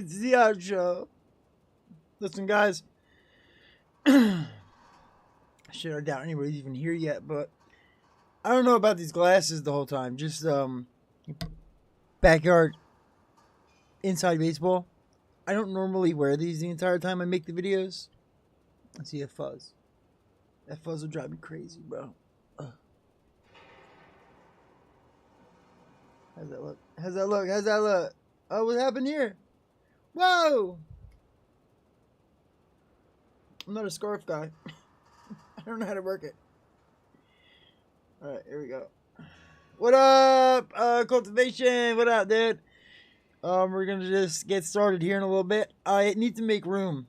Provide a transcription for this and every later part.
It's the outro. Listen, guys. Shit, I doubt anybody's even here yet, but I don't know about these glasses the whole time. Just backyard inside baseball. I don't normally wear these the entire time I make the videos. I see a fuzz. That fuzz will drive me crazy, bro. How's that look? How's that look? How's that look? Oh, what happened here? Whoa! I'm not a scarf guy. I don't know how to work it. Alright, here we go. What up? Cultivation, what up, dude? We're gonna just get started here in a little bit. I need to make room.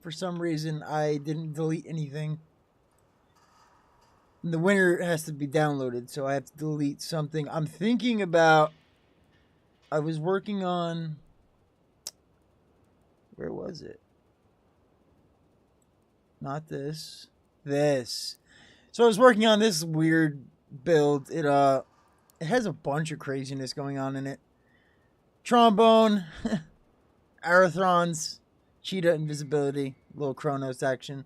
For some reason, I didn't delete anything. The winner has to be downloaded, so I have to delete something. I'm thinking about... I was working on... Where was it? Not this. This. So I was working on this weird build. It has a bunch of craziness going on in it. Trombone. Arathrons. Cheetah invisibility. Little Chronos action.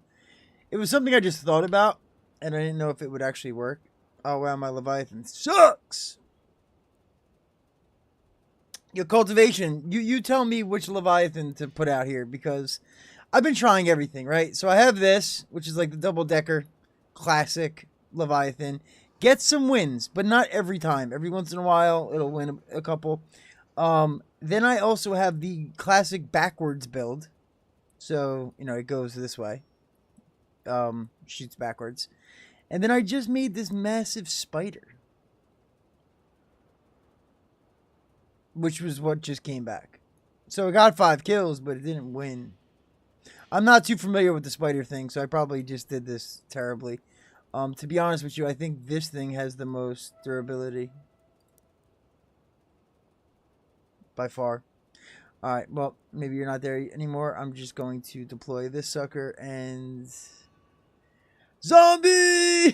It was something I just thought about. And I didn't know if it would actually work. Oh wow, my Leviathan sucks! Your cultivation, you tell me which Leviathan to put out here, because I've been trying everything, right? So I have this, which is like the double-decker classic Leviathan. Gets some wins, but not every time. Every once in a while, it'll win a couple. Then I also have the classic backwards build. So, you know, it goes this way. Shoots backwards. And then I just made this massive spider. Which was what just came back. So I got 5 kills, but it didn't win. I'm not too familiar with the spider thing, so I probably just did this terribly. To be honest with you, I think this thing has the most durability. By far. Alright, well, maybe you're not there anymore. I'm just going to deploy this sucker and... Zombies!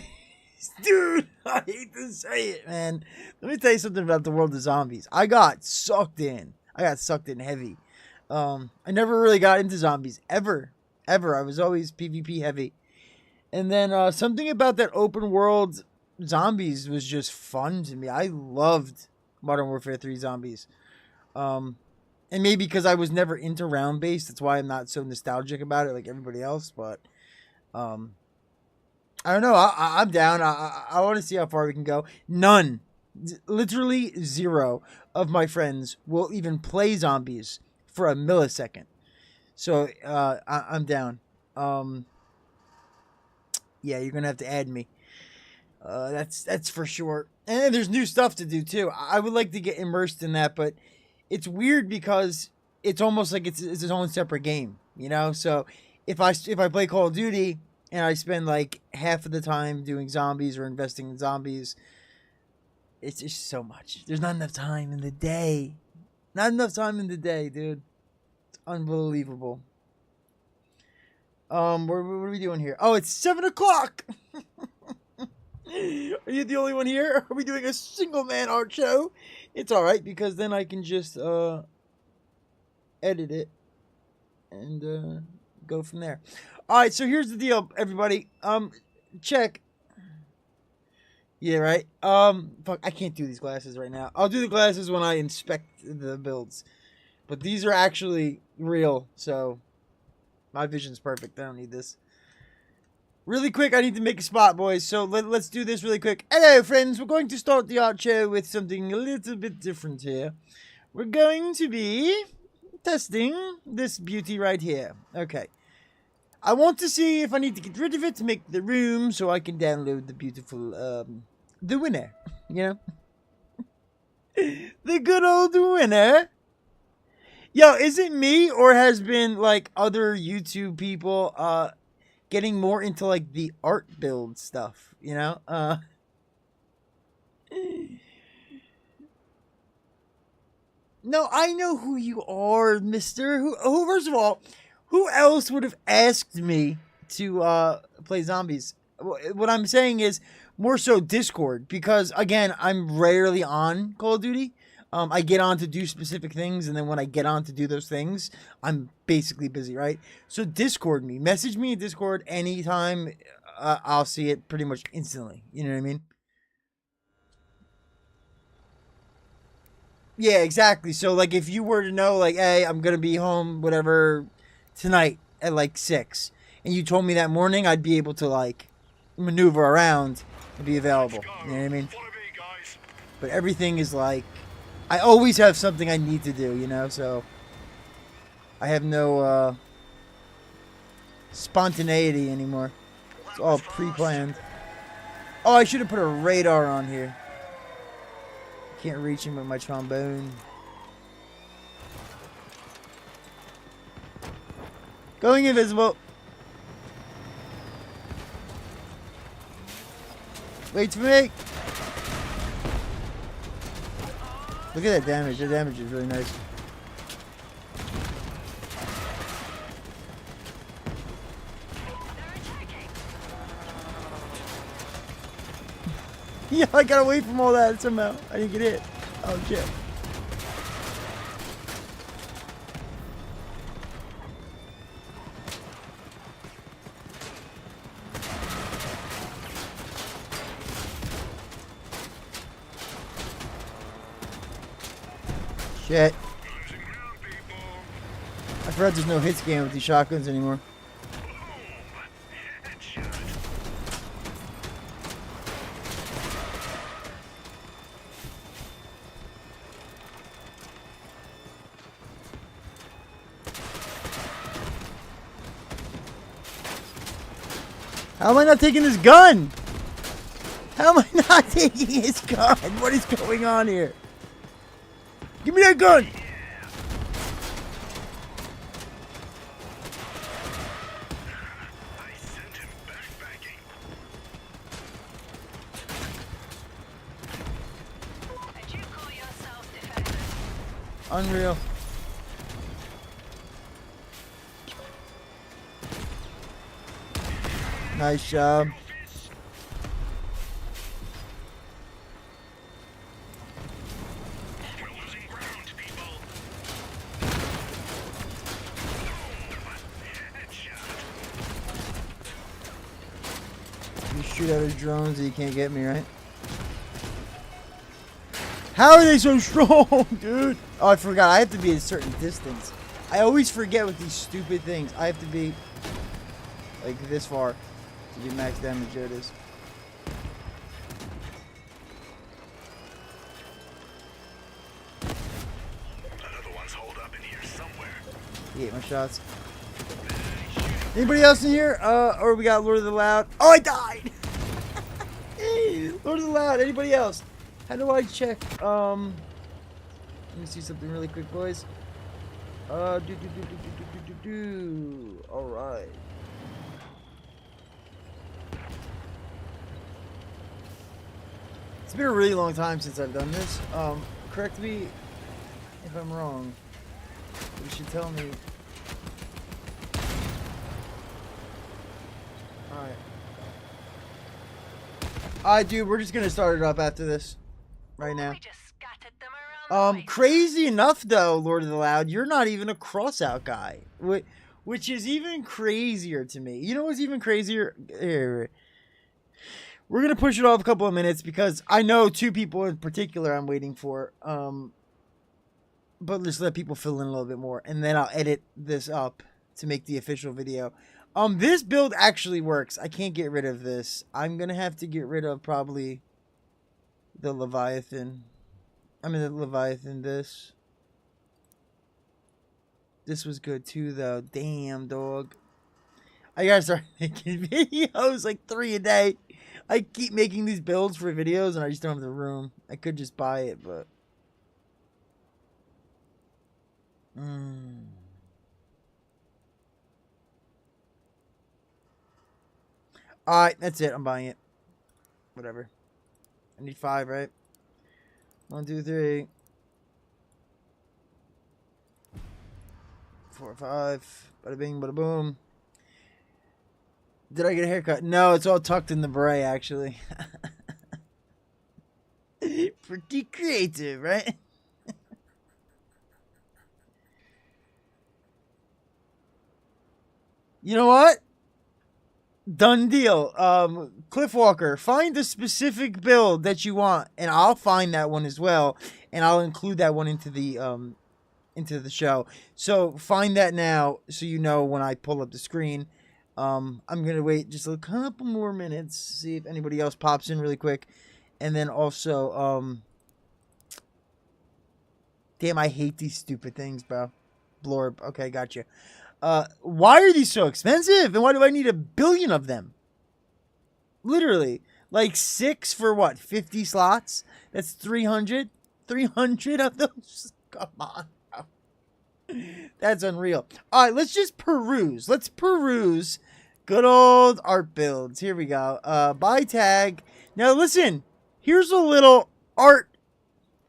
Dude, I hate to say it, man. Let me tell you something about the world of zombies. I got sucked in. I got sucked in heavy. I never really got into zombies. Ever. I was always PvP heavy. And then something about that open world zombies was just fun to me. I loved Modern Warfare 3 zombies. And maybe because I was never into round-based, that's why I'm not so nostalgic about it like everybody else. But... I don't know. I'm down. I want to see how far we can go. None, literally 0 of my friends will even play zombies for a millisecond. So I'm down. Yeah, you're gonna have to add me. That's for sure. And there's new stuff to do too. I would like to get immersed in that, but it's weird because it's almost like it's its own separate game. You know. So if I play Call of Duty. And I spend like half of the time doing zombies or investing in zombies. It's just so much. There's not enough time in the day. Not enough time in the day, dude. It's unbelievable. What are we doing here? Oh, it's 7 o'clock. Are you the only one here? Are we doing a single man art show? It's all right because then I can just edit it and go from there. Alright, so here's the deal, everybody. Check. Yeah, right? Fuck, I can't do these glasses right now. I'll do the glasses when I inspect the builds. But these are actually real, so my vision's perfect. I don't need this. Really quick, I need to make a spot, boys. So let's do this really quick. Hello, friends. We're going to start the art show with something a little bit different here. We're going to be testing this beauty right here. Okay. I want to see if I need to get rid of it to make the room so I can download the beautiful, the winner, you know? The good old winner. Yo, is it me or has been, like, other YouTube people, getting more into, like, the art build stuff, you know? No, I know who you are, mister. Who, first of all... Who else would have asked me to play zombies? What I'm saying is more so Discord. Because, again, I'm rarely on Call of Duty. I get on to do specific things, and then when I get on to do those things, I'm basically busy, right? So Discord me. Message me in Discord anytime. I'll see it pretty much instantly. You know what I mean? Yeah, exactly. So, like, if you were to know, like, hey, I'm going to be home, whatever, tonight at, like, 6, and you told me that morning, I'd be able to, like, maneuver around and be available. You know what I mean? But everything is, like, I always have something I need to do, you know? So, I have no, spontaneity anymore. It's all pre-planned. Oh, I should have put a radar on here. Can't reach him with my trombone. Going invisible. Wait for me. Look at that damage. The damage is really nice. Yeah, I got away from all that somehow. I didn't get hit. Oh, shit. Shit. I forgot there's no hit scan with these shotguns anymore. How am I not taking this gun? How am I not taking his gun? What is going on here? Give me that gun! I sent him backpacking. And you call yourself defenders? Unreal. Nice job. We're losing ground, people. Headshot. You shoot out his drones and you can't get me, right? How are they so strong, dude? Oh, I forgot. I have to be a certain distance. I always forget with these stupid things. I have to be like this far to do max damage. There it is. Another one's holed up in here somewhere. He ate my shots. Anybody else in here? Or we got Lord of the Loud. Oh, I died! Lord of the Loud. Anybody else? How do I check? Let me see something really quick, boys. All right. It's been a really long time since I've done this. Correct me if I'm wrong. You should tell me. Alright. Alright, dude, we're just gonna start it up after this. Right now. We just scattered them around the place. Crazy enough though, Lord of the Loud, you're not even a Crossout guy. Which is even crazier to me. You know what's even crazier? Here. We're going to push it off a couple of minutes because I know two people in particular I'm waiting for. But let's let people fill in a little bit more. And then I'll edit this up to make the official video. This build actually works. I can't get rid of this. I'm going to have to get rid of probably the Leviathan. The Leviathan this. This was good too though. Damn, dog. I gotta start making videos like 3 a day. I keep making these builds for videos and I just don't have the room. I could just buy it, but... Alright, that's it. I'm buying it. Whatever. I need 5, right? 1, 2, 3. 4, 5. Bada bing, bada boom. Did I get a haircut? No, it's all tucked in the beret, actually. Pretty creative, right? You know what? Done deal. Cliffwalker, find the specific build that you want, and I'll find that one as well, and I'll include that one into the show. So find that now, so you know when I pull up the screen. I'm gonna wait just a couple more minutes, see if anybody else pops in really quick, and then also damn, I hate these stupid things, bro. Blorb. Okay, gotcha. Why are these so expensive? And why do I need 1 billion of them? Literally. Like 6 for what? 50 slots? That's 300? 300 of those? Come on. That's unreal. Alright, let's just peruse. Let's peruse good old art builds. Here we go. Buy tag. Now listen. Here's a little art.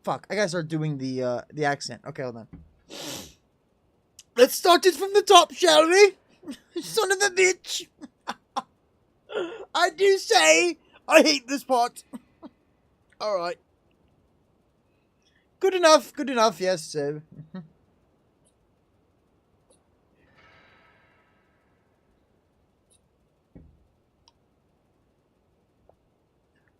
Fuck, I gotta start doing the accent. Okay, hold on. Let's start this from the top, shall we? Son of a bitch. I do say I hate this part. Alright. Good enough, yes, sir.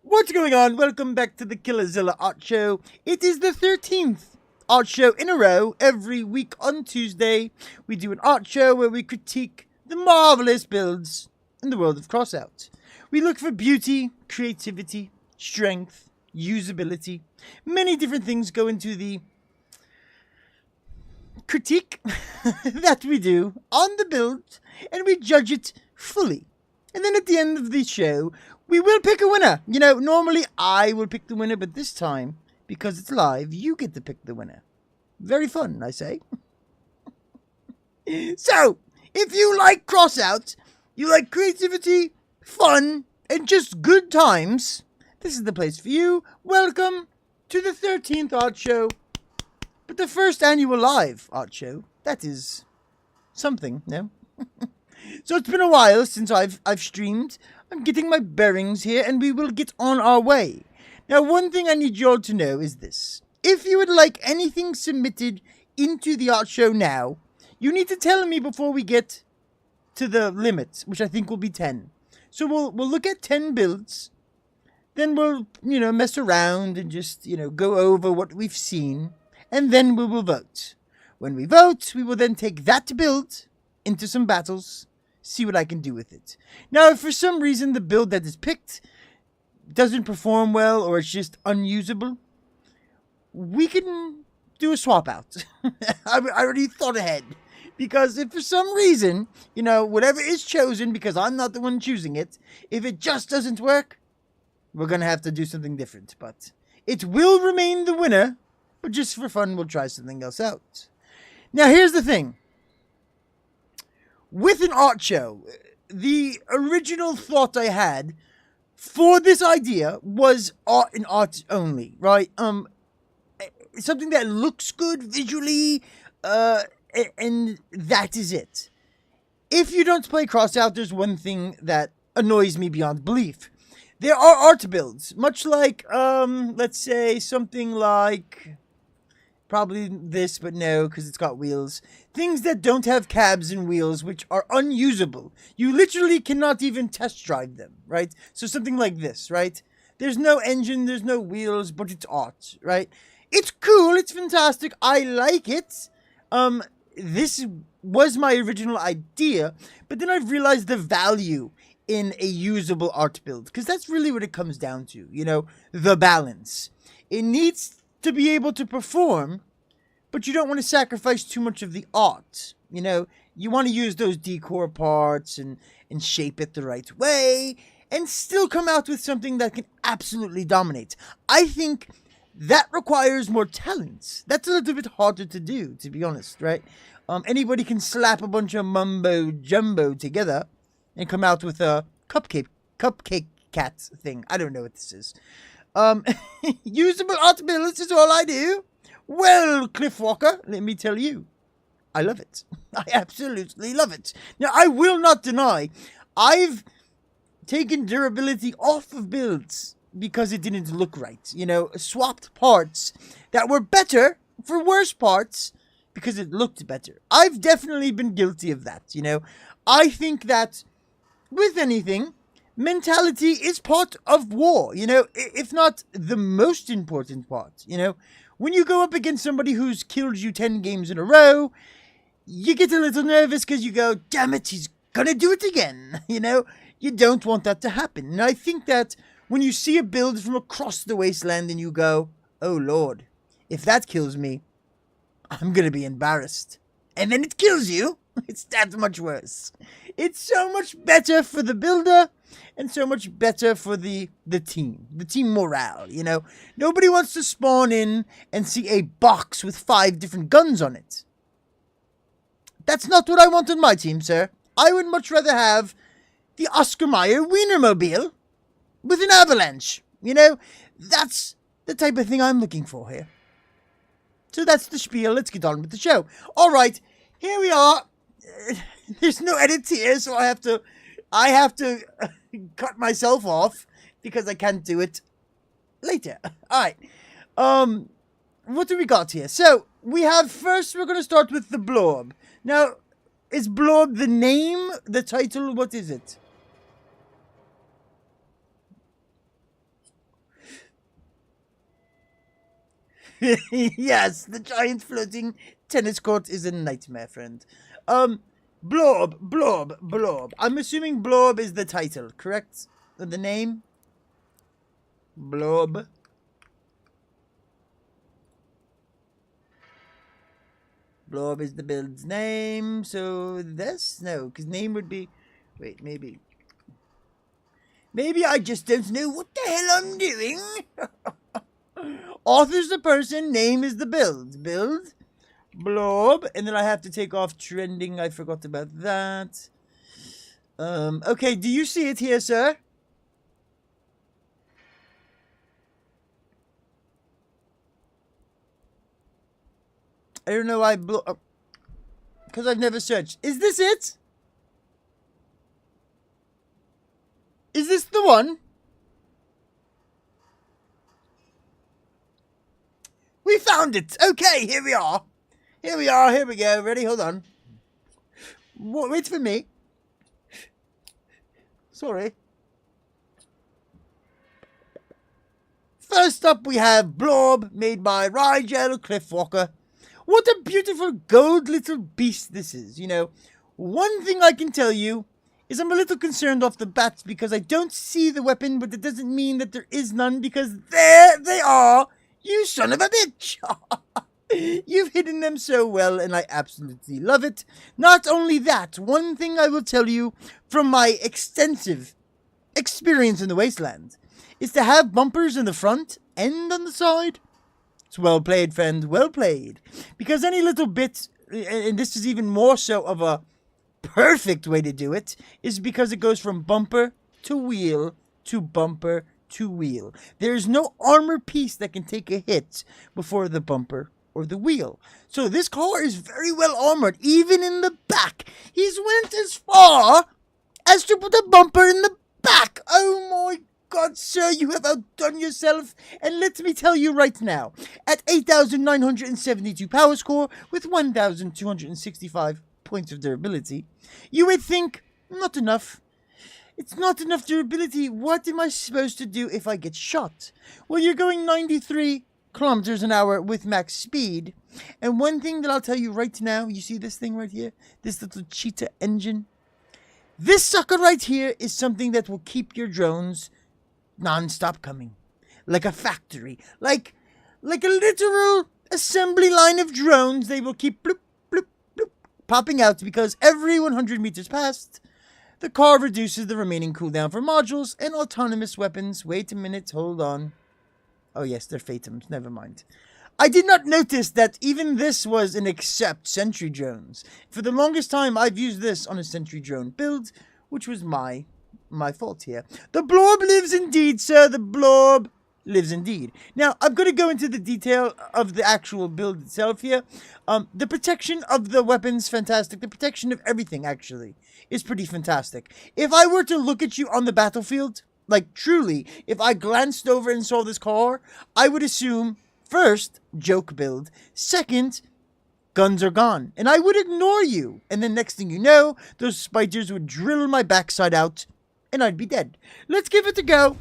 What's going on? Welcome back to the Killerzilla Art Show. It is the 13th art show in a row. Every week on Tuesday, we do an art show where we critique the marvelous builds in the world of Crossout. We look for beauty, creativity, strength, usability. Many different things go into the critique that we do on the build, and we judge it fully. And then at the end of the show, we will pick a winner. You know, normally I will pick the winner, but this time, because it's live, you get to pick the winner. Very fun, I say. So, if you like Crossout, you like creativity, fun, and just good times, this is the place for you. Welcome to the 13th art show. But the first annual live art show, that is something, no? So it's been a while since I've streamed. I'm getting my bearings here, and we will get on our way. Now, one thing I need you all to know is this. If you would like anything submitted into the art show now, you need to tell me before we get to the limit, which I think will be 10. So we'll look at 10 builds, then we'll, mess around and just, go over what we've seen, and then we will vote. When we vote, we will then take that build into some battles, see what I can do with it. Now, if for some reason the build that is picked doesn't perform well, or it's just unusable, we can do a swap out. I already thought ahead. Because if for some reason, whatever is chosen, because I'm not the one choosing it, if it just doesn't work, we're going to have to do something different. But it will remain the winner, but just for fun, we'll try something else out. Now, here's the thing. With an art show, the original thought I had for this idea was art and art only, right? Something that looks good visually, and that is it. If you don't play Crossout, there's one thing that annoys me beyond belief. There are art builds, much like, let's say something like, probably this, but no, because it's got wheels. Things that don't have cabs and wheels, which are unusable. You literally cannot even test drive them, right? So something like this, right? There's no engine, there's no wheels, but it's art, right? It's cool, it's fantastic, I like it. This was my original idea, but then I've realized the value in a usable art build, because that's really what it comes down to, the balance. It needs to be able to perform, but you don't want to sacrifice too much of the art. You want to use those decor parts and shape it the right way, and still come out with something that can absolutely dominate. I think that requires more talent. That's a little bit harder to do, to be honest, right? Anybody can slap a bunch of mumbo jumbo together and come out with a cupcake cat thing. I don't know what this is. Usable art builds is all I do. Well, Cliffwalker, let me tell you, I love it. I absolutely love it. Now, I will not deny, I've taken durability off of builds because it didn't look right. Swapped parts that were better for worse parts because it looked better. I've definitely been guilty of that, you know. I think that with anything, mentality is part of war, you know, if not the most important part, you know. When you go up against somebody who's killed you 10 games in a row, you get a little nervous because you go, damn it, he's gonna do it again, you know. You don't want that to happen. And I think that when you see a build from across the wasteland and you go, oh lord, if that kills me, I'm gonna be embarrassed. And then it kills you, it's that much worse. It's so much better for the builder and so much better for the team morale, you know. Nobody wants to spawn in and see a box with 5 different guns on it. That's not what I want on my team, sir. I would much rather have the Oscar Mayer Wienermobile with an avalanche, you know. That's the type of thing I'm looking for here. So that's the spiel. Let's get on with the show. All right, here we are. There's no edit here, so I have to cut myself off because I can't do it later. All right. What do we got here? So we have first. We're gonna start with the Blob. Now, is Blob the name, the title? What is it? Yes, the giant floating tennis court is a nightmare, friend. Blob. I'm assuming Blob is the title, correct? The name? Blob. Blob is the build's name, so this? No, because name would be... Wait, maybe... Maybe I just don't know what the hell I'm doing. Author's the person, name is the build. Build, Blob, and then I have to take off trending. I forgot about that. Okay, do you see it here, sir? I don't know why because I've never searched. Is this it? Is this the one? We found it. Okay, here we are. Here we go. Ready? Hold on. Wait for me. Sorry. First up, we have Blob, made by Rigel Cliffwalker. What a beautiful gold little beast this is, you know. One thing I can tell you is I'm a little concerned off the bat because I don't see the weapon, but it doesn't mean that there is none because there they are. You son of a bitch! You've hidden them so well, and I absolutely love it. Not only that, one thing I will tell you from my extensive experience in the wasteland is to have bumpers in the front and on the side. It's well played, friend, well played. Because any little bit, and this is even more so of a perfect way to do it, is because it goes from bumper to wheel to bumper to wheel. There's no armor piece that can take a hit before the bumper or the wheel. So this car is very well armored, even in the back. He's went as far as to put a bumper in the back. Oh my God, sir, you have outdone yourself. And let me tell you right now, at 8,972 power score with 1,265 points of durability, you would think, not enough. It's not enough durability. What am I supposed to do if I get shot? Well, you're going 93 kilometers an hour with max speed. And one thing that I'll tell you right now, you see this thing right here? This little cheetah engine? This sucker right here is something that will keep your drones non-stop coming. Like a factory. Like a literal assembly line of drones. They will keep bloop, bloop, bloop, popping out because every 100 meters past, the car reduces the remaining cooldown for modules and autonomous weapons. Wait a minute, hold on. Oh yes, they're Phantoms, never mind. I did not notice that even this was an accept sentry drones. For the longest time, I've used this on a sentry drone build, which was my fault here. The Blob lives indeed, sir. The Blob lives indeed. Now, I'm going to go into the detail of the actual build itself here. The protection of the weapons, fantastic. The protection of everything, actually, is pretty fantastic. If I were to look at you on the battlefield, like truly, if I glanced over and saw this car, I would assume, first, joke build. Second, guns are gone. And I would ignore you. And then next thing you know, those spiders would drill my backside out and I'd be dead. Let's give it a go.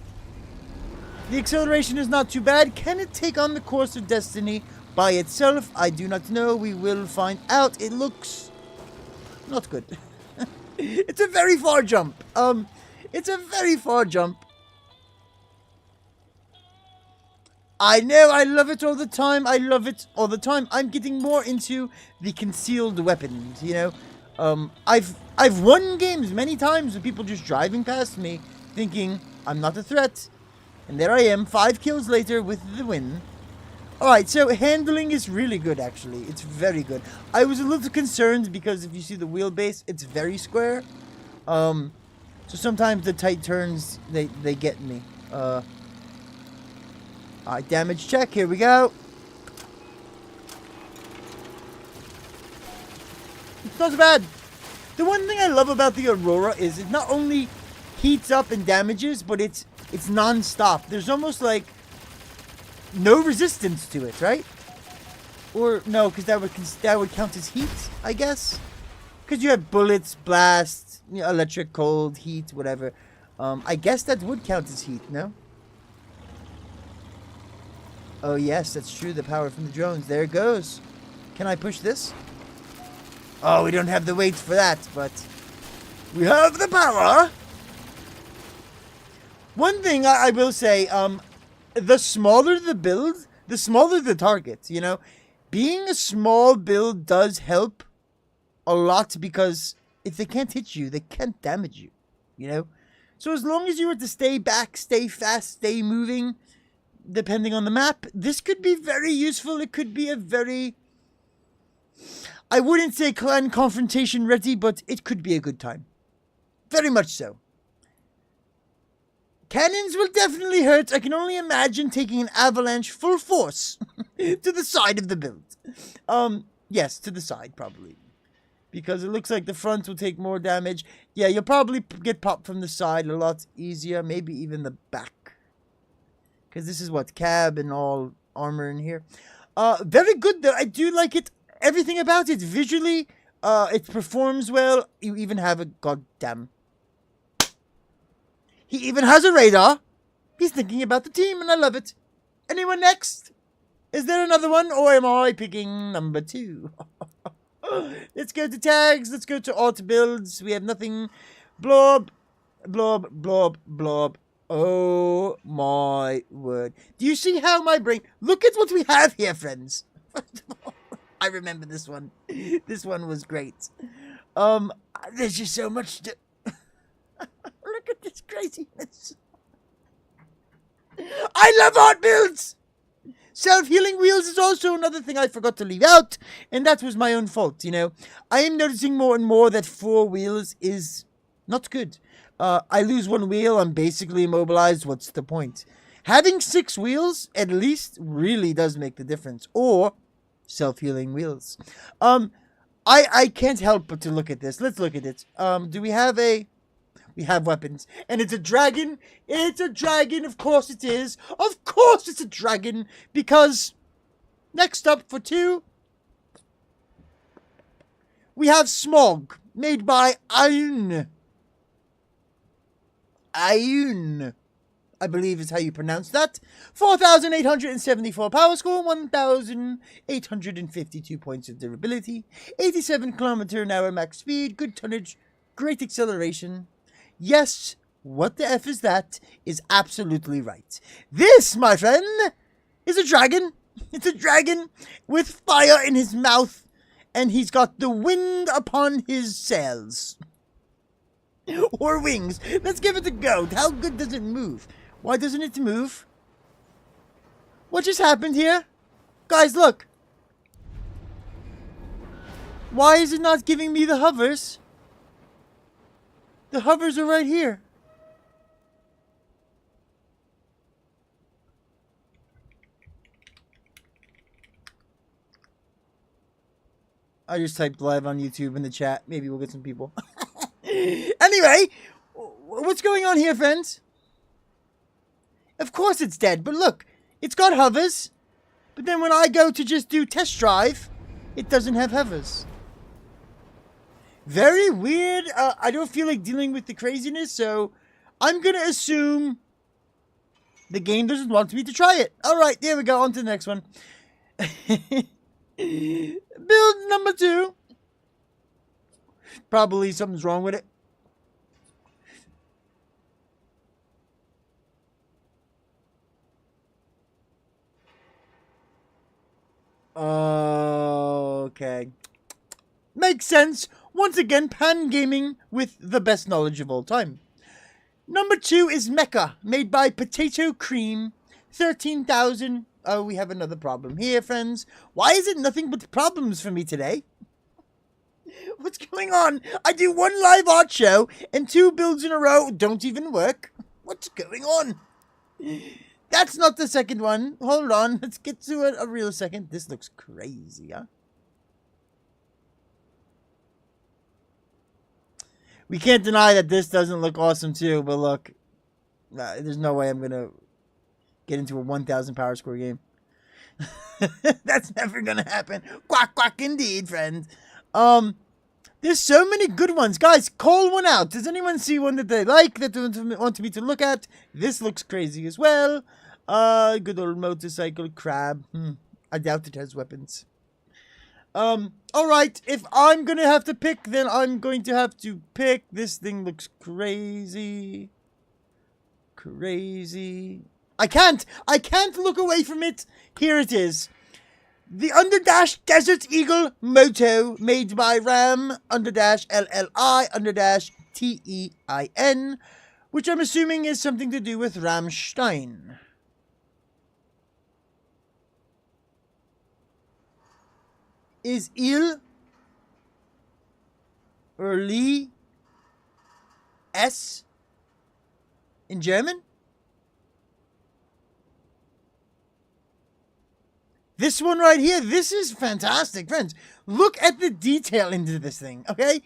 The acceleration is not too bad. Can it take on the course of destiny by itself? I do not know. We will find out. It looks not good. It's a very far jump. It's a very far jump. I know, I love it all the time. I love it all the time. I'm getting more into the concealed weapons, you know. I've won games many times with people just driving past me, thinking I'm not a threat. And there I am, 5 kills later with the win. Alright, so handling is really good, actually. It's very good. I was a little concerned because if you see the wheelbase, it's very square. So sometimes the tight turns, they get me. Alright, damage check. Here we go. It's not so bad. The one thing I love about the Aurora is it not only heats up and damages, but it's non-stop. There's almost like no resistance to it, right? Or no, because that would count as heat, I guess. Because you have bullets, blasts, you know, electric, cold, heat, whatever. I guess that would count as heat, no? Oh yes, that's true. The power from the drones. There it goes. Can I push this? Oh, we don't have the weight for that, but we have the power. One thing I will say, the smaller the build, the smaller the target, you know. Being a small build does help a lot because if they can't hit you, they can't damage you, you know. So as long as you were to stay back, stay fast, stay moving, depending on the map, this could be very useful. It could be a very, I wouldn't say clan confrontation ready, but it could be a good time. Very much so. Cannons will definitely hurt. I can only imagine taking an avalanche full force to the side of the build. Yes, to the side, probably. Because it looks like the front will take more damage. Yeah, you'll probably get popped from the side a lot easier. Maybe even the back. Because this is what, cab and all armor in here. Very good though. I do like it. Everything about it. Visually, it performs well. You even have a goddamn. He even has a radar. He's thinking about the team and I love it. Anyone next? Is there another one or am I picking number 2? Let's go to tags. Let's go to auto builds. We have nothing. Blob. Blob. Blob. Blob. Oh my word. Do you see how my brain... Look at what we have here, friends. I remember this one. This one was great. There's just so much to... Look at this craziness. I love art builds! Self-healing wheels is also another thing I forgot to leave out, and that was my own fault, you know. I am noticing more and more that 4 wheels is not good. I lose 1 wheel, I'm basically immobilized, what's the point? Having 6 wheels, at least, really does make the difference. Or, self-healing wheels. I can't help but to look at this. Let's look at it. Do we have a... We have weapons. And it's a dragon. It's a dragon. Of course it is. Of course it's a dragon. Because next up for 2, we have Smog. Made by Ayun. Ayun, I believe is how you pronounce that. 4,874 power score, 1,852 points of durability, 87 km/h max speed, good tonnage, great acceleration. Yes, what the F is that is absolutely right. This, my friend, is a dragon. It's a dragon with fire in his mouth, and he's got the wind upon his sails. Or wings. Let's give it a go. How good does it move? Why doesn't it move? What just happened here? Guys, look. Why is it not giving me the hovers? The hovers are right here. I just typed live on YouTube in the chat. Maybe we'll get some people. Anyway, what's going on here, friends? Of course it's dead, but look, it's got hovers. But then when I go to just do test drive, it doesn't have hovers. Very weird. I don't feel like dealing with the craziness, so I'm going to assume the game doesn't want me to try it. All right, there we go. On to the next one. Build number 2. Probably something's wrong with it. Okay. Makes sense. Once again, pan gaming with the best knowledge of all time. Number 2 is Mecha, made by Potato Cream. 13,000. Oh, we have another problem here, friends. Why is it nothing but problems for me today? What's going on? I do 1 live art show and 2 builds in a row don't even work. What's going on? That's not the second one. Hold on. Let's get to it a real second. This looks crazy, huh? We can't deny that this doesn't look awesome too, but look. There's no way I'm going to get into a 1,000 power score game. That's never going to happen. Quack, quack indeed, friend. There's so many good ones. Guys, call one out. Does anyone see one that they like, that they want me to look at? This looks crazy as well. Good old motorcycle crab. I doubt it has weapons. Alright, if I'm gonna have to pick, then I'm going to have to pick. This thing looks crazy. Crazy. I can't look away from it. Here it is. The Underdash Desert Eagle Moto, made by Ram Underdash LLI Underdash TEIN, which I'm assuming is something to do with Rammstein. Is Il or Lee S in German? This one right here, this is fantastic, friends. Look at the detail into this thing, okay?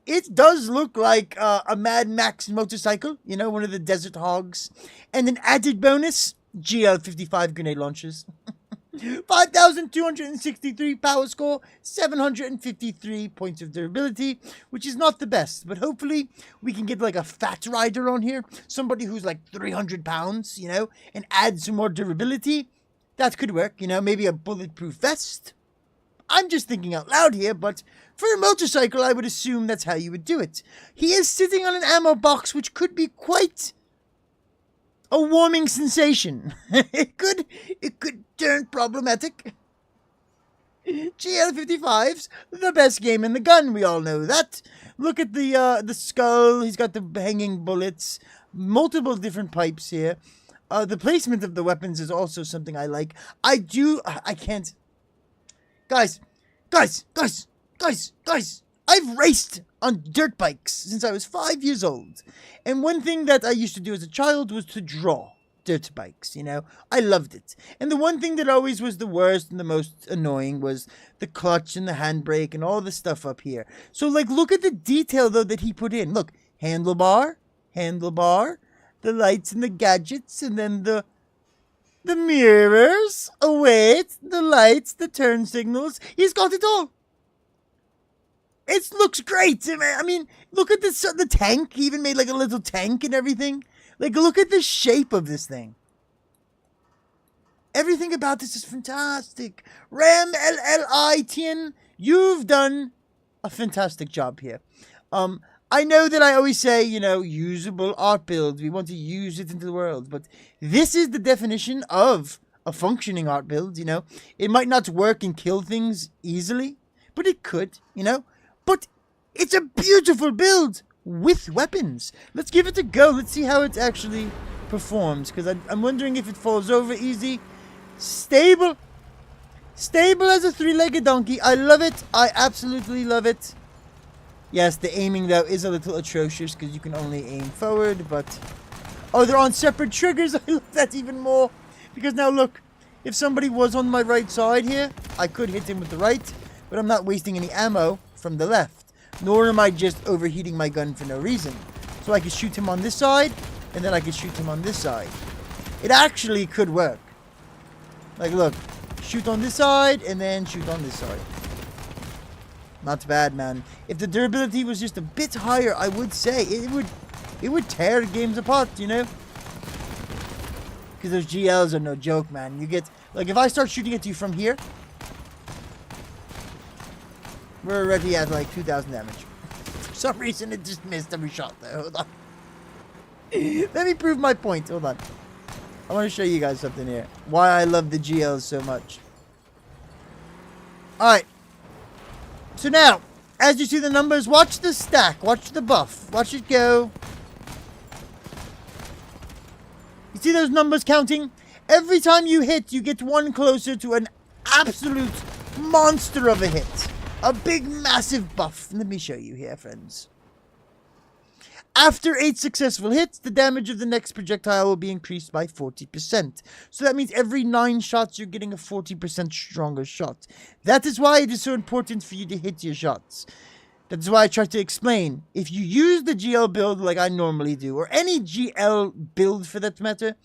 It does look like a Mad Max motorcycle, you know, one of the desert hogs. And an added bonus, GL55 grenade launchers. 5,263 power score, 753 points of durability, which is not the best, but hopefully we can get like a fat rider on here, somebody who's like 300 pounds, you know, and add some more durability. That could work, you know, maybe a bulletproof vest. I'm just thinking out loud here, but for a motorcycle, I would assume that's how you would do it. He is sitting on an ammo box, which could be quite a warming sensation. It could turn problematic. GL55's the best game in the gun, we all know that. Look at the skull, he's got the hanging bullets, multiple different pipes here. The placement of the weapons is also something I like. I can't. Guys, I've raced on dirt bikes since I was 5 years old. And one thing that I used to do as a child was to draw dirt bikes, you know. I loved it. And the one thing that always was the worst and the most annoying was the clutch and the handbrake and all the stuff up here. So, like, look at the detail, though, that he put in. Look, handlebar, the lights and the gadgets, and then the mirrors. Oh, wait, the lights, the turn signals. He's got it all. It looks great. I mean, look at this, the tank. He even made like a little tank and everything. Like, look at the shape of this thing. Everything about this is fantastic. Ram LLI, you've done a fantastic job here. I know that I always say, you know, usable art build. We want to use it into the world. But this is the definition of a functioning art build, you know. It might not work and kill things easily, but it could, you know. But it's a beautiful build with weapons. Let's give it a go. Let's see how it actually performs. Because I'm wondering if it falls over easy. Stable. Stable as a three-legged donkey. I love it. I absolutely love it. Yes, the aiming, though, is a little atrocious. Because you can only aim forward. But, oh, they're on separate triggers. I love that even more. Because now, look. If somebody was on my right side here, I could hit him with the right. But I'm not wasting any ammo from the left, nor am I just overheating my gun for no reason. So I could shoot him on this side, and then I could shoot him on this side. It actually could work. Like, look, shoot on this side, and then shoot on this side. Not bad, man. If the durability was just a bit higher, I would say it would tear games apart, you know? Because those GLs are no joke, man. You get, like, if I start shooting at you from here, we're already at, like, 2,000 damage. For some reason, it just missed every shot, though. Hold on. Let me prove my point. Hold on. I want to show you guys something here. Why I love the GLs so much. Alright. So now, as you see the numbers, watch the stack. Watch the buff. Watch it go. You see those numbers counting? Every time you hit, you get one closer to an absolute monster of a hit. A big, massive buff. Let me show you here, friends. After 8 successful hits, the damage of the next projectile will be increased by 40%. So that means every 9 shots, you're getting a 40% stronger shot. That is why it is so important for you to hit your shots. That is why I try to explain. If you use the GL build like I normally do, or any GL build for that matter,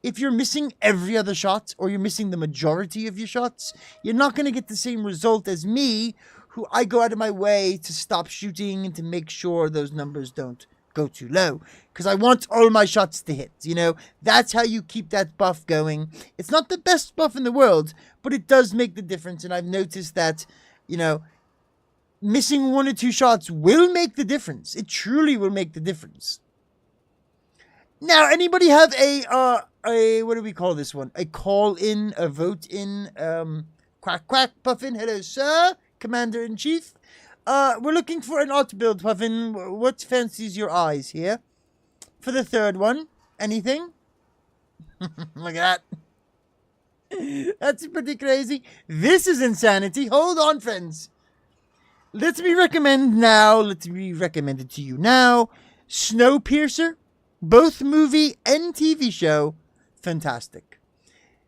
if you're missing every other shot, or you're missing the majority of your shots, you're not going to get the same result as me, who I go out of my way to stop shooting and to make sure those numbers don't go too low, because I want all my shots to hit, you know. That's how you keep that buff going. It's not the best buff in the world, but it does make the difference, and I've noticed that, you know, missing 1 or 2 shots will make the difference. It truly will make the difference. Now, anybody have a what do we call this one? A call in, a vote in, quack quack Puffin, hello sir, Commander-in-Chief. We're looking for an art build, Puffin. What fancies your eyes here? For the third one, anything? Look at that. That's pretty crazy. This is insanity. Hold on, friends. Let me recommend it to you now. Snowpiercer, both movie and TV show, fantastic.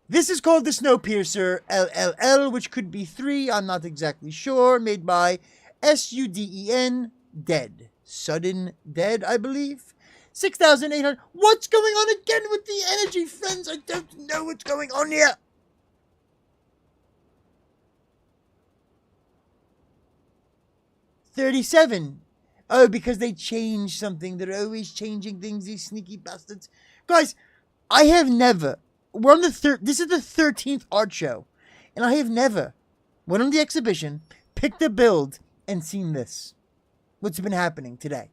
This is called the Snowpiercer LLL, which could be 3, I'm not exactly sure, made by SUDEN, Dead. Sudden Dead, I believe. 6,800. What's going on again with the energy, friends? I don't know what's going on here. $37. Oh, because they changed something. They're always changing things, these sneaky bastards. Guys, I have never... We're on the this is the 13th art show. And I have never went on the exhibition, picked a build, and seen this. What's been happening today.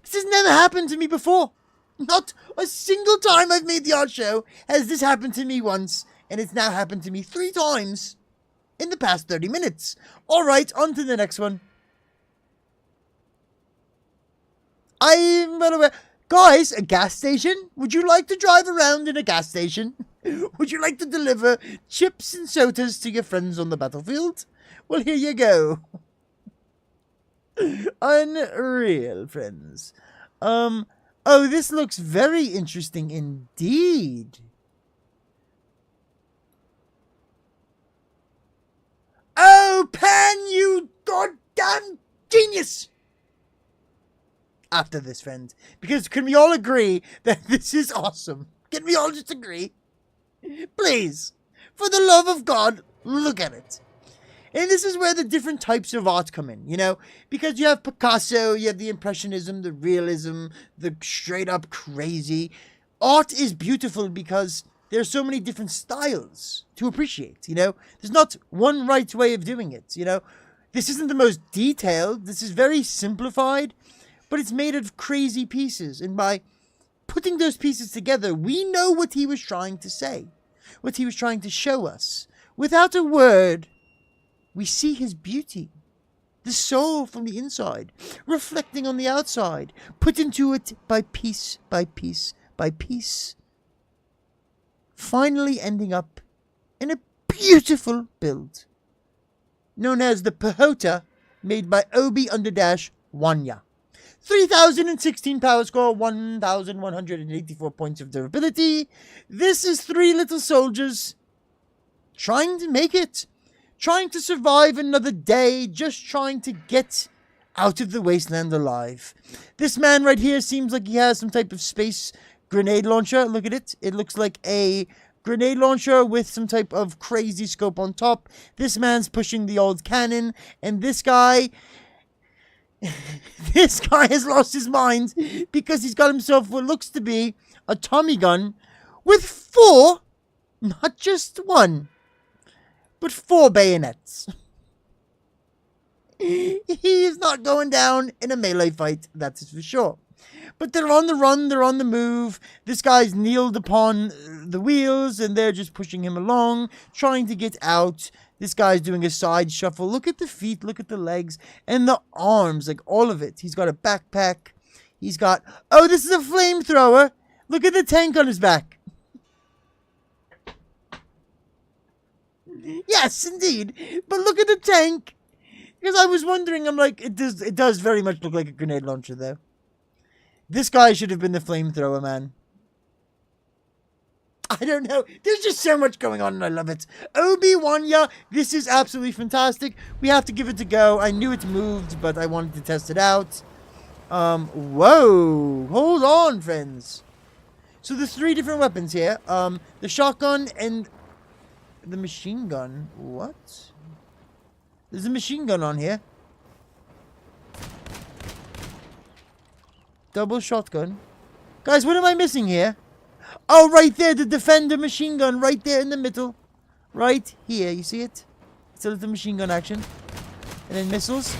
This has never happened to me before. Not a single time I've made the art show has this happened to me once. And it's now happened to me 3 times in the past 30 minutes. Alright, on to the next one. I'm not aware. Guys, a gas station? Would you like to drive around in a gas station? Would you like to deliver chips and sodas to your friends on the battlefield? Well, here you go. Unreal, friends. Oh, this looks very interesting indeed. Oh, Pan, you goddamn genius! After this, friends, because can we all agree that this is awesome? Can we all just agree? Please, for the love of God, look at it. And this is where the different types of art come in, you know, because you have Picasso, you have the Impressionism, the Realism, the straight up crazy. Art is beautiful because there's so many different styles to appreciate, you know. There's not one right way of doing it, you know. This isn't the most detailed, this is very simplified. But it's made of crazy pieces. And by putting those pieces together, we know what he was trying to say. What he was trying to show us. Without a word, we see his beauty. The soul from the inside. Reflecting on the outside. Put into it by piece, by piece, by piece. Finally ending up in a beautiful build. Known as the Pahota, made by Obi_Wanya. 3,016 power score, 1,184 points of durability. This is 3 little soldiers trying to make it. Trying to survive another day, just trying to get out of the wasteland alive. This man right here seems like he has some type of space grenade launcher. Look at it. It looks like a grenade launcher with some type of crazy scope on top. This man's pushing the old cannon, and this guy... this guy has lost his mind because he's got himself what looks to be a Tommy gun with 4, not just 1, but 4 bayonets. He is not going down in a melee fight, that's for sure. But they're on the run, they're on the move. This guy's kneeled upon the wheels, and they're just pushing him along, trying to get out. This guy's doing a side shuffle. Look at the feet, look at the legs, and the arms, like all of it. He's got a backpack. He's got... Oh, this is a flamethrower. Look at the tank on his back. Yes, indeed. But look at the tank. Because I was wondering, I'm like, it does very much look like a grenade launcher, though. This guy should have been the flamethrower, man. I don't know. There's just so much going on, and I love it. Obi-Wan, yeah, this is absolutely fantastic. We have to give it a go. I knew it moved, but I wanted to test it out. Whoa. Hold on, friends. So there's 3 different weapons here. The shotgun and the machine gun. What? There's a machine gun on here. Double shotgun. Guys, what am I missing here? Oh, right there, the Defender machine gun, right there in the middle. Right here, you see it? It's a little machine gun action. And then missiles.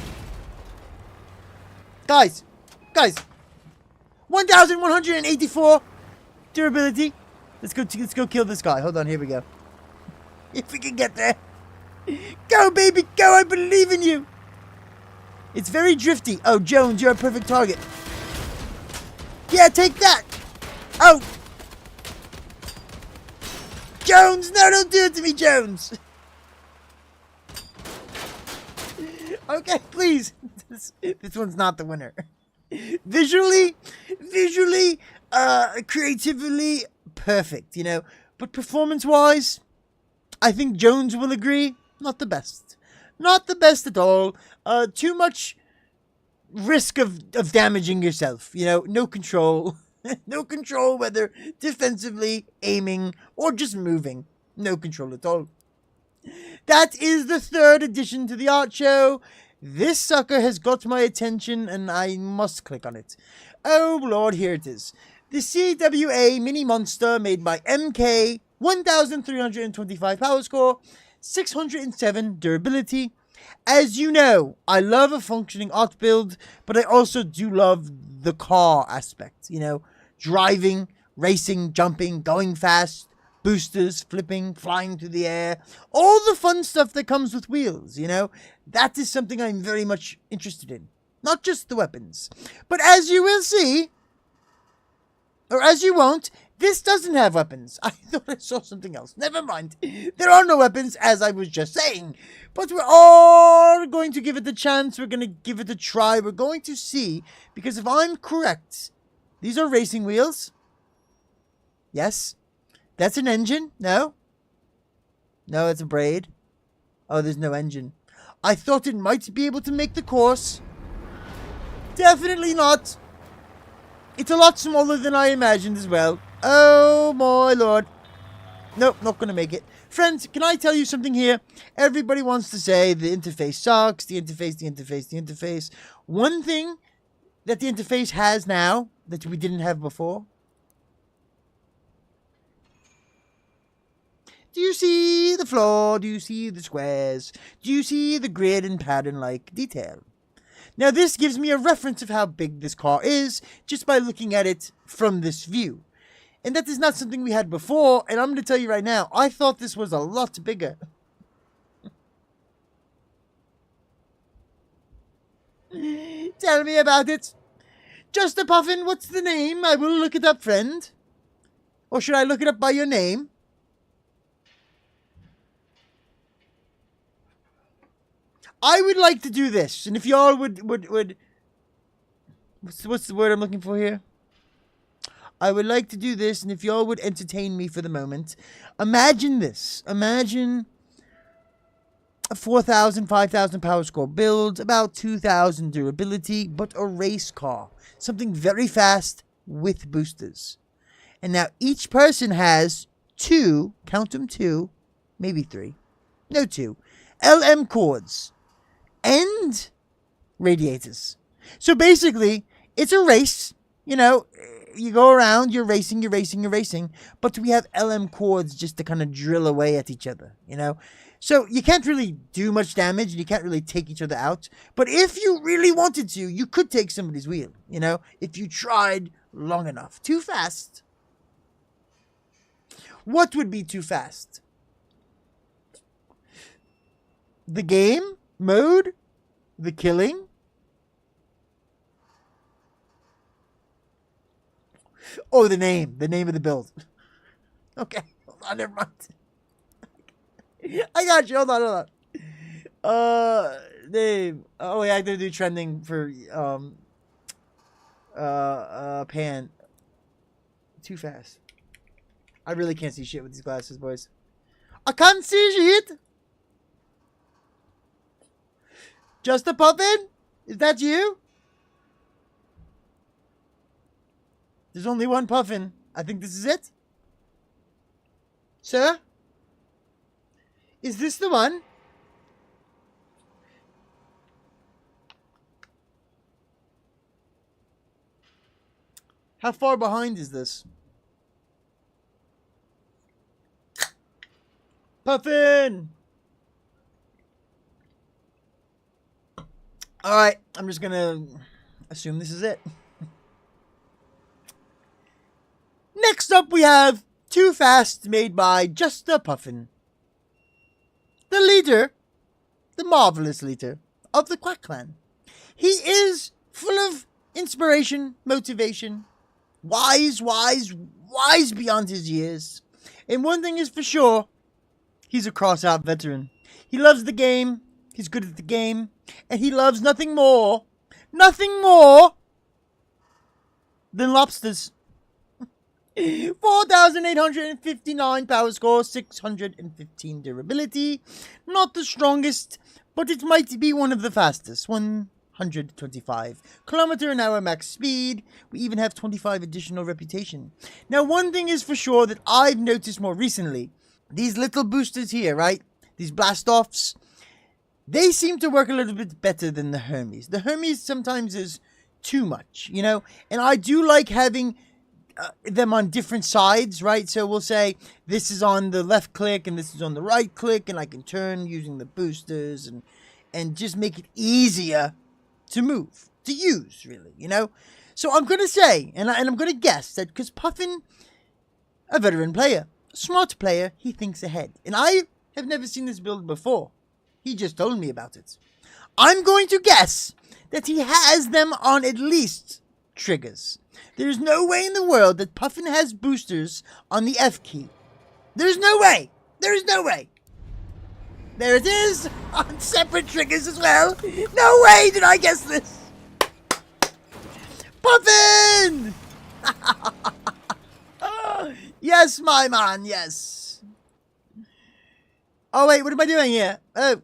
Guys, 1,184 durability. Let's go kill this guy. Hold on, here we go. If we can get there. Go, baby, go, I believe in you. It's very drifty. Oh, Jones, you're a perfect target. Yeah, take that. Oh. Jones, no, don't do it to me, Jones. Okay, please. This one's not the winner. Visually, creatively, perfect, you know. But performance-wise, I think Jones will agree, not the best. Not the best at all. Too much risk of damaging yourself, you know. No control. No control, whether defensively, aiming, or just moving. No control at all. That is the 3rd addition to the art show. This sucker has got my attention, and I must click on it. Oh, Lord, here it is. The CWA Mini Monster made by MK, 1,325 power score, 607 durability. As you know, I love a functioning art build, but I also do love the car aspect, you know. Driving, racing, jumping, going fast, boosters, flipping, flying through the air. All the fun stuff that comes with wheels, you know. That is something I'm very much interested in. Not just the weapons. But as you will see, or as you won't, this doesn't have weapons. I thought I saw something else. Never mind. There are no weapons, as I was just saying. But we're all going to give it a chance. We're going to give it a try. We're going to see. Because if I'm correct, these are racing wheels. Yes. That's an engine. No. No, it's a braid. Oh, there's no engine. I thought it might be able to make the course. Definitely not. It's a lot smaller than I imagined as well. Oh, my lord. Nope, not going to make it. Friends, can I tell you something here? Everybody wants to say the interface sucks, the interface. One thing that the interface has now that we didn't have before. Do you see the floor? Do you see the squares? Do you see the grid and pattern-like detail? Now, this gives me a reference of how big this car is just by looking at it from this view. And that is not something we had before, and I'm going to tell you right now, I thought this was a lot bigger. Tell me about it. Just a Puffin, what's the name? I will look it up, friend. Or should I look it up by your name? I would like to do this, and if y'all would what's the word I'm looking for here? I would like to do this, and if y'all would entertain me for the moment, imagine this. Imagine a 4,000, 5,000 power score build, about 2,000 durability, but a race car. Something very fast with boosters. And now each person has 2, count them 2, maybe 3, no 2, LM cords and radiators. So basically, it's a race. You know, you go around, you're racing, but we have LM cords just to kind of drill away at each other, you know? So you can't really do much damage, and you can't really take each other out. But if you really wanted to, you could take somebody's wheel, you know? If you tried long enough. Too fast. What would be too fast? The game? Mode? The killing? Oh, the name of the build. Okay, hold on, never mind. I got you. Hold on. Name. Oh yeah, I gotta do trending for pan. Too fast. I really can't see shit with these glasses, boys. I can't see shit. Just a puffin? Is that you? There's only one puffin. I think this is it. Sir? Is this the one? How far behind is this? Puffin! Alright, I'm just gonna assume this is it. Next up, we have Too Fast, made by Just a Puffin. The leader, the marvelous leader of the Quack Clan. He is full of inspiration, motivation, wise beyond his years. And one thing is for sure, he's a Crossout veteran. He loves the game, he's good at the game, and he loves nothing more than lobsters. 4,859 power score, 615 durability. Not the strongest, but it might be one of the fastest. 125 km/h max speed. We even have 25 additional reputation. Now, one thing is for sure that I've noticed more recently. These little boosters here, right? These blast-offs. They seem to work a little bit better than the Hermes. The Hermes sometimes is too much, you know? And I do like having them on different sides, right? So we'll say this is on the left click and this is on the right click, and I can turn using the boosters and just make it easier to move, to use, really, you know? So I'm going to say, and I'm going to guess that because Puffin, a veteran player, a smart player, he thinks ahead. And I have never seen this build before. He just told me about it. I'm going to guess that he has them on at least triggers. There's no way in the world that Puffin has boosters on the F key. There's no way. There's no way. There it is, on separate triggers as well. No way did I guess this. Puffin! Yes, my man, yes. Oh, wait, what am I doing here? Oh.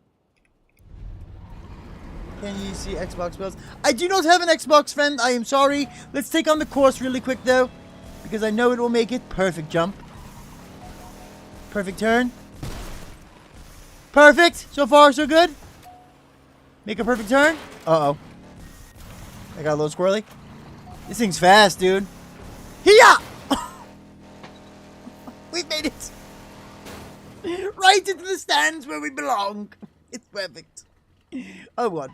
Can you see Xbox builds? I do not have an Xbox, friend. I am sorry. Let's take on the course really quick, though, because I know it will make it. Perfect jump. Perfect turn. Perfect. So far, so good. Make a perfect turn. Uh-oh. I got a little squirrely. This thing's fast, dude. Hiya! We've made it. Right into the stands where we belong. It's perfect. Oh, God.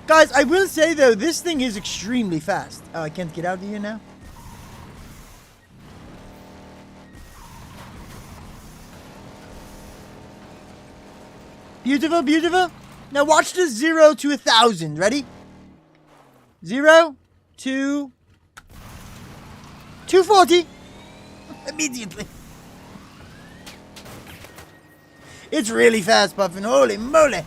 Guys, I will say, though, this thing is extremely fast. Oh, I can't get out of here now? Beautiful, beautiful. Now watch the 0 to 1,000. Ready? 0 to 240. Immediately. It's really fast, Puffin. Holy moly.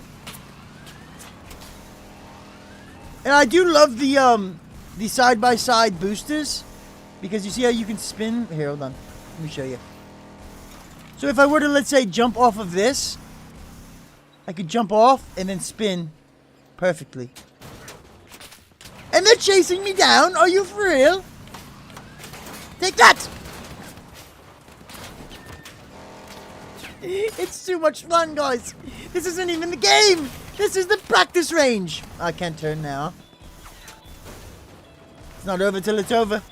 And I do love the side-by-side boosters, because you see how you can spin? Here, hold on. Let me show you. So if I were to, let's say, jump off of this, I could jump off and then spin perfectly. And they're chasing me down? Are you for real? Take that! It's too much fun, guys. This isn't even the game. This is the practice range. I can't turn now. It's not over till it's over.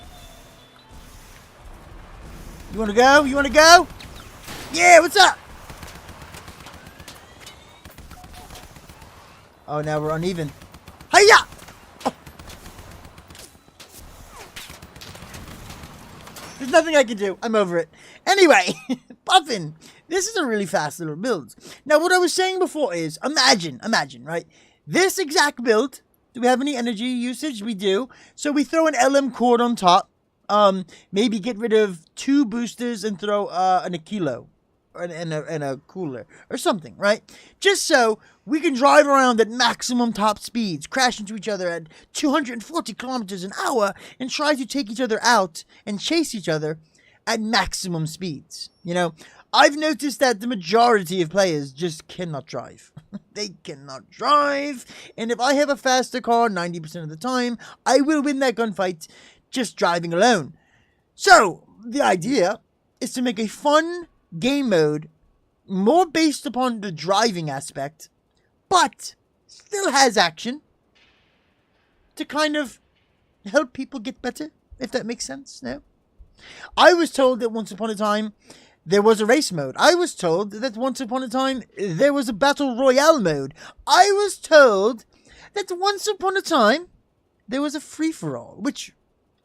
You want to go? You want to go? Yeah, what's up? Oh, now we're uneven. Hiya! Oh. There's nothing I can do. I'm over it. Anyway, Puffin. This is a really fast little build. Now, what I was saying before is, imagine, right? This exact build, do we have any energy usage? We do. So we throw an LM cord on top. Maybe get rid of 2 boosters and throw an Aquilo and a cooler or something, right? Just so we can drive around at maximum top speeds, crash into each other at 240 kilometers an hour, and try to take each other out and chase each other at maximum speeds. You know, I've noticed that the majority of players just cannot drive. They cannot drive, and if I have a faster car 90% of the time, I will win that gunfight just driving alone. So, the idea is to make a fun game mode more based upon the driving aspect, but still has action to kind of help people get better, if that makes sense. No? I was told that once upon a time there was a race mode. I was told that once upon a time there was a battle royale mode. I was told that once upon a time there was a free-for-all, which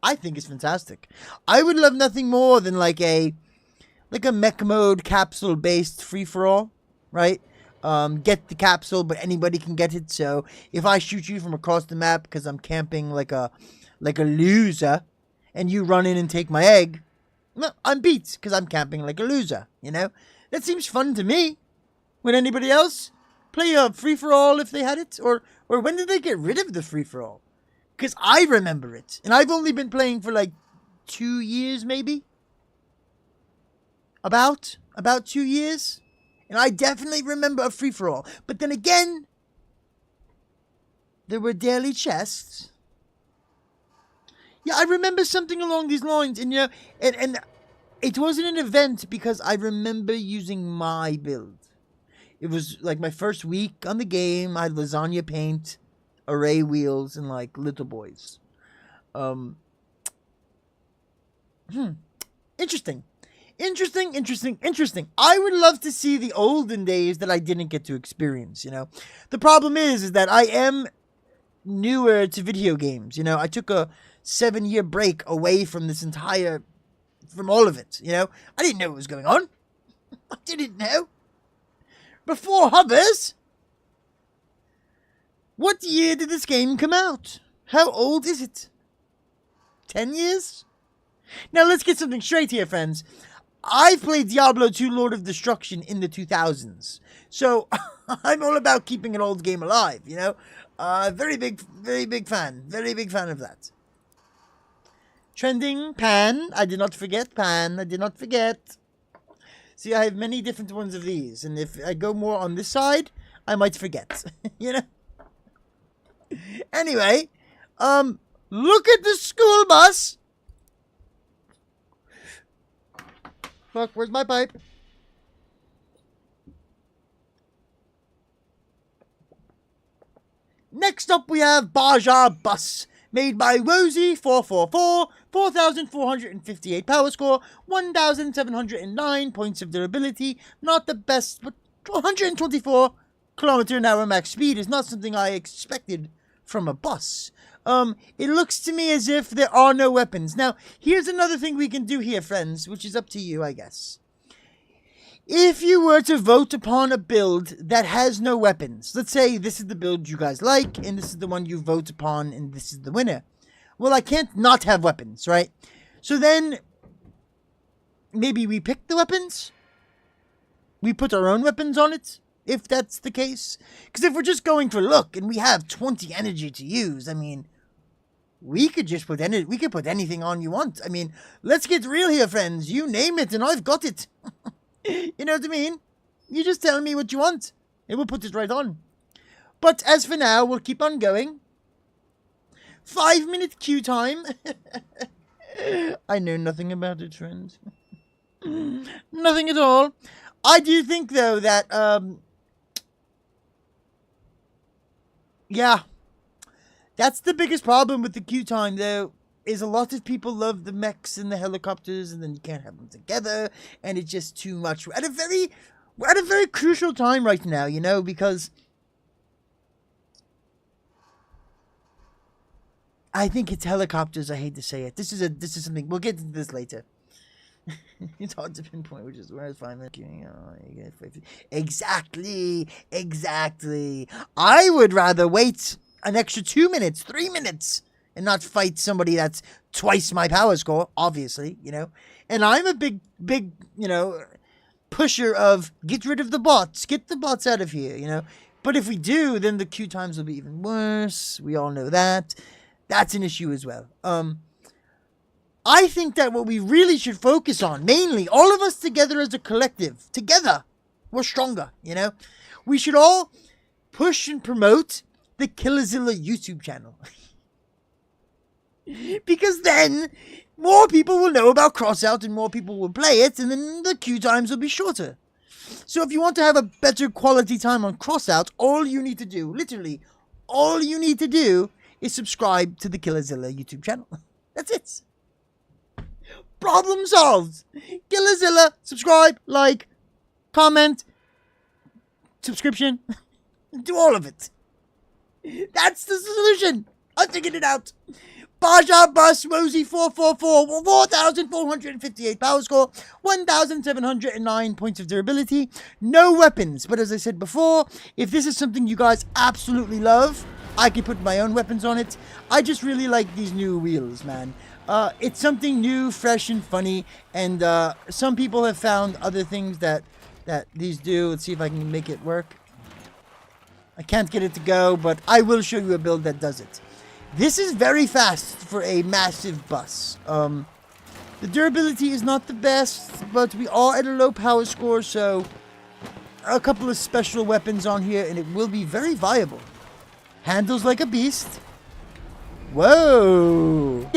I think is fantastic. I would love nothing more than like a mech mode capsule based free-for-all, right? Get the capsule, but anybody can get it. So if I shoot you from across the map because I'm camping like a loser, and you run in and take my egg, well, I'm beat because I'm camping like a loser. You know, that seems fun to me. Would anybody else play a free-for-all if they had it, or when did they get rid of the free-for-all? Because I remember it, and I've only been playing for like 2 years, maybe. About 2 years. And I definitely remember a free-for-all. But then again, there were daily chests. Yeah, I remember something along these lines. And, you know, and it wasn't an event because I remember using my build. It was like my first week on the game. I had lasagna paint, array wheels, and like little boys. Interesting. I would love to see the olden days that I didn't get to experience, you know. The problem is that I am newer to video games, you know. I took a 7-year break away from from all of it, you know. I didn't know what was going on. I didn't know. Before HOMEBASE, what year did this game come out? How old is it? 10 years? Now let's get something straight here, friends. I played Diablo 2 Lord of Destruction in the 2000s. So, I'm all about keeping an old game alive, you know? Very big fan. Very big fan of that. Trending, Pan. I did not forget Pan. I did not forget. See, I have many different ones of these. And if I go more on this side, I might forget. You know? Anyway, look at the school bus. Fuck, where's my pipe? Next up we have Baja Bus, made by Wozy 444, 4,458 power score, 1,709 points of durability. Not the best, but 124 kilometer an hour max speed is not something I expected from a bus. It looks to me as if there are no weapons. Now, here's another thing we can do here, friends, which is up to you, I guess. If you were to vote upon a build that has no weapons, let's say this is the build you guys like, and this is the one you vote upon, and this is the winner. Well, I can't not have weapons, right? So then, maybe we pick the weapons? We put our own weapons on it? If that's the case. Because if we're just going for look and we have 20 energy to use, I mean, we could just put anything on you want. I mean, let's get real here, friends. You name it and I've got it. You know what I mean? You just tell me what you want and we'll put it right on. But as for now, we'll keep on going. 5-minute queue time. I know nothing about it, friends. Nothing at all. I do think, though, that, yeah, that's the biggest problem with the queue time, though, is a lot of people love the mechs and the helicopters, and then you can't have them together, and it's just too much. We're at a very crucial time right now, you know, because I think it's helicopters. I hate to say it. This is something we'll get to this later. It's hard to pinpoint which is where it's fine. Exactly. I would rather wait an extra 2 minutes, 3 minutes, and not fight somebody that's twice my power score, obviously, you know. And I'm a big, you know, pusher of get rid of the bots, get the bots out of here, you know. But if we do, then the queue times will be even worse. We all know that. That's an issue as well. I think that what we really should focus on, mainly, all of us together as a collective, together, we're stronger, you know? We should all push and promote the Killazilla YouTube channel. Because then, more people will know about Crossout and more people will play it, and then the queue times will be shorter. So if you want to have a better quality time on Crossout, all you need to do, literally, all you need to do is subscribe to the Killazilla YouTube channel. That's it. Problem solved. Killazilla, subscribe, like, comment, subscription. Do all of it. That's the solution. I figured it out. Baja Bus Rosie 444, 4,458 power score, 1,709 points of durability, no weapons. But as I said before, if this is something you guys absolutely love, I can put my own weapons on it. I just really like these new wheels, man. It's something new, fresh, and funny, and some people have found other things that these do. Let's see if I can make it work. I can't get it to go, but I will show you a build that does it. This is very fast for a massive bus. The durability is not the best, but we are at a low power score, so a couple of special weapons on here, and it will be very viable. Handles like a beast. Whoa!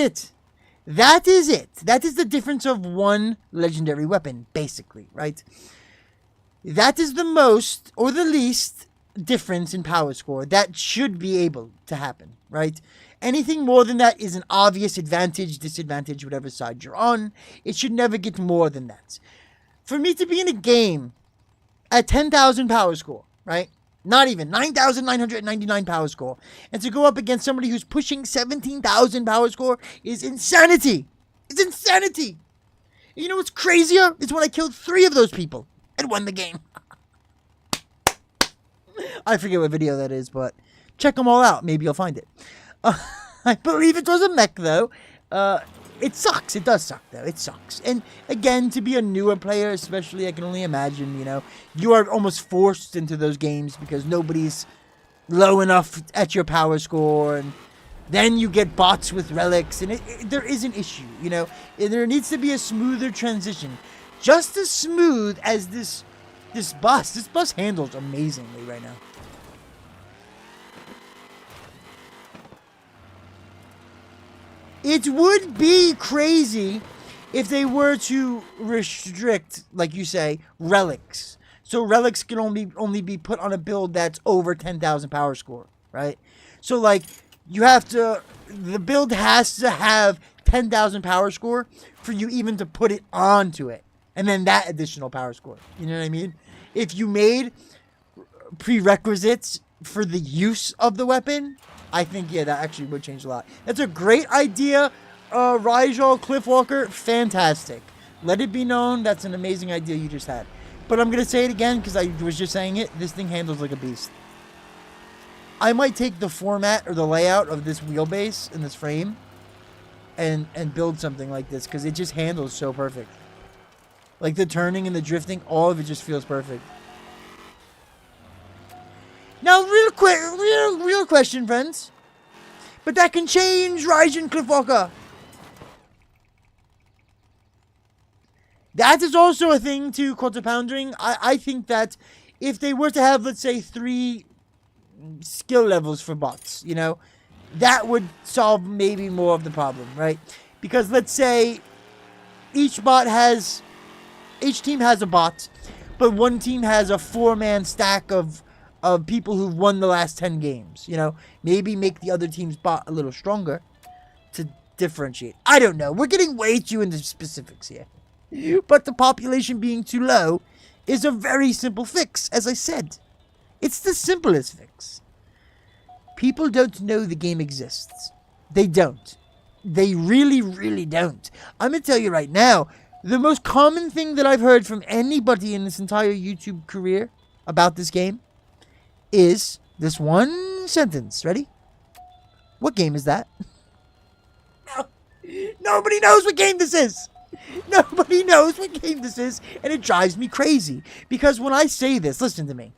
That is it. That is the difference of one legendary weapon, basically, right? That is the most, or the least, difference in power score that should be able to happen, right? Anything more than that is an obvious advantage, disadvantage, whatever side you're on. It should never get more than that. For me to be in a game at 10,000 power score, right? Not even 9,999 power score, and to go up against somebody who's pushing 17,000 power score is insanity. It's insanity. You know what's crazier? It's when I killed 3 of those people and won the game. I forget what video that is, but check them all out. Maybe you'll find it. I believe it was a mech, though. It sucks. It does suck, though. It sucks. And, again, to be a newer player, especially, I can only imagine, you know, you are almost forced into those games because nobody's low enough at your power score, and then you get bots with relics, and there is an issue, you know. There needs to be a smoother transition. Just as smooth as this bus. This bus handles amazingly right now. It would be crazy if they were to restrict, like you say, relics. So relics can only be put on a build that's over 10,000 power score, right? So like the build has to have 10,000 power score for you even to put it onto it. And then that additional power score. You know what I mean? If you made prerequisites for the use of the weapon, I think, yeah, that actually would change a lot. That's a great idea, Rigel Cliffwalker. Fantastic. Let it be known that's an amazing idea you just had. But I'm going to say it again because I was just saying it. This thing handles like a beast. I might take the format or the layout of this wheelbase and this frame and build something like this because it just handles so perfect. Like the turning and the drifting, all of it just feels perfect. Now, real question, friends. But that can change, Ryzen Cliffwalker. That is also a thing to Quarter Pounding. I think that if they were to have, let's say, 3 skill levels for bots, you know, that would solve maybe more of the problem, right? Because let's say each bot has Each team has a bot, but one team has a 4-man stack of people who've won the last 10 games. You know, maybe make the other team's bot a little stronger to differentiate. I don't know. We're getting way too into specifics here. But the population being too low is a very simple fix, as I said. It's the simplest fix. People don't know the game exists. They don't. They really, really don't. I'm going to tell you right now, the most common thing that I've heard from anybody in this entire YouTube career about this game is this one sentence. Ready? What game is that? Nobody knows what game this is. Nobody knows what game this is, and it drives me crazy. Because when I say this, listen to me.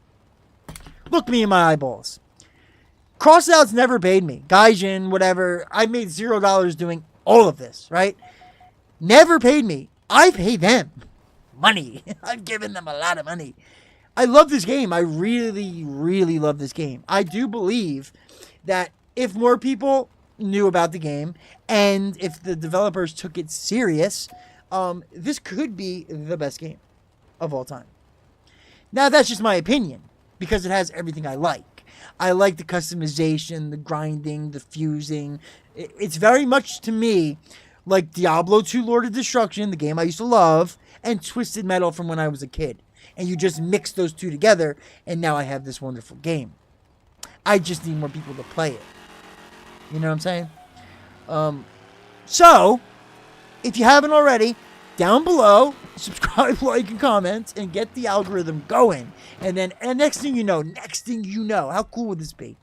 Look me in my eyeballs. Crossout's never paid me. Gaijin, whatever. I made $0 doing all of this, right? Never paid me. I pay them money. I've given them a lot of money. I love this game. I really, really love this game. I do believe that if more people knew about the game and if the developers took it serious, this could be the best game of all time. Now, that's just my opinion because it has everything I like. I like the customization, the grinding, the fusing. It's very much, to me, like Diablo 2 Lord of Destruction, the game I used to love, and Twisted Metal from when I was a kid. And you just mix those two together, and now I have this wonderful game. I just need more people to play it. You know what I'm saying? So, if you haven't already, down below, subscribe, like, and comment, and get the algorithm going. And then, next thing you know, how cool would this be?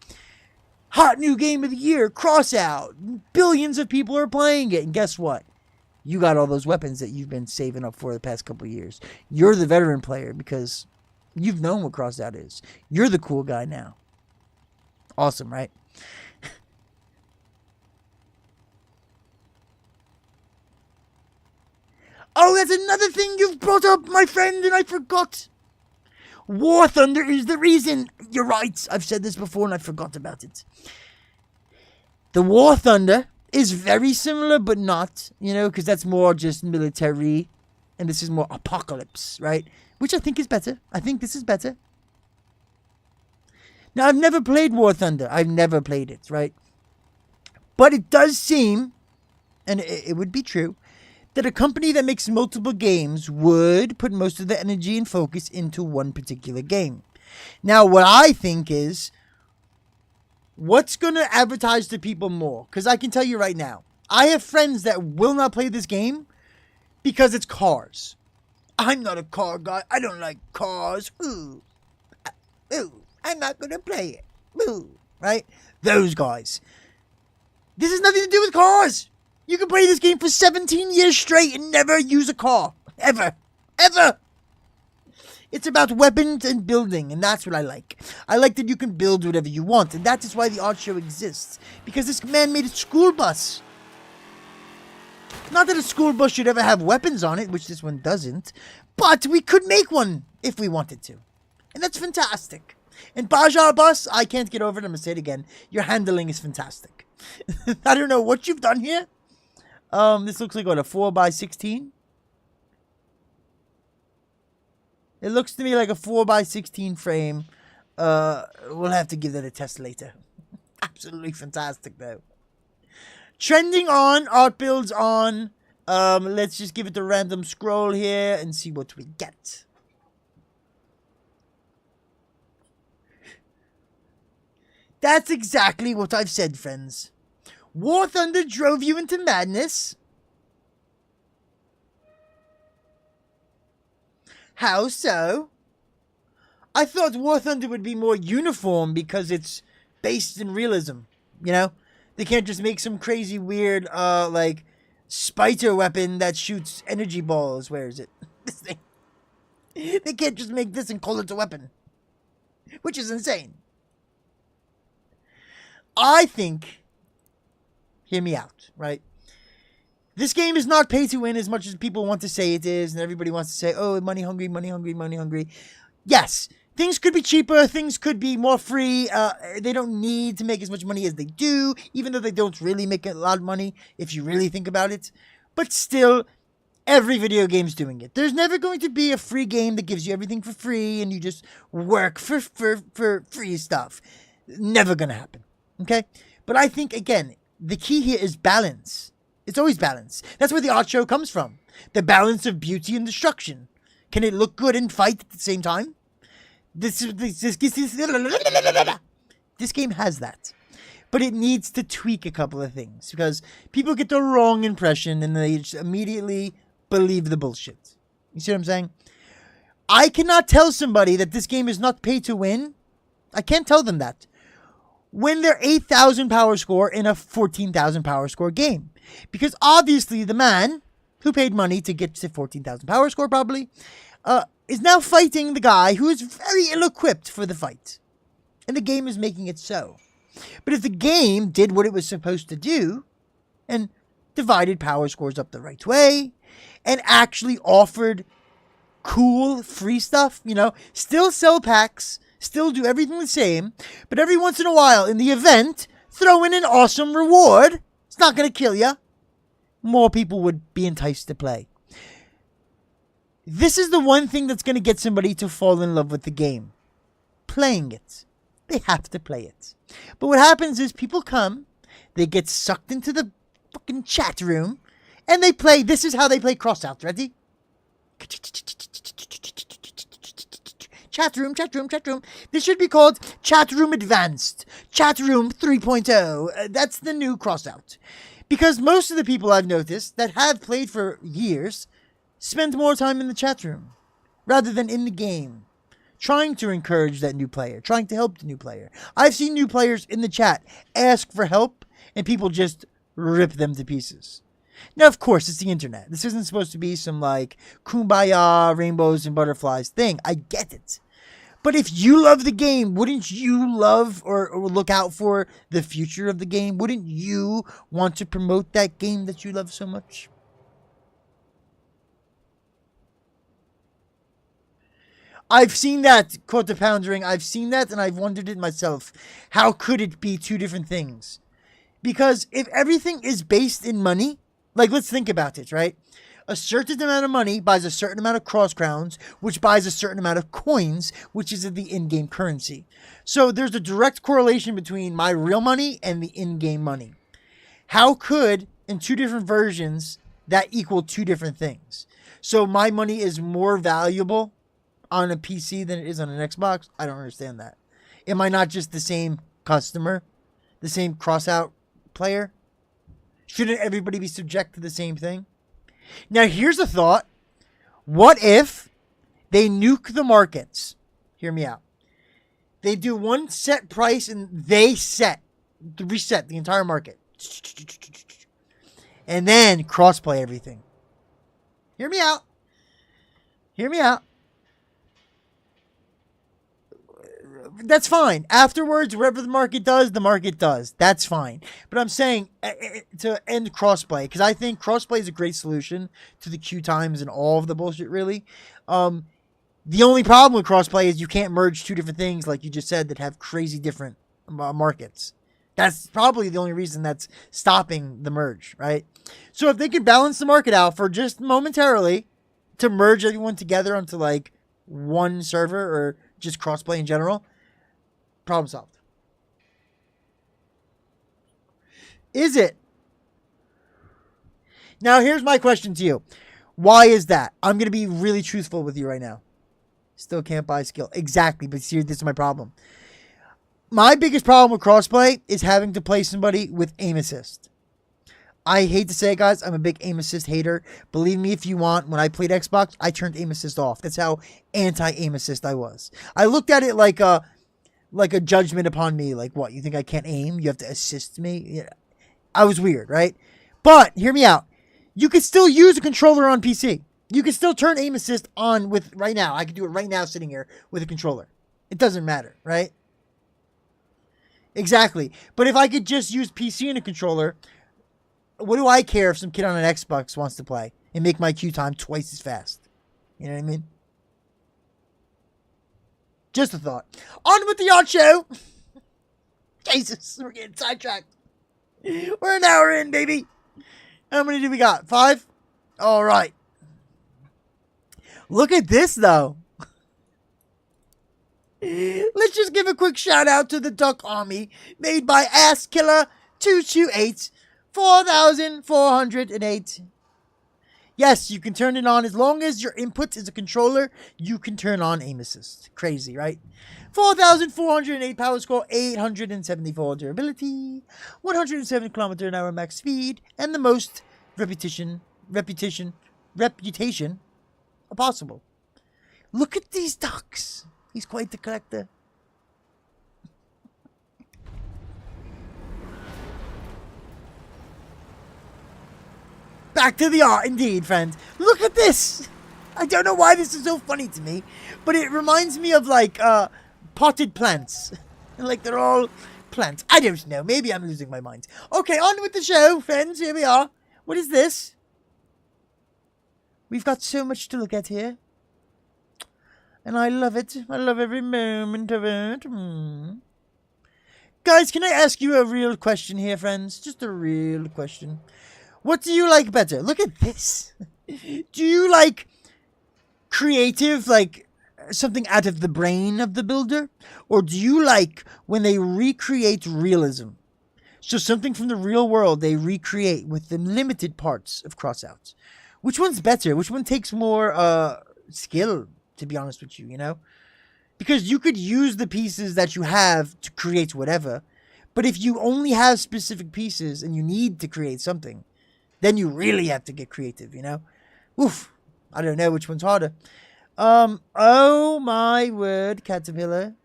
Hot new game of the year, Crossout. Billions of people are playing it. And guess what? You got all those weapons that you've been saving up for the past couple of years. You're the veteran player because you've known what Crossout is. You're the cool guy now. Awesome, right? Oh, that's another thing you've brought up, my friend, and I forgot. War Thunder is the reason. You're right. I've said this before and I forgot about it. The War Thunder is very similar, but not, because that's more just military, and this is more apocalypse, right? Which I think is better. I think this is better. Now, I've never played War Thunder. I've never played it, right? But it does seem, and it would be true, that a company that makes multiple games would put most of the energy and focus into one particular game. Now, what I think is, what's going to advertise to people more? Because I can tell you right now, I have friends that will not play this game because it's cars. I'm not a car guy. I don't like cars. Ooh. I'm not going to play it. Ooh. Right? Those guys. This has nothing to do with cars. You can play this game for 17 years straight and never use a car. Ever. Ever. It's about weapons and building, and that's what I like. I like that you can build whatever you want, and that is why the art show exists. Because this man made a school bus. Not that a school bus should ever have weapons on it, which this one doesn't, but we could make one if we wanted to. And that's fantastic. And Bajar Bus, I can't get over it, I'm going to say it again. Your handling is fantastic. I don't know what you've done here. This looks like, what, a 4x16? It looks to me like a 4x16 frame. We'll have to give that a test later. Absolutely fantastic, though. Trending on, art builds on. Let's just give it a random scroll here and see what we get. That's exactly what I've said, friends. War Thunder drove you into madness. How so? I thought War Thunder would be more uniform because it's based in realism, They can't just make some crazy weird, spider weapon that shoots energy balls. Where is it? This thing. They can't just make this and call it a weapon. Which is insane. I think... Hear me out, right? This game is not pay to win as much as people want to say it is, and everybody wants to say, oh, money hungry, money hungry, money hungry. Yes, things could be cheaper, things could be more free. They don't need to make as much money as they do, even though they don't really make a lot of money, if you really think about it. But still, Every video game's doing it. There's never going to be a free game that gives you everything for free and you just work for free stuff. Never gonna happen. Okay? But I think, again, the key here is balance. It's always balance. That's where the art show comes from. The balance of beauty and destruction. Can it look good and fight at the same time? This game has that. But it needs to tweak a couple of things because people get the wrong impression and they just immediately believe the bullshit. You see what I'm saying? I cannot tell somebody that this game is not pay to win. I can't tell them that. When they're 8,000 power score in a 14,000 power score game. Because obviously the man who paid money to get to 14,000 power score probably is now fighting the guy who is very ill-equipped for the fight. And the game is making it so. But if the game did what it was supposed to do and divided power scores up the right way and actually offered cool free stuff, still sell packs, still do everything the same, but every once in a while in the event, throw in an awesome reward. It's not going to kill you. More people would be enticed to play. This is the one thing that's going to get somebody to fall in love with the game. Playing it. They have to play it. But what happens is people come, they get sucked into the fucking chat room, and they play. This is how they play Crossout. Ready? Chat room. This should be called Chat Room Advanced. Chat Room 3.0. That's the new Crossout. Because most of the people I've noticed that have played for years spend more time in the chat room rather than in the game. Trying to encourage that new player. Trying to help the new player. I've seen new players in the chat ask for help and people just rip them to pieces. Now, of course, it's the internet. This isn't supposed to be some like kumbaya, rainbows and butterflies thing. I get it. But if you love the game, wouldn't you love or look out for the future of the game? Wouldn't you want to promote that game that you love so much? I've seen that, quote the Poundering. I've seen that and I've wondered it myself. How could it be two different things? Because if everything is based in money, like let's think about it, right? A certain amount of money buys a certain amount of cross crowns, which buys a certain amount of coins, which is the in-game currency. So there's a direct correlation between my real money and the in-game money. How could, in two different versions, that equal two different things? So my money is more valuable on a PC than it is on an Xbox? I don't understand that. Am I not just the same customer? The same Crossout player? Shouldn't everybody be subject to the same thing? Now, here's a thought. What if they nuke the markets? Hear me out. They do one set price and they reset the entire market. And then crossplay everything. Hear me out. Hear me out. That's fine. Afterwards, wherever the market does. That's fine. But I'm saying to end crossplay, because I think crossplay is a great solution to the queue times and all of the bullshit, really. The only problem with crossplay is you can't merge two different things, like you just said, that have crazy different markets. That's probably the only reason that's stopping the merge, right? So if they could balance the market out for just momentarily to merge everyone together onto like one server or just crossplay in general, problem solved. Is it? Now, here's my question to you. Why is that? I'm going to be really truthful with you right now. Still can't buy skill. Exactly, but see, this is my problem. My biggest problem with crossplay is having to play somebody with aim assist. I hate to say it, guys. I'm a big aim assist hater. Believe me if you want. When I played Xbox, I turned aim assist off. That's how anti-aim assist I was. I looked at it like a judgment upon me. Like, what? You think I can't aim? You have to assist me? Yeah. I was weird, right? But, hear me out. You could still use a controller on PC. You could still turn aim assist on with, right now. I could do it right now sitting here with a controller. It doesn't matter, right? Exactly. But if I could just use PC and a controller, what do I care if some kid on an Xbox wants to play and make my queue time twice as fast? You know what I mean? Just a thought. On with the art show. Jesus, we're getting sidetracked. We're an hour in, baby. How many do we got? 5? All right. Look at this, though. Let's just give a quick shout out to the Duck Army, made by AssKiller228, 4408. Yes, you can turn it on as long as your input is a controller. You can turn on aim assist. Crazy, right? 4,408 power score, 874 durability, 107 kilometer an hour max speed, and the most reputation possible. Look at these ducks. He's quite the collector. Back to the art, indeed, friends. Look at this. I don't know why this is so funny to me, but it reminds me of, like, potted plants. Like, they're all plants. I don't know. Maybe I'm losing my mind. Okay, on with the show, friends. Here we are. What is this? We've got so much to look at here. And I love it. I love every moment of it. Guys, can I ask you a real question here, friends? Just a real question. What do you like better? Look at this. Do you like creative, like something out of the brain of the builder? Or do you like when they recreate realism? So something from the real world they recreate with the limited parts of Crossout. Which one's better? Which one takes more skill, to be honest with you, you know? Because you could use the pieces that you have to create whatever. But if you only have specific pieces and you need to create something, then you really have to get creative, you know? Oof. I don't know which one's harder. Oh my word, Caterpillar.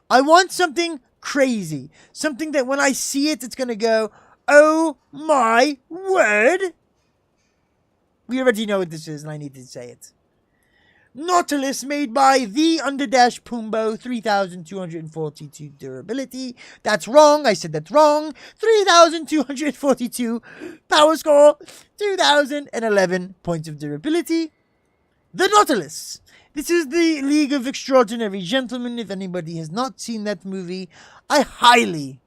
I want something crazy. Something that when I see it, it's going to go, oh my word. We already know what this is, and I need to say it. Nautilus made by the Underdash Pumbo, 3,242 durability. That's wrong. I said that's wrong. 3,242 power score, 2,011 points of durability. The Nautilus. This is the League of Extraordinary Gentlemen. If anybody has not seen that movie, I highly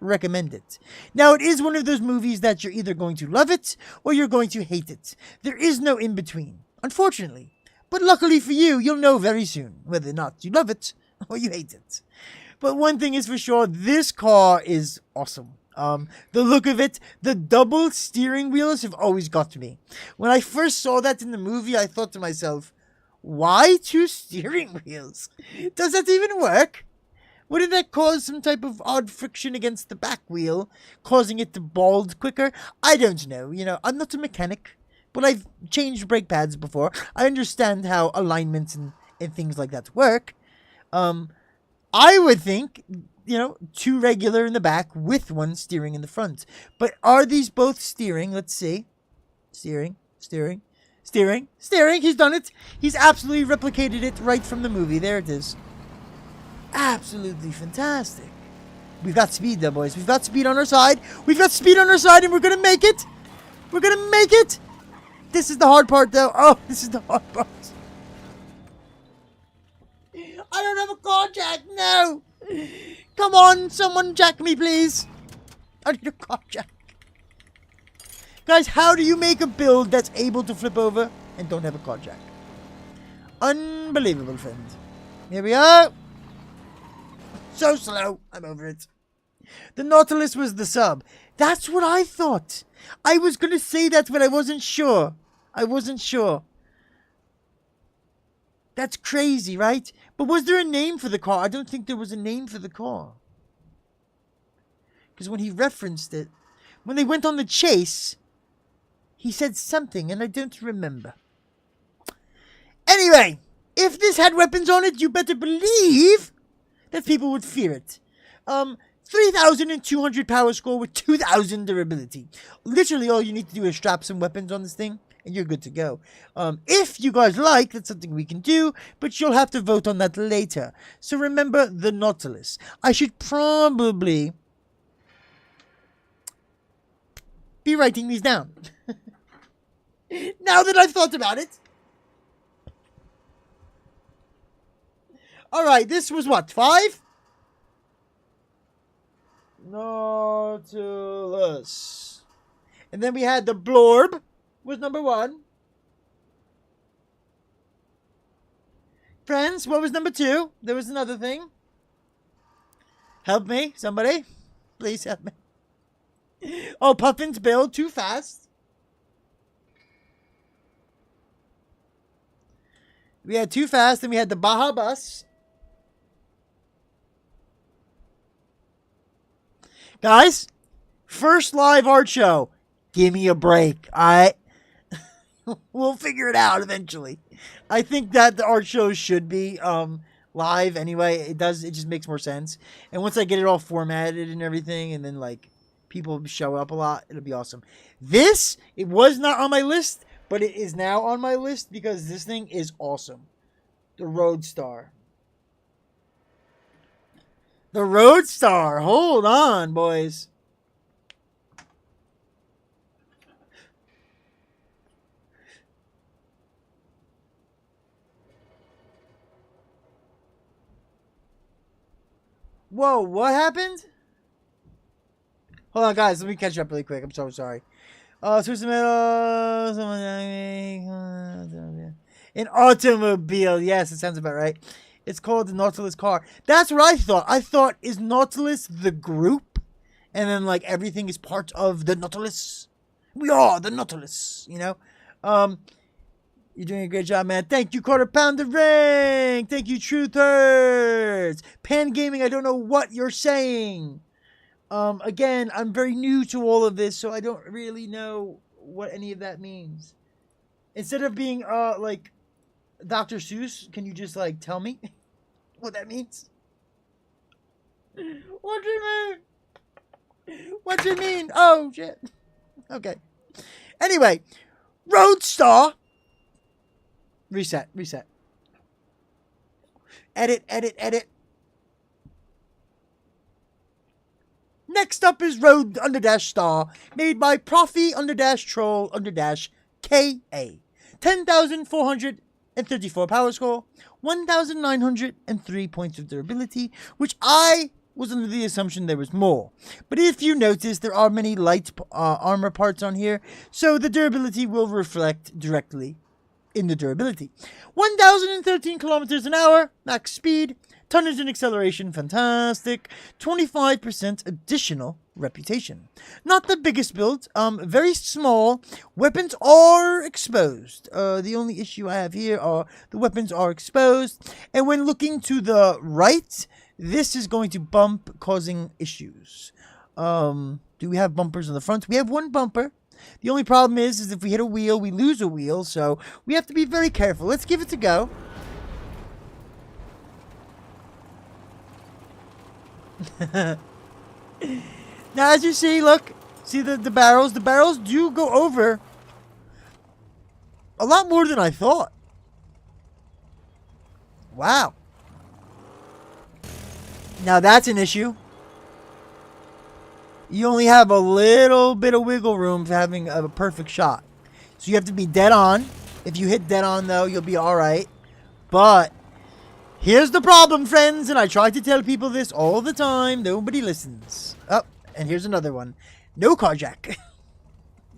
recommend it. Now, it is one of those movies that you're either going to love it or you're going to hate it. There is no in between. Unfortunately. But luckily for you, you'll know very soon whether or not you love it or you hate it. But one thing is for sure, this car is awesome. The look of it, the double steering wheels have always got to me. When I first saw that in the movie, I thought to myself, why two steering wheels? Does that even work? Wouldn't that cause some type of odd friction against the back wheel, causing it to bald quicker? I don't know. You know, I'm not a mechanic. But I've changed brake pads before. I understand how alignments and things like that work. I would think, you know, two regular in the back with one steering in the front. But are these both steering? Let's see. Steering. He's done it. He's absolutely replicated it right from the movie. There it is. Absolutely fantastic. We've got speed though, boys. We've got speed on our side. And we're going to make it. This is the hard part, though. Oh, this is the hard part. I don't have a car jack. No. Come on, someone jack me, please. I need a car jack. Guys, how do you make a build that's able to flip over and don't have a car jack? Unbelievable, friend. Here we are. So slow. I'm over it. The Nautilus was the sub. That's what I thought. I was going to say that, but I wasn't sure. That's crazy, right? But was there a name for the car? I don't think there was a name for the car. Because when he referenced it, when they went on the chase, he said something, and I don't remember. Anyway, if this had weapons on it, you better believe that people would fear it. 3,200 power score with 2,000 durability. Literally all you need to do is strap some weapons on this thing and you're good to go. If you guys like, that's something we can do, but you'll have to vote on that later. So remember the Nautilus. I should probably be writing these down. Now that I've thought about it. Alright, this was what, 5? Nautilus. And then we had the Blorb was number 1. Friends, what was number 2? There was another thing. Help me, somebody. Please help me. Oh, Puffin's build too fast. We had Too Fast, and we had the Baja Bus. Guys, first live art show. Give me a break, alright? We'll figure it out eventually. I think that the art shows should be live anyway. It just makes more sense. And once I get it all formatted and everything, and then like people show up a lot, it'll be awesome. It was not on my list, but it is now on my list because this thing is awesome. The Roadstar. The Roadstar. Hold on, boys. Whoa, what happened? Hold on, guys. Let me catch up really quick. I'm so sorry. Switch the middle. An automobile. Yes, it sounds about right. It's called the Nautilus car. That's what I thought. I thought, is Nautilus the group? And then, like, everything is part of the Nautilus. We are the Nautilus, you know? You're doing a great job, man. Thank you, Quarter Pounder Ring. Thank you, Truthers. Pan Gaming, I don't know what you're saying. Again, I'm very new to all of this, so I don't really know what any of that means. Instead of being, like, Dr. Seuss, can you just, like, tell me what that means? What do you mean? What do you mean? Oh, shit. Okay. Anyway, Roadstar. Reset. Edit. Next up is Road _Star, made by Profi_Troll_KA. 10,434 power score, 1,903 points of durability, which I was under the assumption there was more. But if you notice, there are many light armor parts on here, so the durability will reflect directly in the durability. 1,013 kilometers an hour, max speed, tonnage and acceleration, fantastic. 25% additional reputation. Not the biggest build, very small. Weapons are exposed. The only issue I have here are the weapons are exposed. And when looking to the right, this is going to bump, causing issues. Do we have bumpers in the front? We have one bumper. The only problem is if we hit a wheel, we lose a wheel, so we have to be very careful. Let's give it a go. Now, as you see, look, see the barrels? The barrels do go over a lot more than I thought. Wow. Now, that's an issue. You only have a little bit of wiggle room for having a perfect shot. So you have to be dead on. If you hit dead on, though, you'll be alright. But here's the problem, friends, and I try to tell people this all the time. Nobody listens. Oh, and here's another one. No carjack.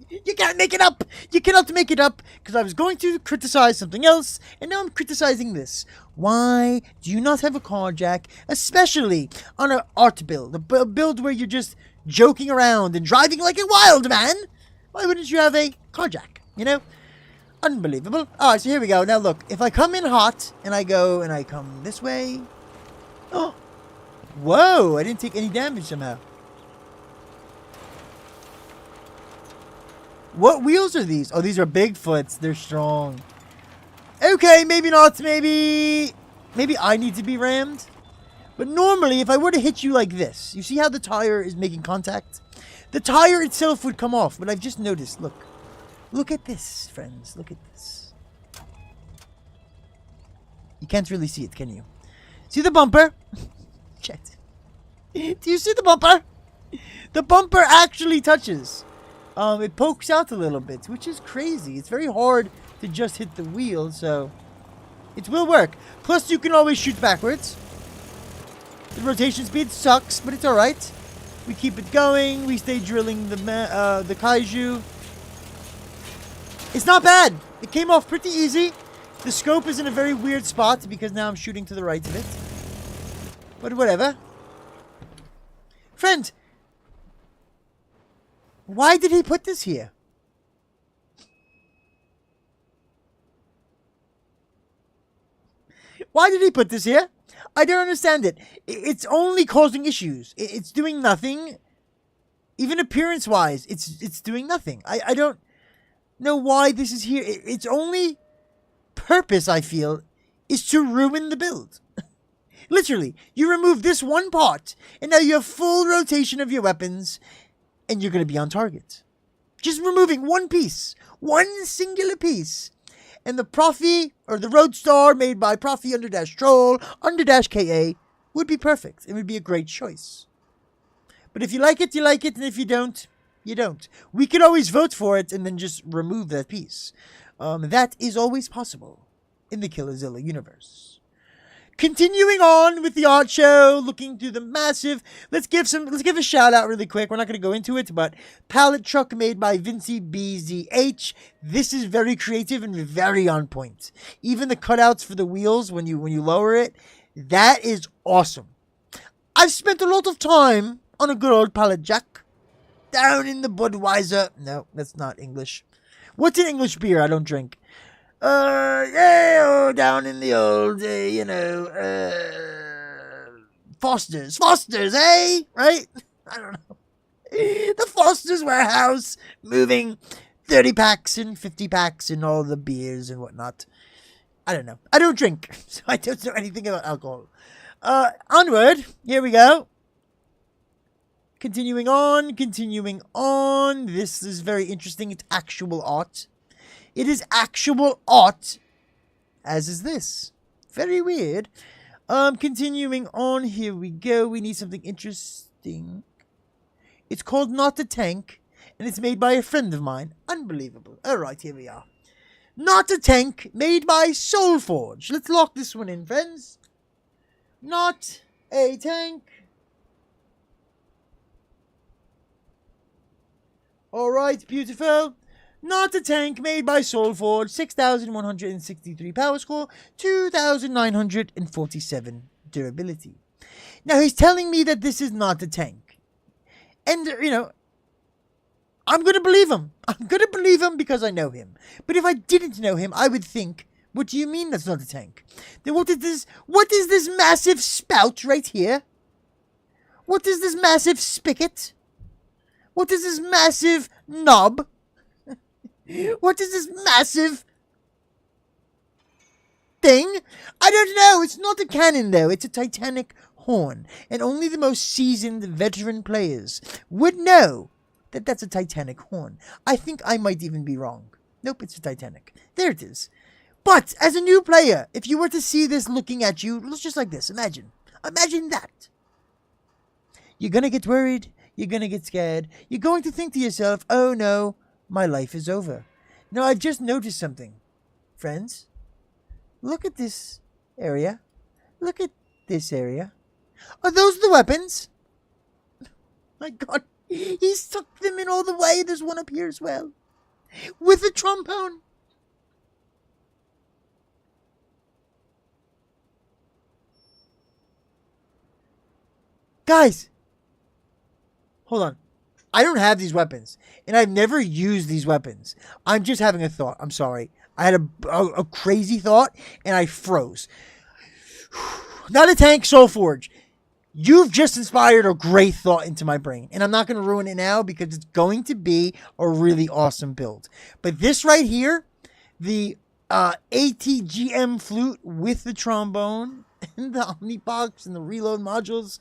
You can't make it up. You cannot make it up, because I was going to criticize something else, and now I'm criticizing this. Why do you not have a carjack, especially on an art build? A build where you're just joking around and driving like a wild man? Why wouldn't you have a carjack? You know? Unbelievable. Alright, so here we go. Now look, if I come in hot and I go and I come this way. Oh! Whoa! I didn't take any damage somehow. What wheels are these? Oh, these are Bigfoots. They're strong. Okay, maybe not. Maybe I need to be rammed. But normally, if I were to hit you like this, you see how the tire is making contact? The tire itself would come off, but I've just noticed, look. Look at this, friends. Look at this. You can't really see it, can you? See the bumper? Shit. Do you see the bumper? The bumper actually touches. It pokes out a little bit, which is crazy. It's very hard to just hit the wheel, so it will work. Plus, you can always shoot backwards. The rotation speed sucks, but it's alright. We keep it going. We stay drilling the kaiju. It's not bad. It came off pretty easy. The scope is in a very weird spot because now I'm shooting to the right of it. But whatever. Friend, why did he put this here? Why did he put this here? I don't understand it. It's only causing issues. It's doing nothing. Even appearance-wise, it's doing nothing. I don't know why this is here. Its only purpose, I feel, is to ruin the build. Literally, you remove this one part, and now you have full rotation of your weapons, and you're going to be on target. Just removing one piece. One singular piece. And the Profi, or the Roadstar made by Profi _Troll _KA would be perfect. It would be a great choice. But if you like it, you like it. And if you don't, you don't. We could always vote for it and then just remove that piece. That is always possible in the Killzilla universe. Continuing on with the art show, looking through the massive. Let's give a shout out really quick. We're not going to go into it, but pallet truck made by Vinci BZH. This is very creative and very on point. Even the cutouts for the wheels when you lower it, that is awesome. I've spent a lot of time on a good old pallet jack down in the Budweiser. No, that's not English. What's an English beer? I don't drink. Down in the old, Foster's, eh? Right? I don't know. The Foster's warehouse, moving 30 packs and 50 packs and all the beers and whatnot. I don't know. I don't drink, so I don't know anything about alcohol. Onward. Here we go. Continuing on. This is very interesting. It's actual art. It is actual art, as is this. Very weird. Continuing on, here we go. We need something interesting. It's called Not a Tank, and it's made by a friend of mine. Unbelievable. Alright, here we are. Not a Tank, made by Soulforge. Let's lock this one in, friends. Not a Tank. Alright, beautiful. Not a Tank, made by Soulforge, 6,163 power score, 2,947 durability. Now, he's telling me that this is not a tank. And, I'm going to believe him. I'm going to believe him because I know him. But if I didn't know him, I would think, what do you mean that's not a tank? Then what is this massive spout right here? What is this massive spigot? What is this massive knob? What is this massive thing? I don't know. It's not a cannon, though. It's a Titanic horn. And only the most seasoned veteran players would know that that's a Titanic horn. I think I might even be wrong. Nope, it's a Titanic. There it is. But, as a new player, if you were to see this looking at you, it's just like this. Imagine that. You're going to get worried. You're going to get scared. You're going to think to yourself, oh no, my life is over. Now, I've just noticed something. Friends, look at this area. Look at this area. Are those the weapons? My God, he stuck them in all the way. There's one up here as well. With a trombone. Guys, hold on. I don't have these weapons, and I've never used these weapons. I'm just having a thought. I'm sorry. I had a crazy thought, and I froze. Not a Tank, Soulforge. You've just inspired a great thought into my brain, and I'm not going to ruin it now because it's going to be a really awesome build. But this right here, the ATGM flute with the trombone and the Omnibox and the reload modules,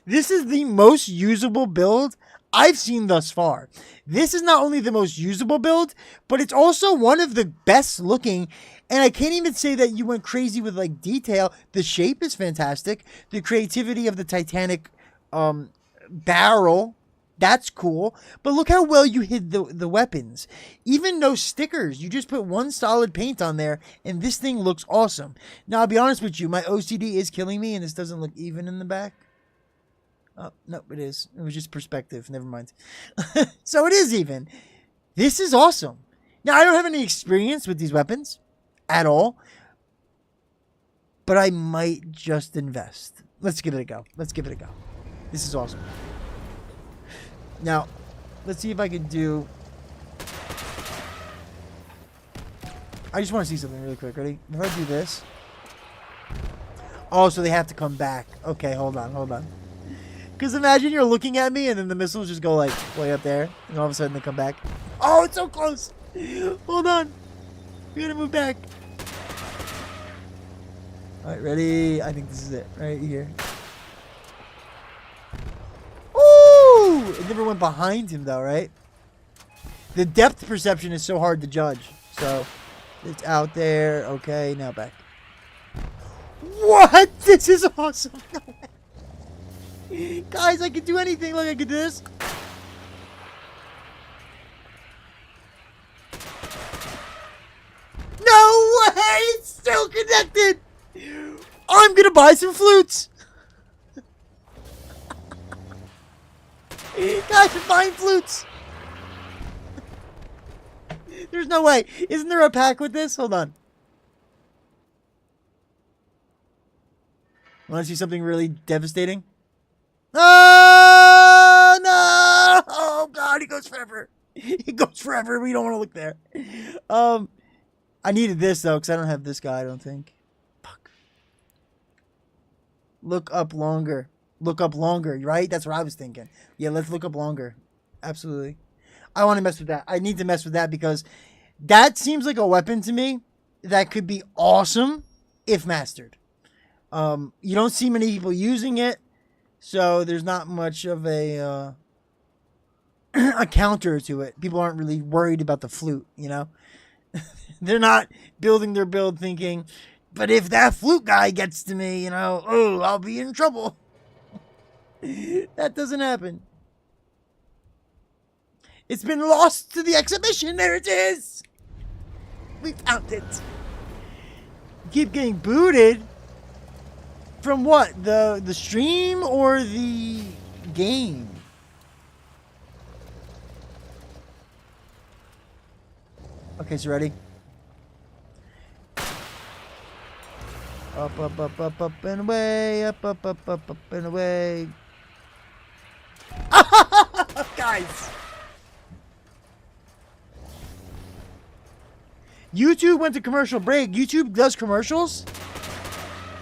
this is the most usable build I've seen thus far. This is not only the most usable build, but it's also one of the best looking. And I can't even say that you went crazy with like detail. The shape is fantastic. The creativity of the Titanic barrel, that's cool. But look how well you hid the weapons. Even no stickers. You just put one solid paint on there, and this thing looks awesome. Now, I'll be honest with you. My OCD is killing me, and this doesn't look even in the back. Oh, no, it is. It was just perspective. Never mind. So it is even. This is awesome. Now, I don't have any experience with these weapons at all, but I might just invest. Let's give it a go. Let's give it a go. This is awesome. Now, let's see if I can do... I just want to see something really quick. Ready? If I do this... Oh, so they have to come back. Okay, hold on, hold on. Because imagine you're looking at me and then the missiles just go like way up there. And all of a sudden they come back. Oh, it's so close. Hold on. We gotta move back. Alright, ready? I think this is it. Right here. Ooh! It never went behind him though, right? The depth perception is so hard to judge. So, it's out there. Okay, now back. What? This is awesome. No way. Guys, I can do anything. Look, I can do this. No way! It's still connected! I'm gonna buy some flutes! Guys, I'm buying flutes! There's no way. Isn't there a pack with this? Hold on. Want to see something really devastating? Oh, no! Oh, God, he goes forever. He goes forever. We don't want to look there. I needed this, though, because I don't have this guy, I don't think. Fuck. Look up longer. Look up longer, right? That's what I was thinking. Yeah, let's look up longer. Absolutely. I want to mess with that. I need to mess with that because that seems like a weapon to me that could be awesome if mastered. You don't see many people using it. So there's not much of a a counter to it. People aren't really worried about the flute, you know? They're not building their build thinking, but if that flute guy gets to me, you know, oh, I'll be in trouble. That doesn't happen. It's been lost to the exhibition. There it is. We found it. Keep getting booted. From what? The stream or the game? Okay, so ready? Up, up, up, up, up and away. Up, up, up, up, up and away. Guys! YouTube went to commercial break. YouTube does commercials?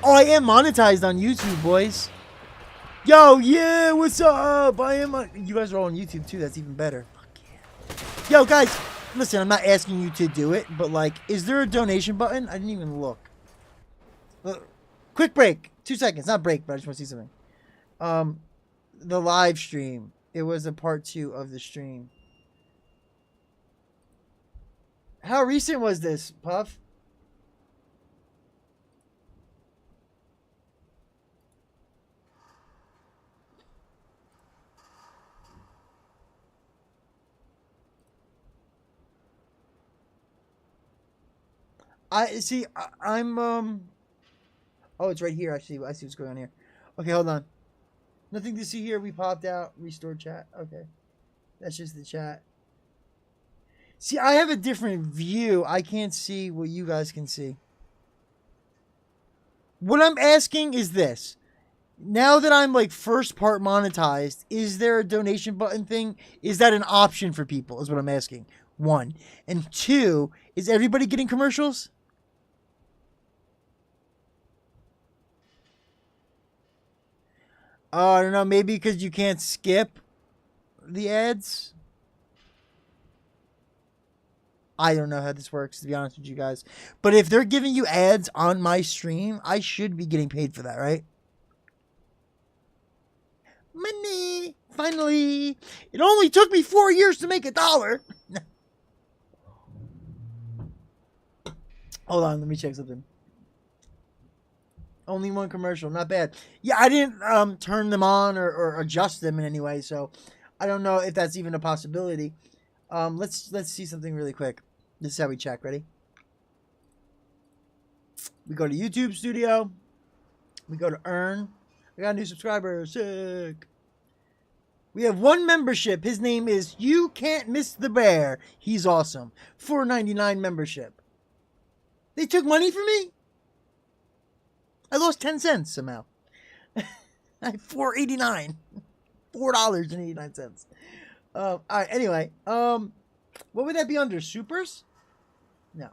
Oh, I am monetized on YouTube, boys. Yo, yeah, what's up? I am on... You guys are all on YouTube, too. That's even better. Fuck yeah. Yo, guys, listen, I'm not asking you to do it, but, like, is there a donation button? I didn't even look. Quick break. 2 seconds. Not break, but I just want to see something. The live stream. It was a part 2 of the stream. How recent was this, Puff? I'm oh, it's right here. I see what's going on here. Okay, hold on. Nothing to see here. We popped out. Restore chat. Okay. That's just the chat. See, I have a different view. I can't see what you guys can see. What I'm asking is this. Now that I'm like first part monetized, is there a donation button thing? Is that an option for people? Is what I'm asking. 1. And 2, is everybody getting commercials? I don't know. Maybe because you can't skip the ads? I don't know how this works, to be honest with you guys. But if they're giving you ads on my stream, I should be getting paid for that, right? Money! Finally! It only took me 4 years to make $1. Hold on, let me check something. Only 1 commercial, not bad. Yeah, I didn't turn them on or adjust them in any way, so I don't know if that's even a possibility. Let's see something really quick. This is how we check. Ready? We go to YouTube Studio. We go to Earn. We got a new subscriber. Sick. We have one membership. His name is You Can't Miss the Bear. He's awesome. $4.99 membership. They took money from me? I lost 10 cents somehow. I have $4.89. $4.89. All right, anyway. What would that be under? Supers? No.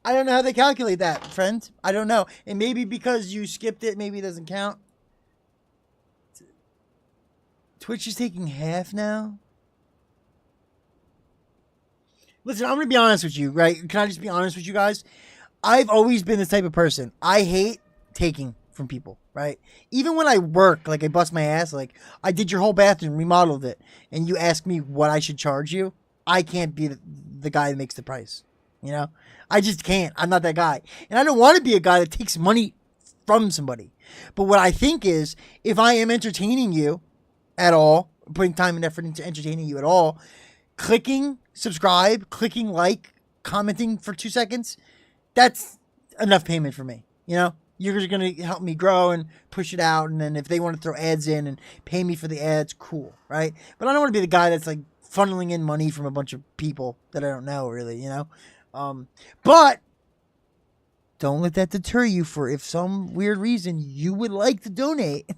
I don't know how they calculate that, friend. I don't know. And maybe because you skipped it, maybe it doesn't count. Twitch is taking half now? Listen, I'm going to be honest with you, right? Can I just be honest with you guys? I've always been this type of person. I hate taking from people, right? Even when I work, like I bust my ass, like I did your whole bathroom, remodeled it, and you ask me what I should charge you, I can't be the guy that makes the price. You know? I just can't. I'm not that guy. And I don't want to be a guy that takes money from somebody. But what I think is, if I am entertaining you at all, putting time and effort into entertaining you at all, clicking subscribe, clicking like, commenting for 2 seconds, that's enough payment for me. You know? You're just going to help me grow and push it out. And then if they want to throw ads in and pay me for the ads, cool, right? But I don't want to be the guy that's like funneling in money from a bunch of people that I don't know really, you know? But don't let that deter you for if some weird reason you would like to donate.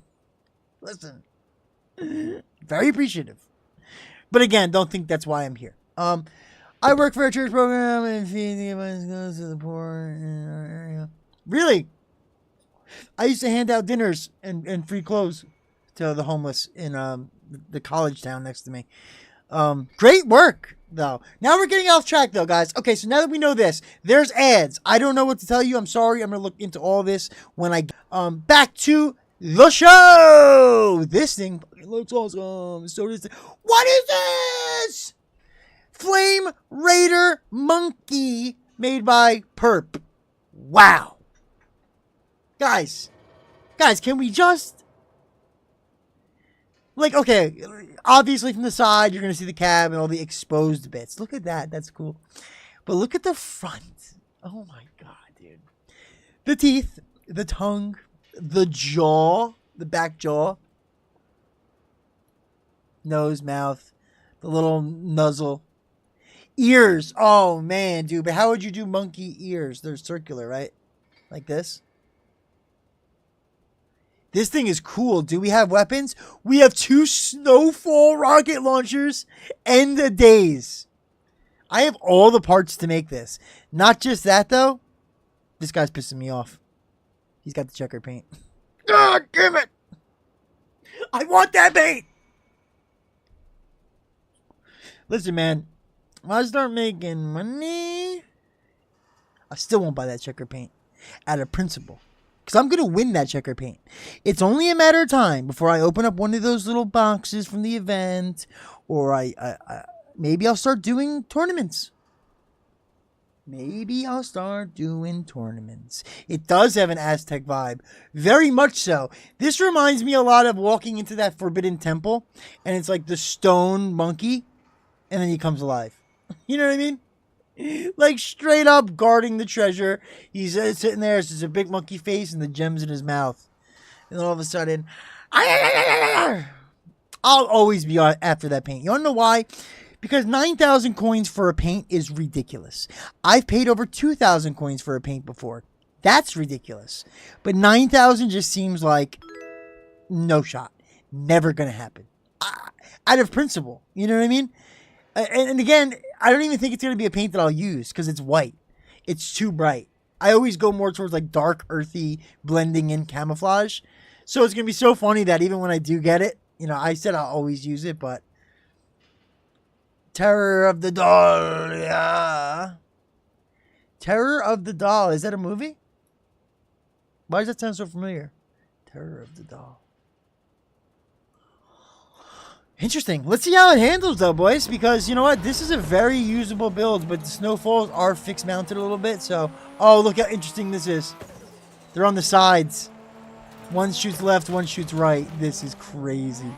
Listen, very appreciative. But again, don't think that's why I'm here. I work for a church program and feeding the goes to the poor. Really? I used to hand out dinners and free clothes to the homeless in the college town next to me. Great work, though. Now we're getting off track, though, guys. Okay, so now that we know this, there's ads. I don't know what to tell you. I'm sorry. I'm going to look into all this when I back to the show. This thing fucking looks awesome. So does it. What is this? Flame Raider Monkey made by Perp. Wow. Guys, can we just... Like, okay, obviously from the side, you're going to see the cab and all the exposed bits. Look at that. That's cool. But look at the front. Oh, my God, dude. The teeth, the tongue, the jaw, the back jaw, nose, mouth, the little nuzzle. Ears. Oh, man, dude. But how would you do monkey ears? They're circular, right? Like this. This thing is cool. Do we have weapons? We have 2 snowfall rocket launchers and a daze. I have all the parts to make this. Not just that, though. This guy's pissing me off. He's got the checker paint. God damn it! I want that paint! Listen, man. When I start making money, I still won't buy that checker paint. Out of principle. Because I'm going to win that checker paint. It's only a matter of time before I open up one of those little boxes from the event. Or maybe I'll start doing tournaments. Maybe I'll start doing tournaments. It does have an Aztec vibe. Very much so. This reminds me a lot of walking into that Forbidden Temple. And it's like the stone monkey. And then he comes alive. You know what I mean? Like straight up guarding the treasure. He's sitting there. It's just a big monkey face and the gems in his mouth. And then all of a sudden, I'll always be after that paint. You want to know why? Because 9,000 coins for a paint is ridiculous. I've paid over 2,000 coins for a paint before. That's ridiculous. But 9,000 just seems like no shot. Never going to happen. Out of principle. You know what I mean? And again, I don't even think it's going to be a paint that I'll use because it's white. It's too bright. I always go more towards like dark, earthy, blending in camouflage. So it's going to be so funny that even when I do get it, you know, I said I'll always use it, but Terror of the Doll, yeah. Terror of the Doll. Is that a movie? Why does that sound so familiar? Terror of the Doll. Interesting. Let's see how it handles, though, boys, because, you know what? This is a very usable build, but the snowfalls are fixed mounted a little bit, so... Oh, look how interesting this is. They're on the sides. One shoots left, one shoots right. This is crazy.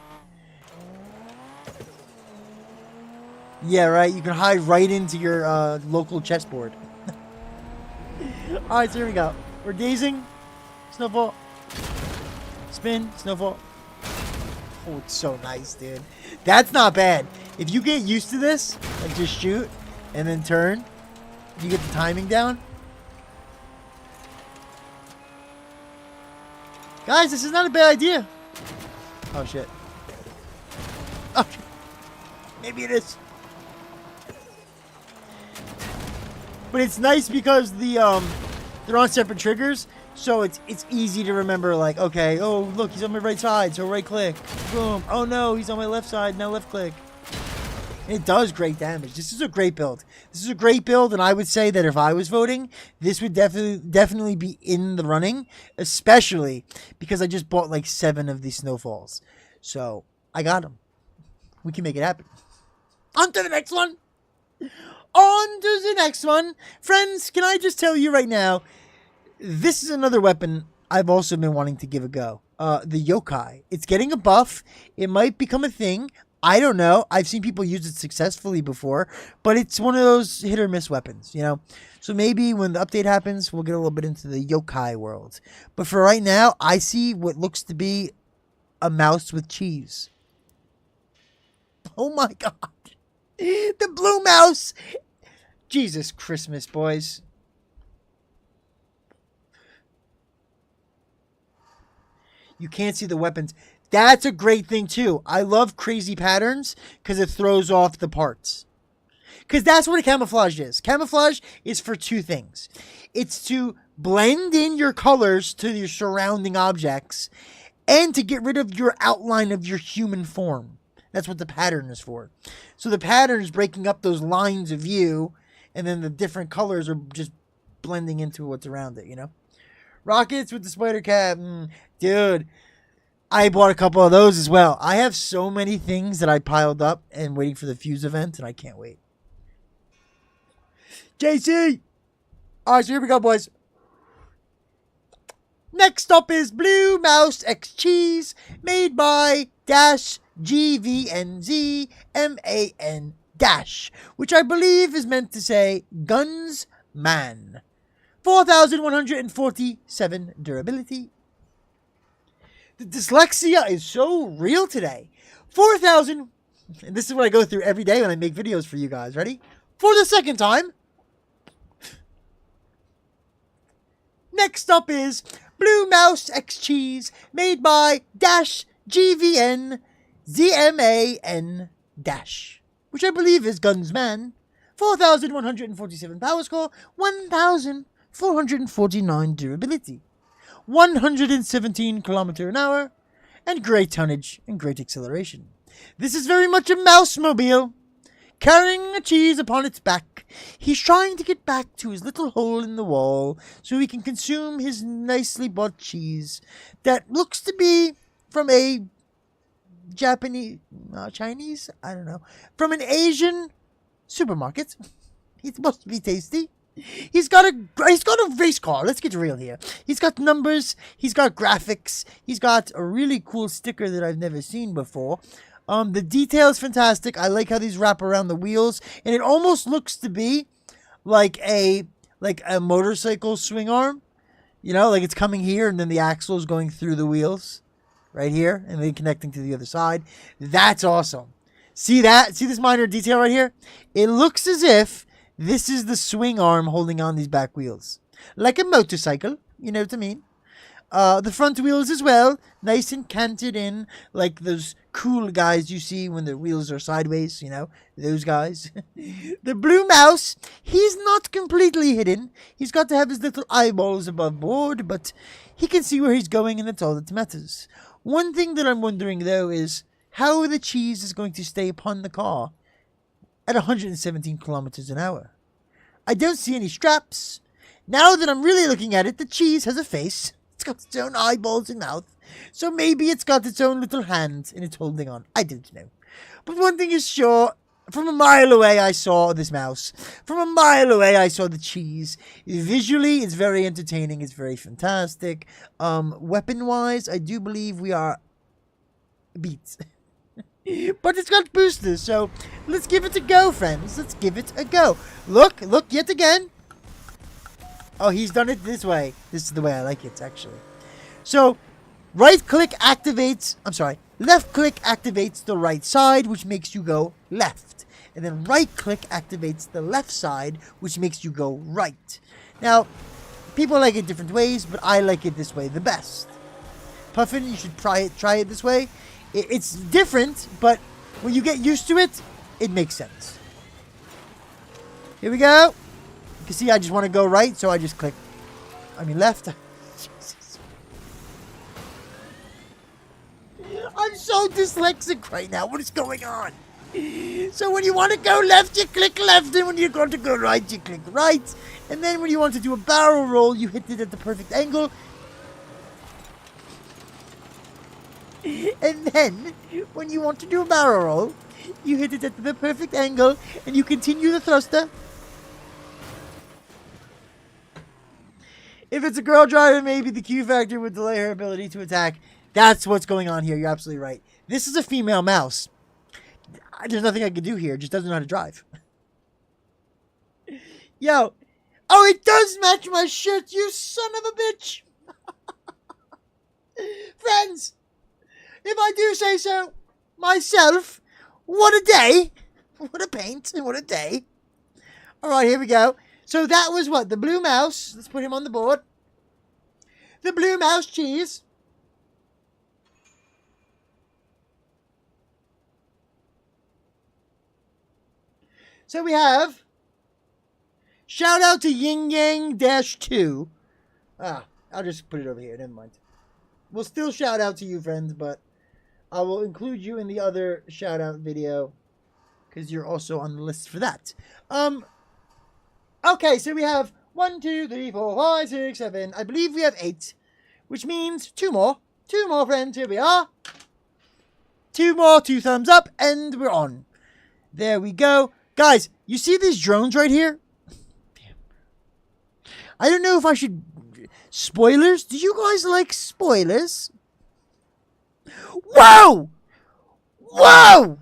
Yeah, right? You can hide right into your local chessboard. Alright, so here we go. We're dazing. Snowfall. Spin. Snowfall. Oh, it's so nice, dude. That's not bad. If you get used to this, like just shoot and then turn, you get the timing down. Guys, this is not a bad idea. Oh, shit. Oh, shit. Maybe it is. But it's nice because they're on separate triggers, so it's easy to remember, like, okay, oh, look, he's on my right side, so right click. Boom. Oh, no, he's on my left side, now left click. And it does great damage. This is a great build. This is a great build, and I would say that if I was voting, this would definitely be in the running, especially because I just bought like 7 of these snowfalls. So, I got them. We can make it happen. On to the next one. On to the next one. Friends, can I just tell you right now, this is another weapon I've also been wanting to give a go. The yokai. It's getting a buff. It might become a thing. I don't know. I've seen people use it successfully before, but it's one of those hit or miss weapons, you know? So maybe when the update happens, we'll get a little bit into the yokai world. But for right now, I see what looks to be a mouse with cheese. Oh my god. The blue mouse. Jesus Christmas, boys. You can't see the weapons. That's a great thing, too. I love crazy patterns because it throws off the parts. Because that's what a camouflage is. Camouflage is for 2 things. It's to blend in your colors to your surrounding objects and to get rid of your outline of your human form. That's what the pattern is for. So the pattern is breaking up those lines of you, and then the different colors are just blending into what's around it, you know? Rockets with the spider cap. Dude, I bought a couple of those as well. I have so many things that I piled up and waiting for the Fuse event, and I can't wait. JC! Alright, so here we go, boys. Next up is Blue Mouse X Cheese, made by GVNZMAN dash, which I believe is meant to say Guns Man. 4,147 durability. The dyslexia is so real today. 4,000, and this is what I go through every day when I make videos for you guys. Ready? For the second time. Next up is Blue Mouse X Cheese, made by GVN ZMAN dash, which I believe is Gunsman. 4,147 power score, 1,449 durability, 117 kilometer an hour, and great tonnage and great acceleration. This is very much a mouse mobile, carrying a cheese upon its back. He's trying to get back to his little hole in the wall so he can consume his nicely bought cheese that looks to be from a Japanese, Chinese, I don't know, from an Asian supermarket. It's supposed to be tasty. He's got a race car. Let's get real here. He's got numbers. He's got graphics. He's got a really cool sticker that I've never seen before. The detail is fantastic. I like how these wrap around the wheels, and it almost looks to be like a motorcycle swing arm. You know, like it's coming here, and then the axle is going through the wheels, right here, and then connecting to the other side. That's awesome. See that? See this minor detail right here? It looks as if this is the swing arm holding on these back wheels, like a motorcycle. You know what I mean? The front wheels as well, nice and canted in, like those cool guys you see when the wheels are sideways, you know, those guys. The blue mouse, he's not completely hidden. He's got to have his little eyeballs above board, but he can see where he's going, and that's all that matters. One thing that I'm wondering, though, is how the cheese is going to stay upon the car at 117 kilometers an hour. I don't see any straps. Now that I'm really looking at it, the cheese has a face. It's got its own eyeballs and mouth. So maybe it's got its own little hand and it's holding on. I don't know. But one thing is sure. From a mile away, I saw this mouse. From a mile away, I saw the cheese. Visually, it's very entertaining. It's very fantastic. Weapon-wise, I do believe we are beat. But it's got boosters, so let's give it a go, friends. Let's give it a go. Look yet again. Oh, he's done it this way. This is the way I like it, actually. So, right click activates... I'm sorry. Left click activates the right side, which makes you go left. And then right click activates the left side, which makes you go right. Now, people like it different ways, but I like it this way the best. Puffin, you should try it this way. It's different, but when you get used to it, it makes sense. Here we go. You can see I just want to go right, so I just click. I mean left. Jesus. I'm so dyslexic right now. What is going on? So when you want to go left, you click left, and when you want to go right, you click right. And then when you want to do a barrel roll, you hit it at the perfect angle. And then, when you want to do a barrel roll, you hit it at the perfect angle, and you continue the thruster. If it's a girl driver, maybe the Q factor would delay her ability to attack. That's what's going on here. You're absolutely right. This is a female mouse. There's nothing I can do here. It just doesn't know how to drive. Yo. Oh, it does match my shirt, you son of a bitch. Friends. If I do say so myself, what a day. What a paint and what a day. All right, here we go. So that was what? The blue mouse. Let's put him on the board. The blue mouse cheese. So we have shout out to Yin Yang -2. I'll just put it over here. Never mind. We'll still shout out to you, friends, but I will include you in the other shout out video because you're also on the list for that. Okay, so we have 1, 2, 3, 4, 5, 6, 7. I believe we have 8, which means 2 more. 2 more, friends. Here we are. 2 more, 2 thumbs up, and we're on. There we go. Guys, you see these drones right here? Damn. I don't know if I should... Spoilers? Do you guys like spoilers? Whoa! Whoa!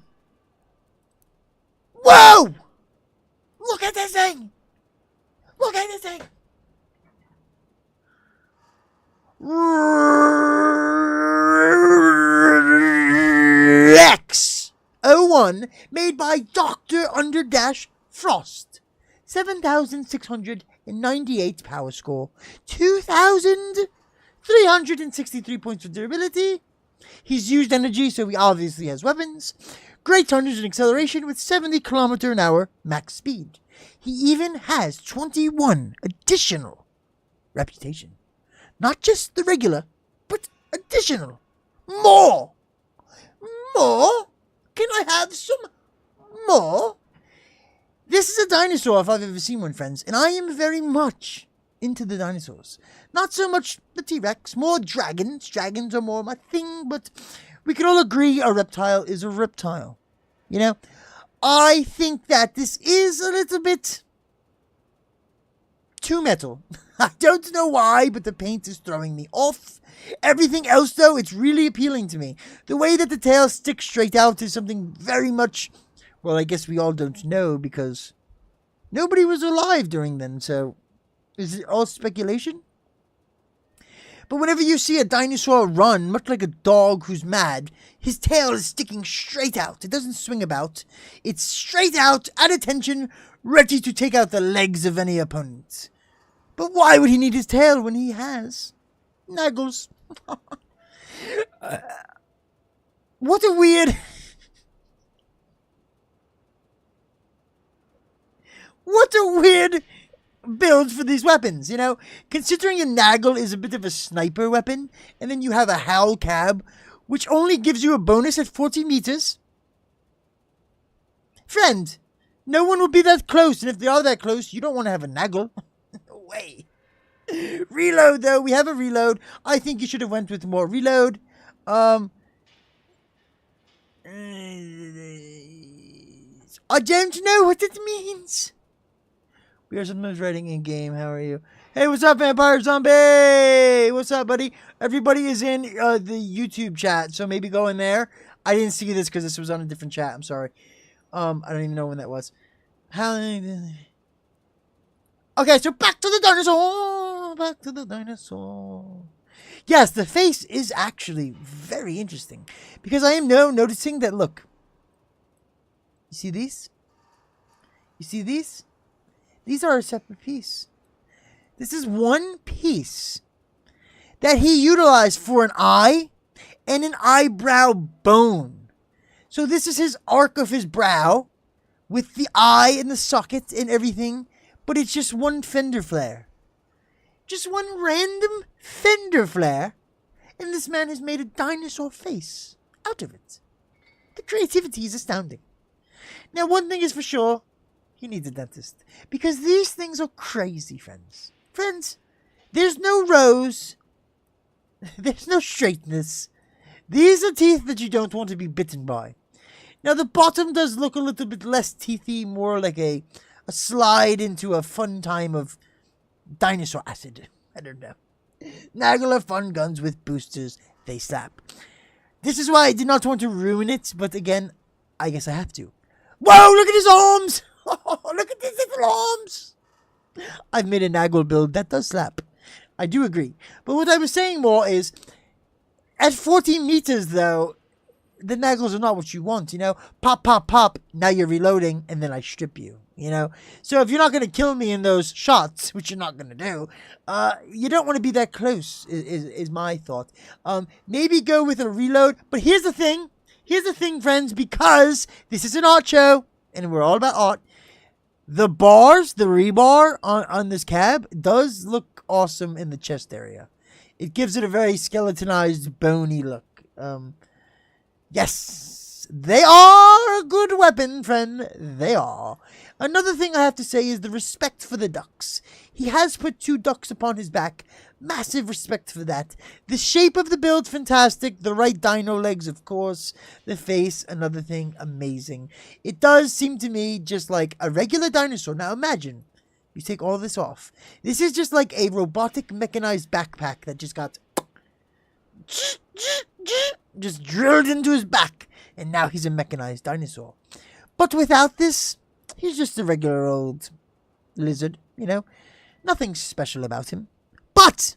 Whoa! Look at this thing! Look at this thing! X01, made by Dr. Underdash Frost. 7,698 power score. 2,363 points for durability. He's used energy, so he obviously has weapons. Great tonnage and acceleration with 70 km/h max speed. He even has 21 additional reputation. Not just the regular, but additional. More! More? Can I have some more? This is a dinosaur if I've ever seen one, friends, and I am very much into the dinosaurs. Not so much the T-Rex, more dragons. Dragons are more my thing, but we can all agree a reptile is a reptile. You know? I think that this is a little bit too metal. I don't know why, but the paint is throwing me off. Everything else, though, it's really appealing to me. The way that the tail sticks straight out is something very much... Well, I guess we all don't know because nobody was alive during then, so is it all speculation? But whenever you see a dinosaur run, much like a dog who's mad, his tail is sticking straight out. It doesn't swing about. It's straight out, at attention, ready to take out the legs of any opponent. But why would he need his tail when he has Naggles? What a weird... What a weird build for these weapons, you know? Considering a Naggle is a bit of a sniper weapon, and then you have a Howl Cab, which only gives you a bonus at 40 meters. Friend, no one will be that close, and if they are that close, you don't want to have a Naggle. No way. Reload, though. We have a reload. I think you should have went with more reload. I don't know what it means. We are sometimes writing in game. How are you? Hey, what's up, Vampire Zombie? What's up, buddy? Everybody is in the YouTube chat, so maybe go in there. I didn't see this because this was on a different chat. I'm sorry. I don't even know when that was. How? Okay, so back to the dinosaur. Back to the dinosaur. Yes, the face is actually very interesting. Because I am now noticing that, look. You see these? You see these? These are a separate piece. This is one piece that he utilized for an eye and an eyebrow bone. So this is his arc of his brow with the eye and the socket and everything, but it's just one fender flare. Just one random fender flare, and this man has made a dinosaur face out of it. The creativity is astounding. Now, one thing is for sure, he needs a dentist. Because these things are crazy, friends. Friends, there's no rows. There's no straightness. These are teeth that you don't want to be bitten by. Now, the bottom does look a little bit less teethy, more like a slide into a fun time of dinosaur acid. I don't know. Nagel are fun guns with boosters. They slap. This is why I did not want to ruin it, but again, I guess I have to. Whoa, look at his arms! Oh, look at these little arms! I've made a Nagel build that does slap. I do agree. But what I was saying more is, at 14 meters, though, the Nagels are not what you want, you know? Pop, pop, pop, now you're reloading, and then I strip you, you know? So if you're not going to kill me in those shots, which you're not going to do, you don't want to be that close, is my thought. Maybe go with a reload, but here's the thing. Here's the thing, friends, because this is an art show, and we're all about art. The bars, the rebar on this cab does look awesome in the chest area. It gives it a very skeletonized, bony look. Yes, they are a good weapon, friend. They are. Another thing I have to say is the respect for the ducks. He has put 2 ducks upon his back. Massive respect for that. The shape of the build, fantastic. The right dino legs, of course. The face, another thing, amazing. It does seem to me just like a regular dinosaur. Now imagine, you take all this off. This is just like a robotic mechanized backpack that just got just drilled into his back, and now he's a mechanized dinosaur. But without this, he's just a regular old lizard, you know? Nothing special about him. But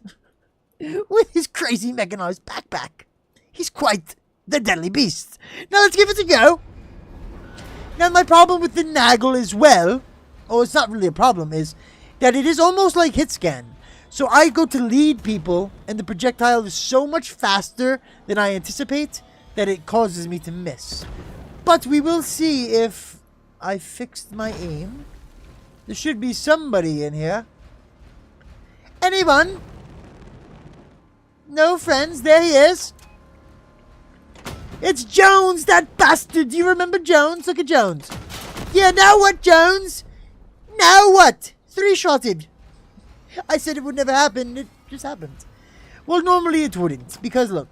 with his crazy mechanized backpack, he's quite the deadly beast. Now let's give it a go. Now my problem with the Nagel as well, or it's not really a problem, is that it is almost like hit scan. So I go to lead people, and the projectile is so much faster than I anticipate that it causes me to miss. But we will see if I fixed my aim. There should be somebody in here. Anyone? No, friends, there he is. It's Jones, that bastard. Do you remember Jones? Look at Jones. Yeah, now what, Jones? Now what? 3-shotted. I said it would never happen. It just happened. Well, normally it wouldn't. Because, look.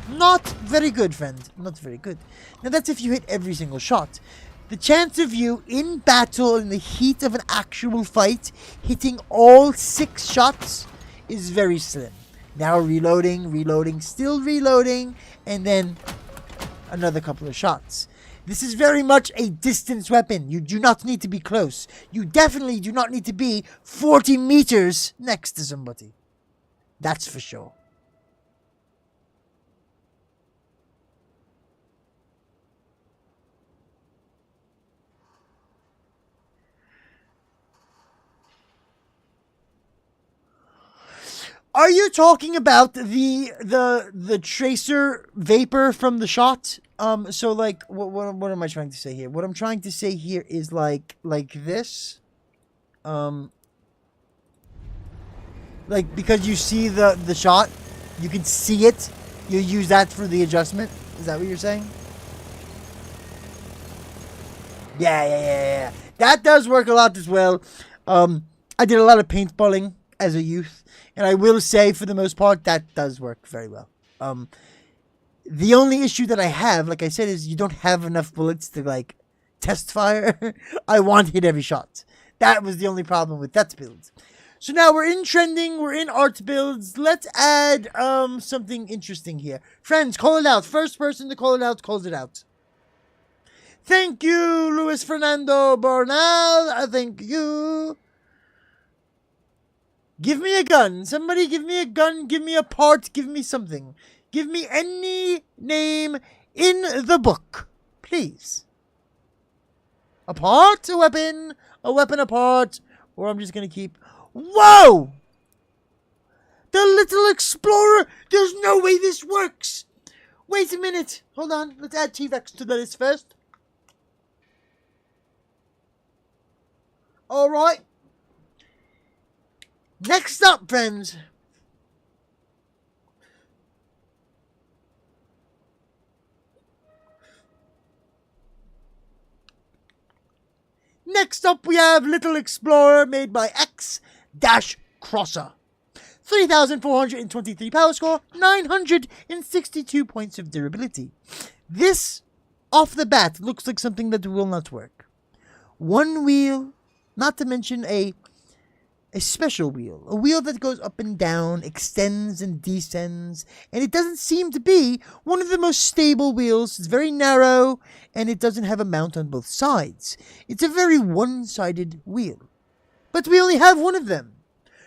Not very good, friend. Not very good. Now, that's if you hit every single shot. The chance of you in battle, in the heat of an actual fight, hitting all 6 shots is very slim. Now reloading, still reloading, and then another couple of shots. This is very much a distance weapon. You do not need to be close. You definitely do not need to be 40 meters next to somebody. That's for sure. Are you talking about the tracer vapor from the shot? So like, what am I trying to say here? What I'm trying to say here is like this. Like, because you see the shot, you can see it. You use that for the adjustment. Is that what you're saying? Yeah. That does work a lot as well. I did a lot of paintballing as a youth. And I will say, for the most part, that does work very well. The only issue that I have, like I said, is you don't have enough bullets to, like, test fire. I want to hit every shot. That was the only problem with that build. So now we're in trending, we're in art builds. Let's add something interesting here. Friends, call it out. First person to call it out calls it out. Thank you, Luis Fernando Bernal. Thank you. Give me a gun. Somebody give me a gun. Give me a part. Give me something. Give me any name in the book. Please. A part, a weapon apart. Or I'm just going to keep... Whoa! The little explorer. There's no way this works. Wait a minute. Hold on. Let's add T-Rex to the list first. Alright. Next up, friends. Next up, we have Little Explorer made by X-Crosser. 3,423 power score, 962 points of durability. This, off the bat, looks like something that will not work. One wheel, not to mention a special wheel. A wheel that goes up and down, extends and descends, and it doesn't seem to be one of the most stable wheels. It's very narrow, and it doesn't have a mount on both sides. It's a very one-sided wheel. But we only have one of them.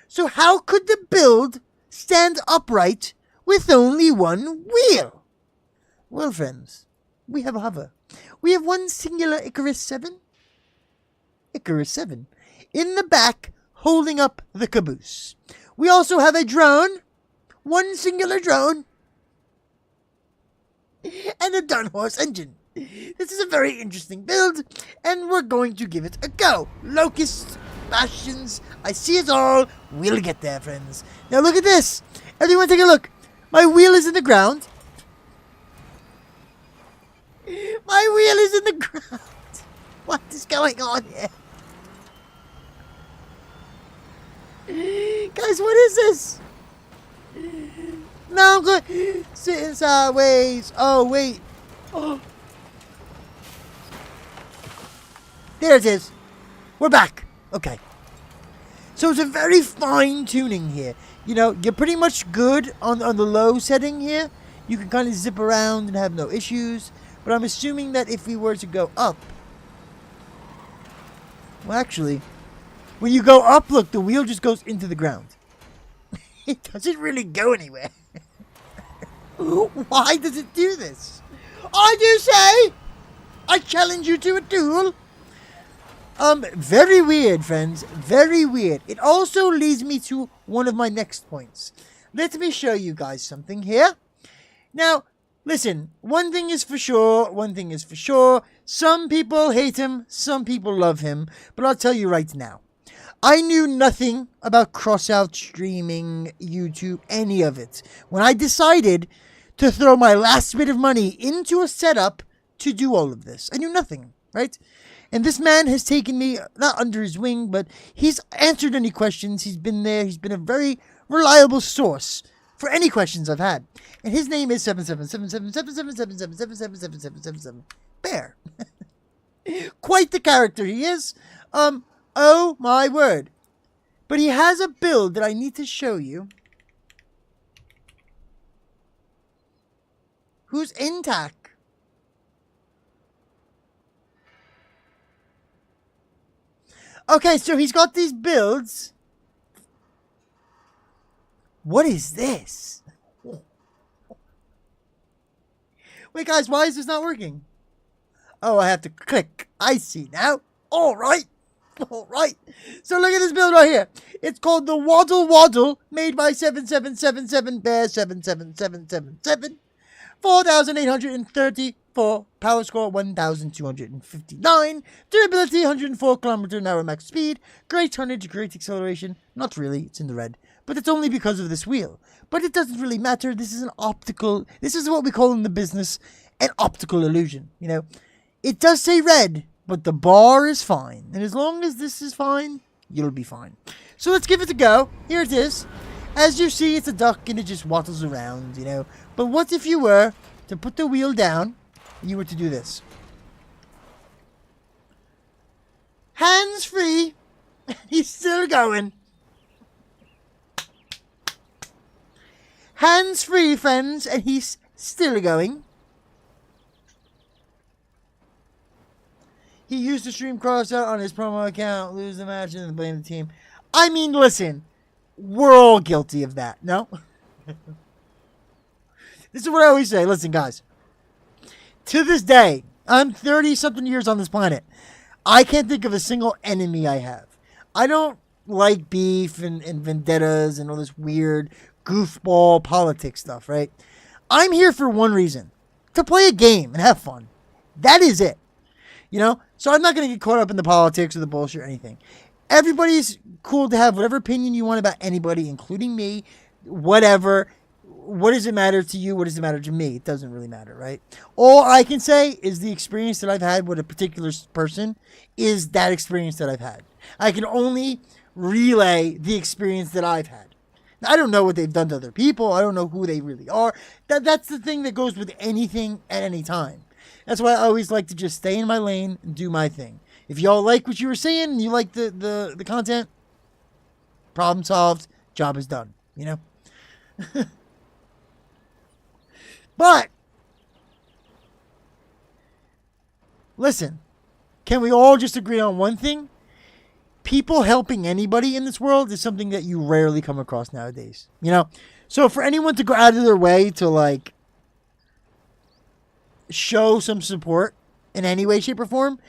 So how could the build stand upright with only one wheel? Well, friends, we have a hover. We have one singular Icarus 7. Icarus 7. In the back, holding up the caboose. We also have a drone. One singular drone. And a Dun Horse engine. This is a very interesting build, and we're going to give it a go. Locusts, bastions, I see it all. We'll get there, friends. Now look at this. Everyone take a look. My wheel is in the ground. My wheel is in the ground. What is going on here? Guys, what is this? No, I'm going. Sitting sideways. Oh, wait. Oh. There it is. We're back. Okay. So it's a very fine tuning here. You know, you're pretty much good on the low setting here. You can kind of zip around and have no issues. But I'm assuming that if we were to go up... Well, actually, when you go up, look, the wheel just goes into the ground. It doesn't really go anywhere. Why does it do this? I do say! I challenge you to a duel! Very weird, friends. Very weird. It also leads me to one of my next points. Let me show you guys something here. Now, listen. One thing is for sure. One thing is for sure. Some people hate him. Some people love him. But I'll tell you right now. I knew nothing about Crossout, streaming, YouTube, any of it. When I decided to throw my last bit of money into a setup to do all of this, I knew nothing, right? And this man has taken me, not under his wing, but he's answered any questions. He's been there. He's been a very reliable source for any questions I've had. And his name is 777777777777777 Bear. Quite the character he is. Oh my word. But he has a build that I need to show you. Who's intact. Okay, so he's got these builds. What is this? Wait, guys, why is this not working? Oh, I have to click. I see now. All right. All right. So look at this build right here. It's called the Waddle Waddle, made by 7777 Bear 77777. 4,834 power score, 1,259 durability, 104 km/h max speed, great tonnage, great acceleration. Not really, it's in the red, but it's only because of this wheel. But it doesn't really matter. This is this is what we call in the business an optical illusion. You know, it does say red, but the bar is fine, and as long as this is fine, you'll be fine. So let's give it a go. Here it is. As you see, it's a duck and it just waddles around, you know. But what if you were to put the wheel down and you were to do this? Hands free. He's still going. Hands free, friends, and he's still going. He used to stream Crossout on his promo account, lose the match, and then blame the team. I mean, listen. We're all guilty of that, no? This is what I always say. Listen, guys. To this day, I'm 30-something years on this planet. I can't think of a single enemy I have. I don't like beef and vendettas and all this weird goofball politics stuff, right? I'm here for one reason. To play a game and have fun. That is it. You know? So I'm not going to get caught up in the politics or the bullshit or anything. Everybody's cool to have whatever opinion you want about anybody, including me, whatever. What does it matter to you? What does it matter to me? It doesn't really matter, right? All I can say is the experience that I've had with a particular person is that experience that I've had. I can only relay the experience that I've had. Now, I don't know what they've done to other people. I don't know who they really are. That's the thing that goes with anything at any time. That's why I always like to just stay in my lane and do my thing. If y'all like what you were saying and you like the content, problem solved, job is done, you know? But, listen, can we all just agree on one thing? People helping anybody in this world is something that you rarely come across nowadays, you know? So for anyone to go out of their way to, like, show some support in any way, shape, or form,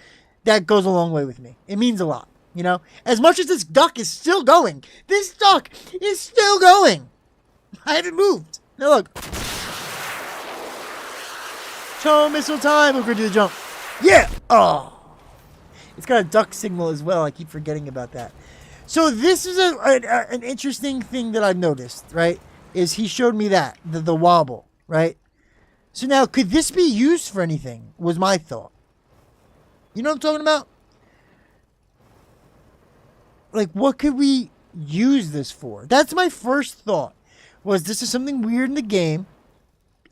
that goes a long way with me. It means a lot, you know? As much as this duck is still going, this duck is still going. I haven't moved. Now look. Toe missile time. We're going to do the jump. Yeah. Oh. It's got a duck signal as well. I keep forgetting about that. So this is an interesting thing that I've noticed, right? Is he showed me that. The wobble, right? So now, could this be used for anything? Was my thought. You know what I'm talking about? Like, what could we use this for? That's my first thought. Was this is something weird in the game.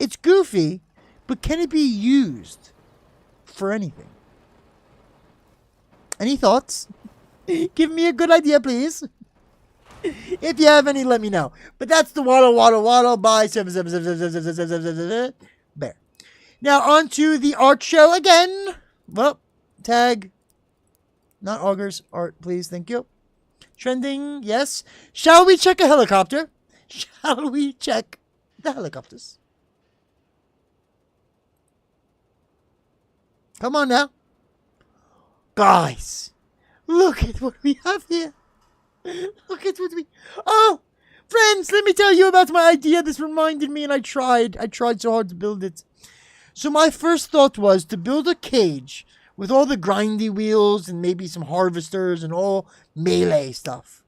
It's goofy. But can it be used for anything? Any thoughts? Give me a good idea, please. If you have any, let me know. But that's the waddle by 777 Bear. Now on to the art show again. Well, tag. Not augers. Art, please. Thank you. Trending, yes. Shall we check a helicopter? Shall we check the helicopters? Come on now. Guys, look at what we have here. Look at what we... Oh, friends, let me tell you about my idea. This reminded me and I tried so hard to build it. So my first thought was to build a cage with all the grindy wheels and maybe some harvesters and all melee stuff.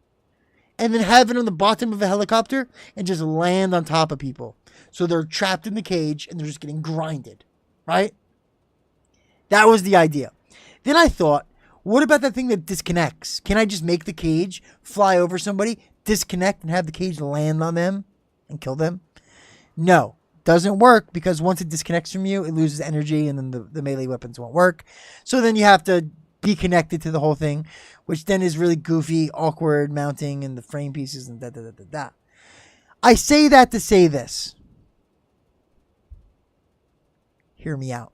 And then have it on the bottom of a helicopter and just land on top of people. So they're trapped in the cage and they're just getting grinded, right? That was the idea. Then I thought, what about that thing that disconnects? Can I just make the cage fly over somebody, disconnect, and have the cage land on them and kill them? No, doesn't work because once it disconnects from you, it loses energy and then the melee weapons won't work. So then you have to be connected to the whole thing, which then is really goofy, awkward mounting and the frame pieces and da. I say that to say this. Hear me out.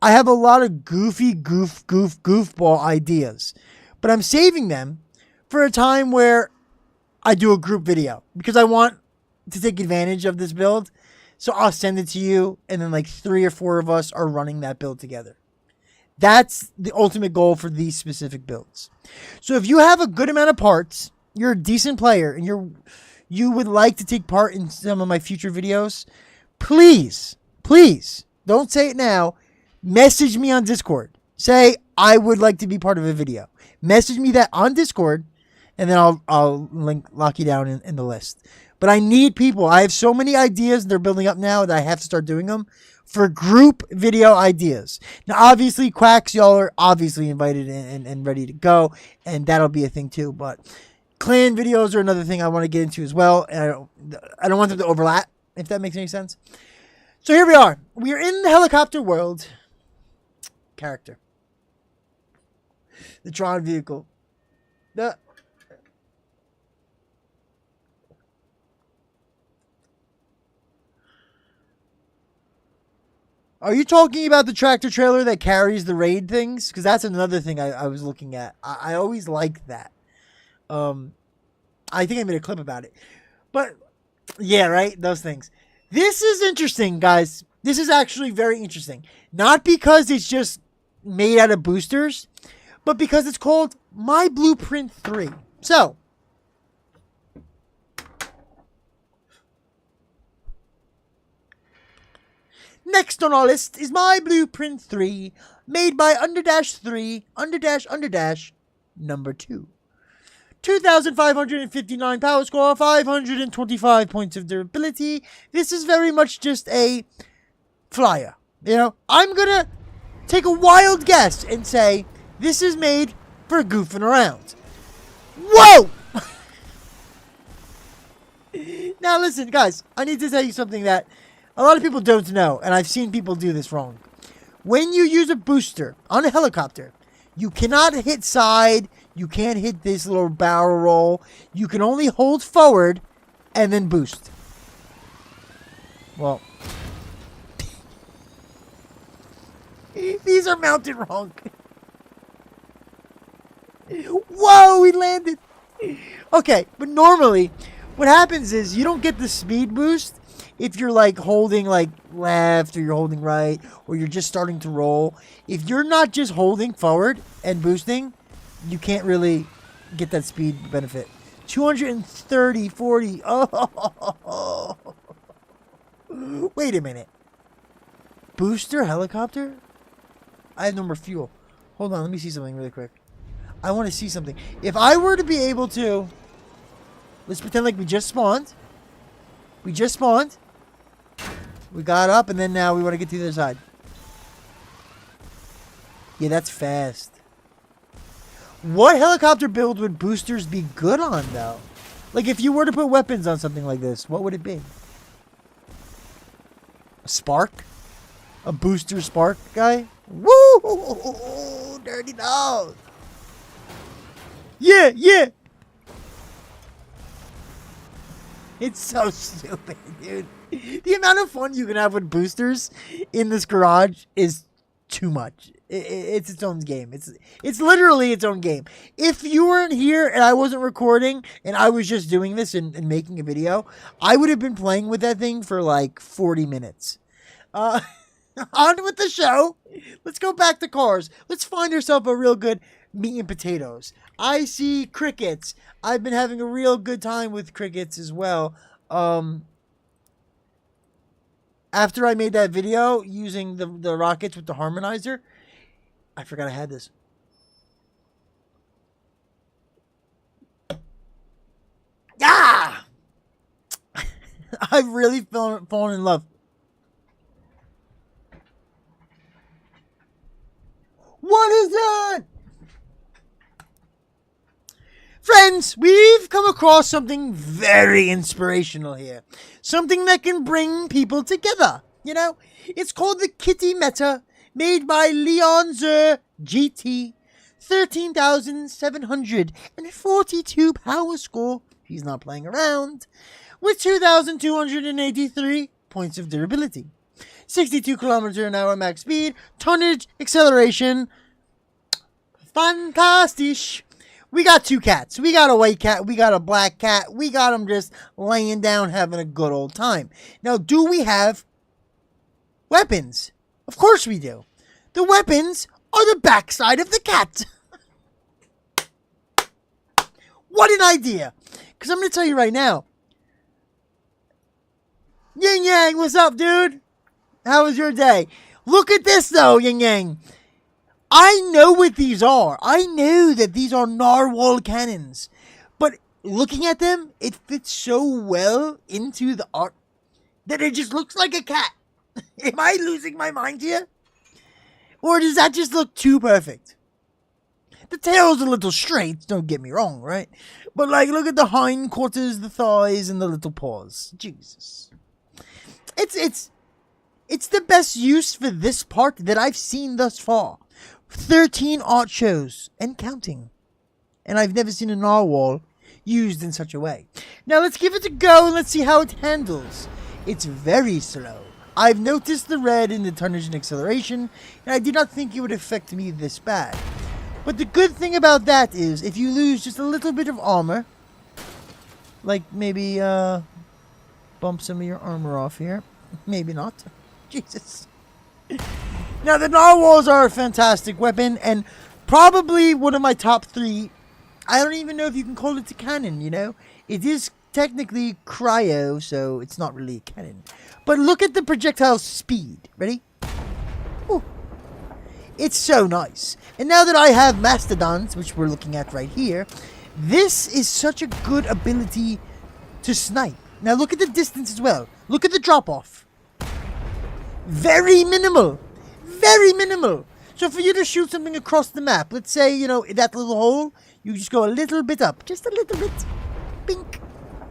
I have a lot of goofy goofball ideas, but I'm saving them for a time where I do a group video because I want to take advantage of this build. So I'll send it to you and then like 3 or 4 of us are running that build together. That's the ultimate goal for these specific builds. So if you have a good amount of parts, you're a decent player and you would like to take part in some of my future videos, please, don't say it now. Message me on Discord. Say, I would like to be part of a video. Message me that on Discord, and then I'll lock you down in the list. But I need people. I have so many ideas. They're building up now that I have to start doing them for group video ideas. Now, obviously, Quacks, y'all are obviously invited and ready to go, and that'll be a thing too. But clan videos are another thing I want to get into as well. And I don't want them to overlap, if that makes any sense. So here we are. We are in the helicopter world. Character. The Tron vehicle. Are you talking about the tractor trailer that carries the raid things? Because that's another thing I was looking at. I always liked that. I think I made a clip about it. But, yeah, right? Those things. This is interesting, guys. This is actually very interesting. Not because it's just made out of boosters, but because it's called My Blueprint 3. So, next on our list is My Blueprint 3, made by _3 number 2. 2,559 power score, 525 points of durability. This is very much just a flyer. You know, I'm gonna take a wild guess and say this is made for goofing around. Whoa! Now listen, guys, I need to tell you something that a lot of people don't know, and I've seen people do this wrong. When you use a booster on a helicopter, you cannot hit side, you can't hit this little barrel roll. You can only hold forward and then boost. Well, these are mounted wrong. Whoa, we landed. Okay, but normally what happens is you don't get the speed boost if you're like holding like left or you're holding right or you're just starting to roll. If you're not just holding forward and boosting, you can't really get that speed benefit. 230, 40. Oh. Wait a minute. Booster helicopter? I have no more fuel. Hold on, let me see something really quick. I want to see something. If I were to be able to... Let's pretend like we just spawned. We just spawned. We got up, and then now we want to get to the other side. Yeah, that's fast. What helicopter build would boosters be good on, though? Like, if you were to put weapons on something like this, what would it be? A spark? A booster spark guy? Woo! Dirty dog! Yeah, yeah! It's so stupid, dude. The amount of fun you can have with boosters in this garage is too much. It's its own game. It's literally its own game. If you weren't here and I wasn't recording and I was just doing this and making a video, I would have been playing with that thing for like 40 minutes. On with the show. Let's go back to cars. Let's find ourselves a real good meat and potatoes. I see crickets. I've been having a real good time with crickets as well. After I made that video using the rockets with the harmonizer, I forgot I had this. Ah! I've really fallen in love. What is that? Friends, we've come across something very inspirational here. Something that can bring people together. You know, it's called the Kitty Meta, made by Leonzer GT. 13,742 power score. He's not playing around. With 2,283 points of durability. 62 km/h max speed. Tonnage, acceleration. Fantastisch. We got two cats. We got a white cat. We got a black cat. We got them just laying down having a good old time. Now, do we have weapons? Of course we do. The weapons are the backside of the cat. What an idea. Because I'm going to tell you right now. Yin Yang, what's up, dude? How was your day? Look at this, though, Yin Yang. I know what these are. I know that these are narwhal cannons. But looking at them, it fits so well into the art that it just looks like a cat. Am I losing my mind here? Or does that just look too perfect? The tail's a little straight, don't get me wrong, right? But like, look at the hindquarters, the thighs, and the little paws. Jesus. It's the best use for this part that I've seen thus far. 13 art shows and counting. And I've never seen a narwhal used in such a way. Now let's give it a go and let's see how it handles. It's very slow. I've noticed the red in the tonnage and acceleration, and I did not think it would affect me this bad. But the good thing about that is, if you lose just a little bit of armor, Like maybe bump some of your armor off here. Maybe not. Jesus. Now the narwhals are a fantastic weapon and probably one of my top 3. I don't even know if you can call it a cannon, you know? It is technically cryo, so it's not really a cannon. But look at the projectile speed. Ready? Ooh. It's so nice. And now that I have mastodons, which we're looking at right here, this is such a good ability to snipe. Now look at the distance as well. Look at the drop-off. Very minimal. Very minimal. So for you to shoot something across the map, let's say, you know, that little hole, you just go a little bit up. Just a little bit. Bink.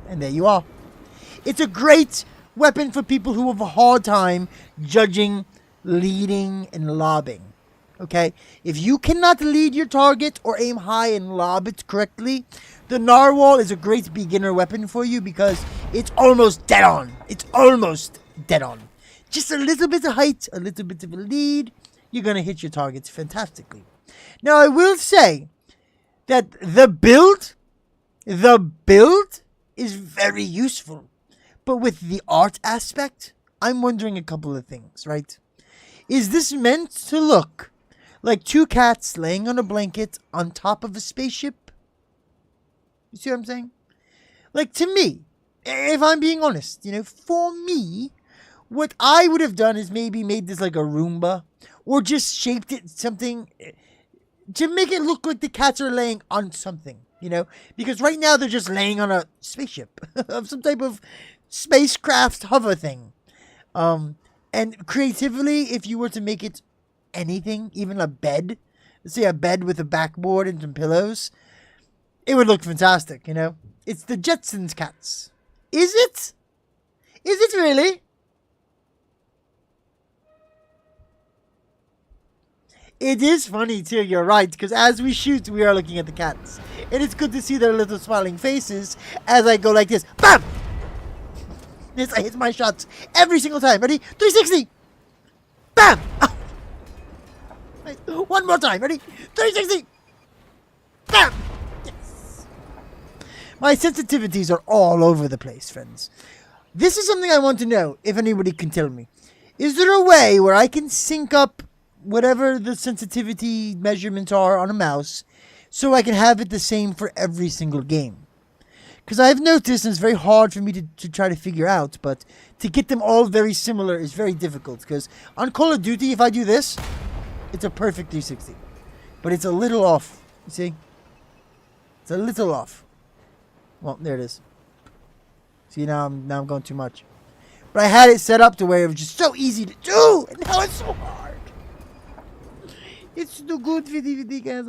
And there you are. It's a great weapon for people who have a hard time judging, leading, and lobbing. Okay? If you cannot lead your target or aim high and lob it correctly, the narwhal is a great beginner weapon for you because it's almost dead on. It's almost dead on. Just a little bit of height, a little bit of a lead, you're going to hit your targets fantastically. Now, I will say that the build is very useful. But with the art aspect, I'm wondering a couple of things, right? Is this meant to look like 2 cats laying on a blanket on top of a spaceship? You see what I'm saying? Like, to me, if I'm being honest, you know, for me, what I would have done is maybe made this like a Roomba, or just shaped it something to make it look like the cats are laying on something, you know? Because right now they're just laying on a spaceship of some type of spacecraft hover thing. And creatively, if you were to make it anything, even a bed, let's say a bed with a backboard and some pillows, it would look fantastic, you know? It's the Jetsons cats. Is it? Is it really? It is funny too, you're right, because as we shoot, we are looking at the cats. And it's good to see their little smiling faces as I go like this. BAM! Yes, I hit my shots every single time. Ready? 360! BAM! Oh. Nice. One more time. Ready? 360! BAM! Yes! My sensitivities are all over the place, friends. This is something I want to know, if anybody can tell me. Is there a way where I can sync up whatever the sensitivity measurements are on a mouse so I can have it the same for every single game? Because I've noticed, and it's very hard for me to try to figure out, but to get them all very similar is very difficult. Because on Call of Duty, if I do this, it's a perfect 360. But it's a little off. You see? It's a little off. Well, there it is. See, now I'm going too much. But I had it set up to where it was just so easy to do, and now it's so hard. It's too good for DVD guys.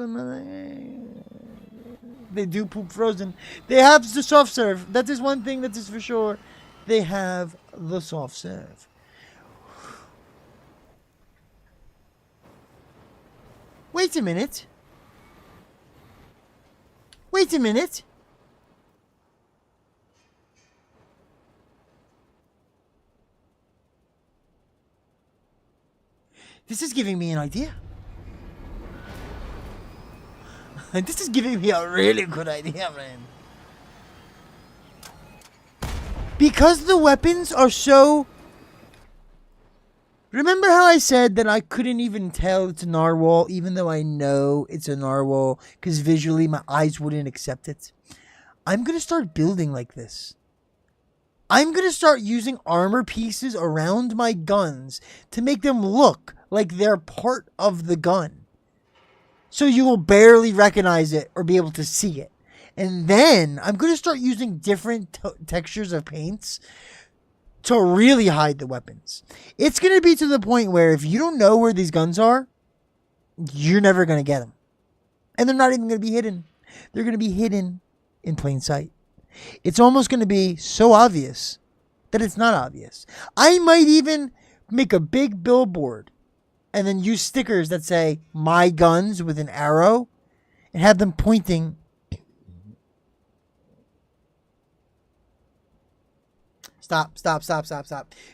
They do poop frozen. They have the soft serve. That is one thing that is for sure. They have the soft serve. Wait a minute. Wait a minute. This is giving me an idea. This is giving me a really good idea, man. Because the weapons are so... Remember how I said that I couldn't even tell it's a narwhal, even though I know it's a narwhal, because visually my eyes wouldn't accept it? I'm going to start building like this. I'm going to start using armor pieces around my guns to make them look like they're part of the gun. So you will barely recognize it or be able to see it. And then I'm going to start using different textures of paints to really hide the weapons. It's going to be to the point where if you don't know where these guns are, you're never going to get them. And they're not even going to be hidden. They're going to be hidden in plain sight. It's almost going to be so obvious that it's not obvious. I might even make a big billboard and then use stickers that say "My Guns" with an arrow and have them pointing. Stop.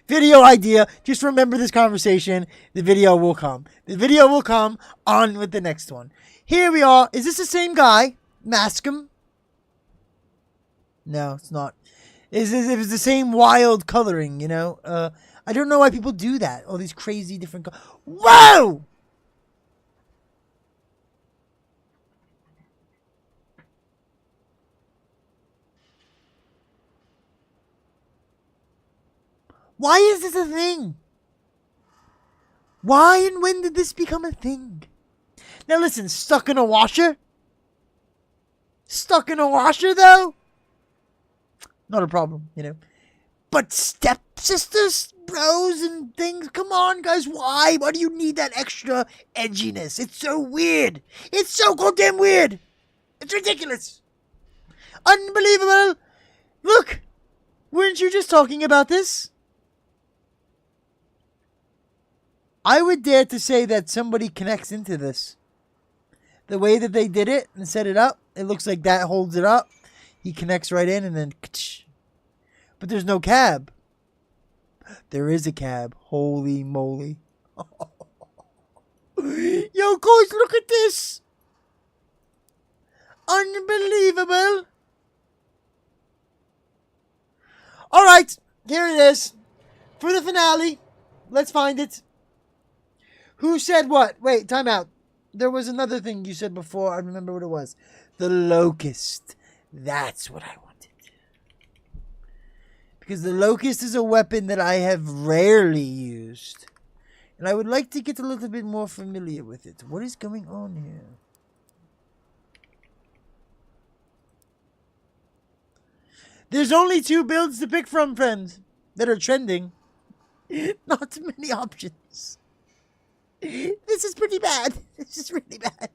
Video idea. Just remember this conversation. The video will come. The video will come. On with the next one. Here we are. Is this the same guy? Mask him. No, it's not. It's the same wild coloring, you know? I don't know why people do that. All these crazy different Whoa! Why is this a thing? Why and when did this become a thing? Now listen, stuck in a washer? Stuck in a washer, though? Not a problem, you know? But stepsisters, bros, and things? Come on, guys, why? Why do you need that extra edginess? It's so weird. It's so goddamn weird. It's ridiculous. Unbelievable. Look, weren't you just talking about this? I would dare to say that somebody connects into this. The way that they did it and set it up, it looks like that holds it up. He connects right in and then... But there's no cab. There is a cab. Holy moly. Yo, guys, look at this. Unbelievable. All right, here it is. For the finale, let's find it. Who said what? Wait, time out. There was another thing you said before. I remember what it was. The locust. That's what I wanted. Because the locust is a weapon that I have rarely used. And I would like to get a little bit more familiar with it. What is going on here? There's only 2 builds to pick from, friends, that are trending. Not many options. This is pretty bad. This is really bad.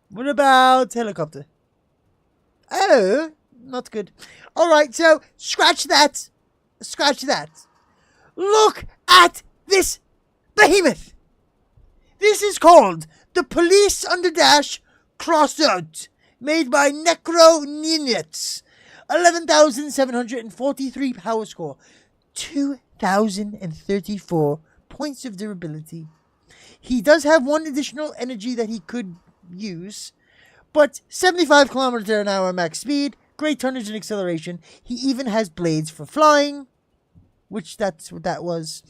What about helicopter? Oh, not good. All right, so scratch that. Scratch that. Look at this behemoth. This is called the Police Underdash Crossout, made by Necro Ninets. 11,743 power score. 2,034 points of durability. He does have 1 additional energy that he could use, but 75 kilometers an hour max speed, great tonnage and acceleration. He even has blades for flying, which that's what that was.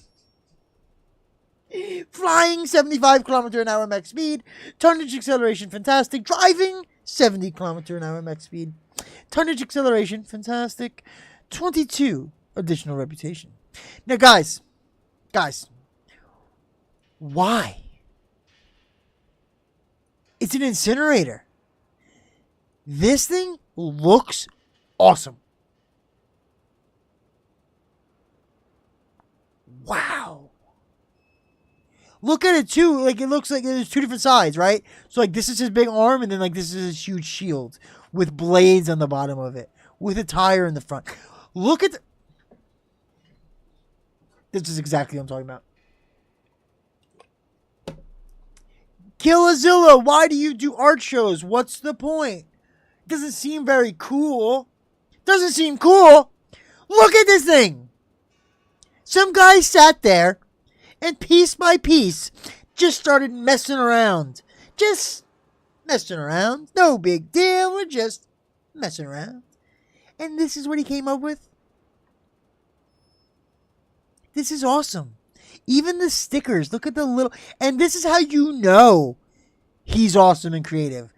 Flying, 75 kilometers an hour max speed, tonnage acceleration, fantastic. Driving, 70 kilometers an hour max speed, tonnage acceleration, fantastic. 22 additional reputation. Now, guys, why? It's an incinerator. This thing looks awesome. Wow. Look at it too. Like, it looks like there's 2 different sides, right? So like this is his big arm, and then like this is his huge shield with blades on the bottom of it, with a tire in the front. Look at this is exactly what I'm talking about. Killazilla, why do you do art shows? What's the point? Doesn't seem very cool. Doesn't seem cool. Look at this thing. Some guy sat there and piece by piece just started messing around. Just messing around. No big deal. We're just messing around. And this is what he came up with. This is awesome. Even the stickers. Look at the little... And this is how you know he's awesome and creative.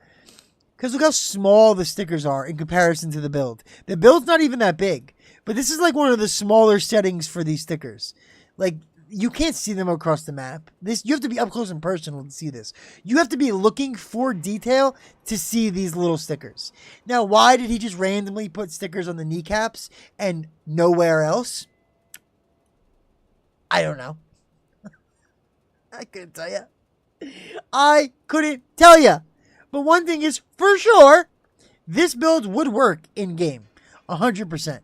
Because look how small the stickers are in comparison to the build. The build's not even that big. But this is like one of the smaller settings for these stickers. Like, you can't see them across the map. You have to be up close and personal to see this. You have to be looking for detail to see these little stickers. Now, why did he just randomly put stickers on the kneecaps and nowhere else? I don't know. I couldn't tell you. I couldn't tell you. But one thing is for sure, this build would work in game. 100%.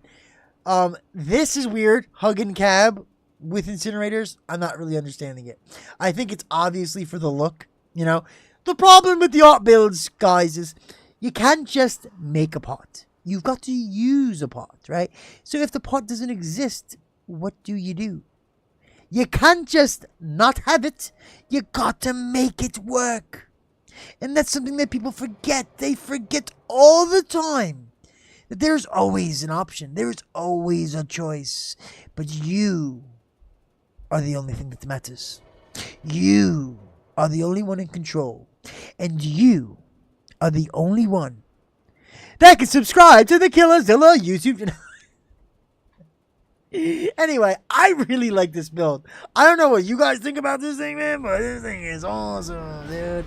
This is weird. Hug and cab with incinerators. I'm not really understanding it. I think it's obviously for the look. You know, the problem with the art builds, guys, is you can't just make a pot. You've got to use a pot, right? So if the pot doesn't exist, what do? You can't just not have it. You got to make it work. And that's something that people forget. They forget all the time that there's always an option. There's always a choice. But you are the only thing that matters. You are the only one in control. And you are the only one that can subscribe to the Killerzilla YouTube channel. Anyway, I really like this build. I don't know what you guys think about this thing, man, but this thing is awesome, dude.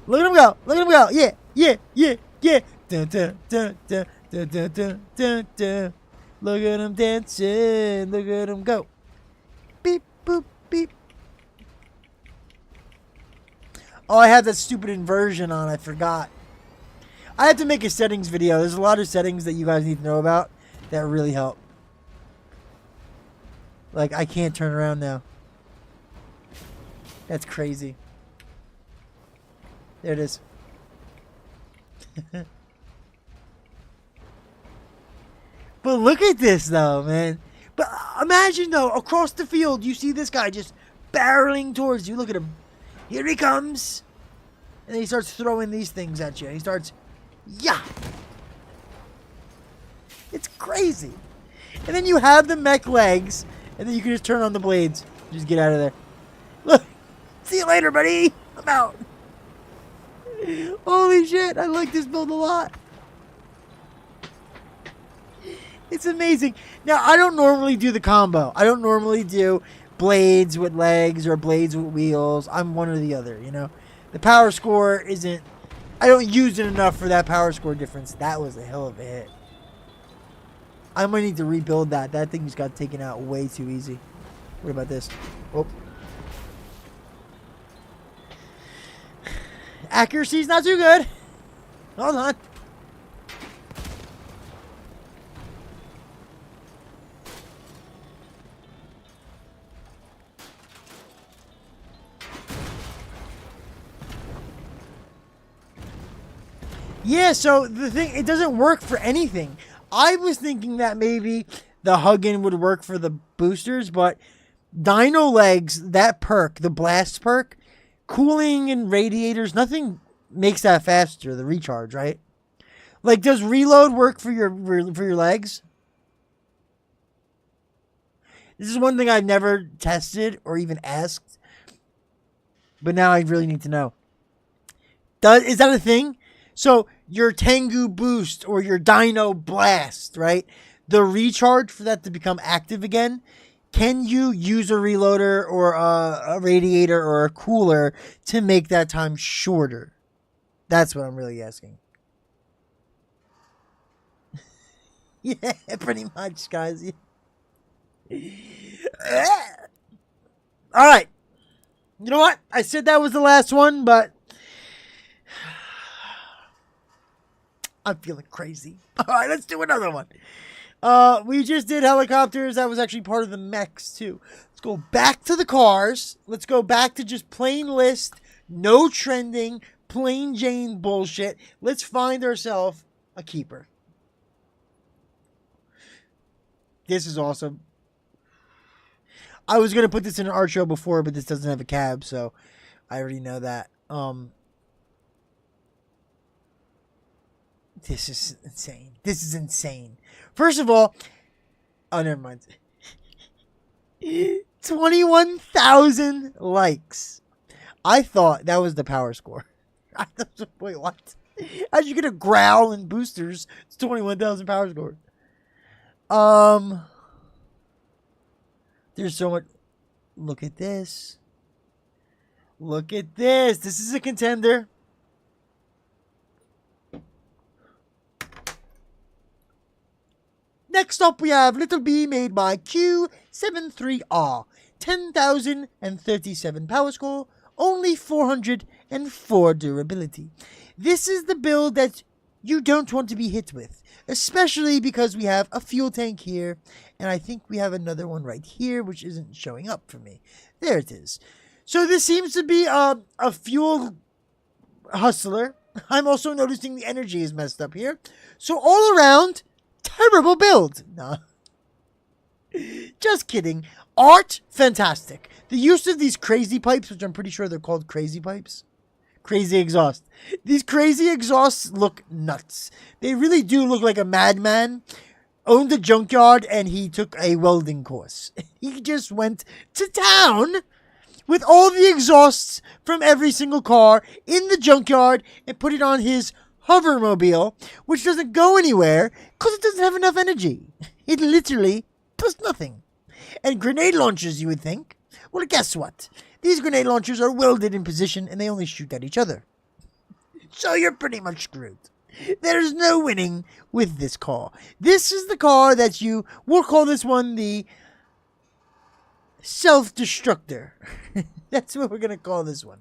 Look at him go. Look at him go. Yeah, yeah, yeah, yeah. Dun, dun, dun, dun, dun, dun, dun, dun, dun. Look at him dancing. Look at him go. Beep, boop, beep. Oh, I had that stupid inversion on. I forgot. I had to make a settings video. There's a lot of settings that you guys need to know about that really help. Like, I can't turn around now. That's crazy. There it is. But look at this, though, man. But imagine, though, across the field, you see this guy just barreling towards you. Look at him. Here he comes. And he starts throwing these things at you. He starts, yeah. It's crazy. And then you have the mech legs. And then you can just turn on the blades. Just get out of there. Look. See you later, buddy. I'm out. Holy shit. I like this build a lot. It's amazing. Now, I don't normally do the combo. I don't normally do blades with legs or blades with wheels. I'm one or the other, you know. The power score isn't... I don't use it enough for that power score difference. That was a hell of a hit. I might need to rebuild that. That thing just got taken out way too easy. What about this? Oh. Accuracy's not too good. Hold on. Yeah, so the thing, it doesn't work for anything. I was thinking that maybe the Huggin would work for the boosters, but Dino Legs, that perk, the blast perk, cooling and radiators, nothing makes that faster, the recharge, right? Like, does reload work for your legs? This is one thing I've never tested or even asked, but now I really need to know. Is that a thing? So your Tengu Boost or your Dino Blast, right? The recharge for that to become active again, can you use a reloader or a radiator or a cooler to make that time shorter? That's what I'm really asking. Yeah, pretty much, guys. All right. You know what? I said that was the last one, but I'm feeling crazy. All right, let's do another one. We just did helicopters. That was actually part of the mechs, too. Let's go back to the cars. Let's go back to just plain list, no trending, plain Jane bullshit. Let's find ourselves a keeper. This is awesome. I was going to put this in an art show before, but this doesn't have a cab, so I already know that. This is insane. This is insane. First of all, oh, never mind. 21,000 likes. I thought that was the power score. I thought, wait, what? How'd you get a growl and boosters? It's 21,000 power score. There's so much. Look at this. Look at this. This is a contender. Next up, we have Little B made by Q73R. 10,037 power score, only 404 durability. This is the build that you don't want to be hit with, especially because we have a fuel tank here, and I think we have another one right here, which isn't showing up for me. There it is. So this seems to be a fuel hustler. I'm also noticing the energy is messed up here. So all around, terrible build. No. Just kidding. Art, fantastic. The use of these crazy pipes, which I'm pretty sure they're called crazy pipes. crazy exhaust. These crazy exhausts look nuts. They really do look like a madman owned a junkyard and he took a welding course. He just went to town with all the exhausts from every single car in the junkyard and put it on his hovermobile, which doesn't go anywhere because it doesn't have enough energy. It literally does nothing. And grenade launchers, you would think. Well, guess what? These grenade launchers are welded in position and they only shoot at each other. So you're pretty much screwed. There's no winning with this car. This is the car that we'll call this one the self-destructor. That's what we're going to call this one.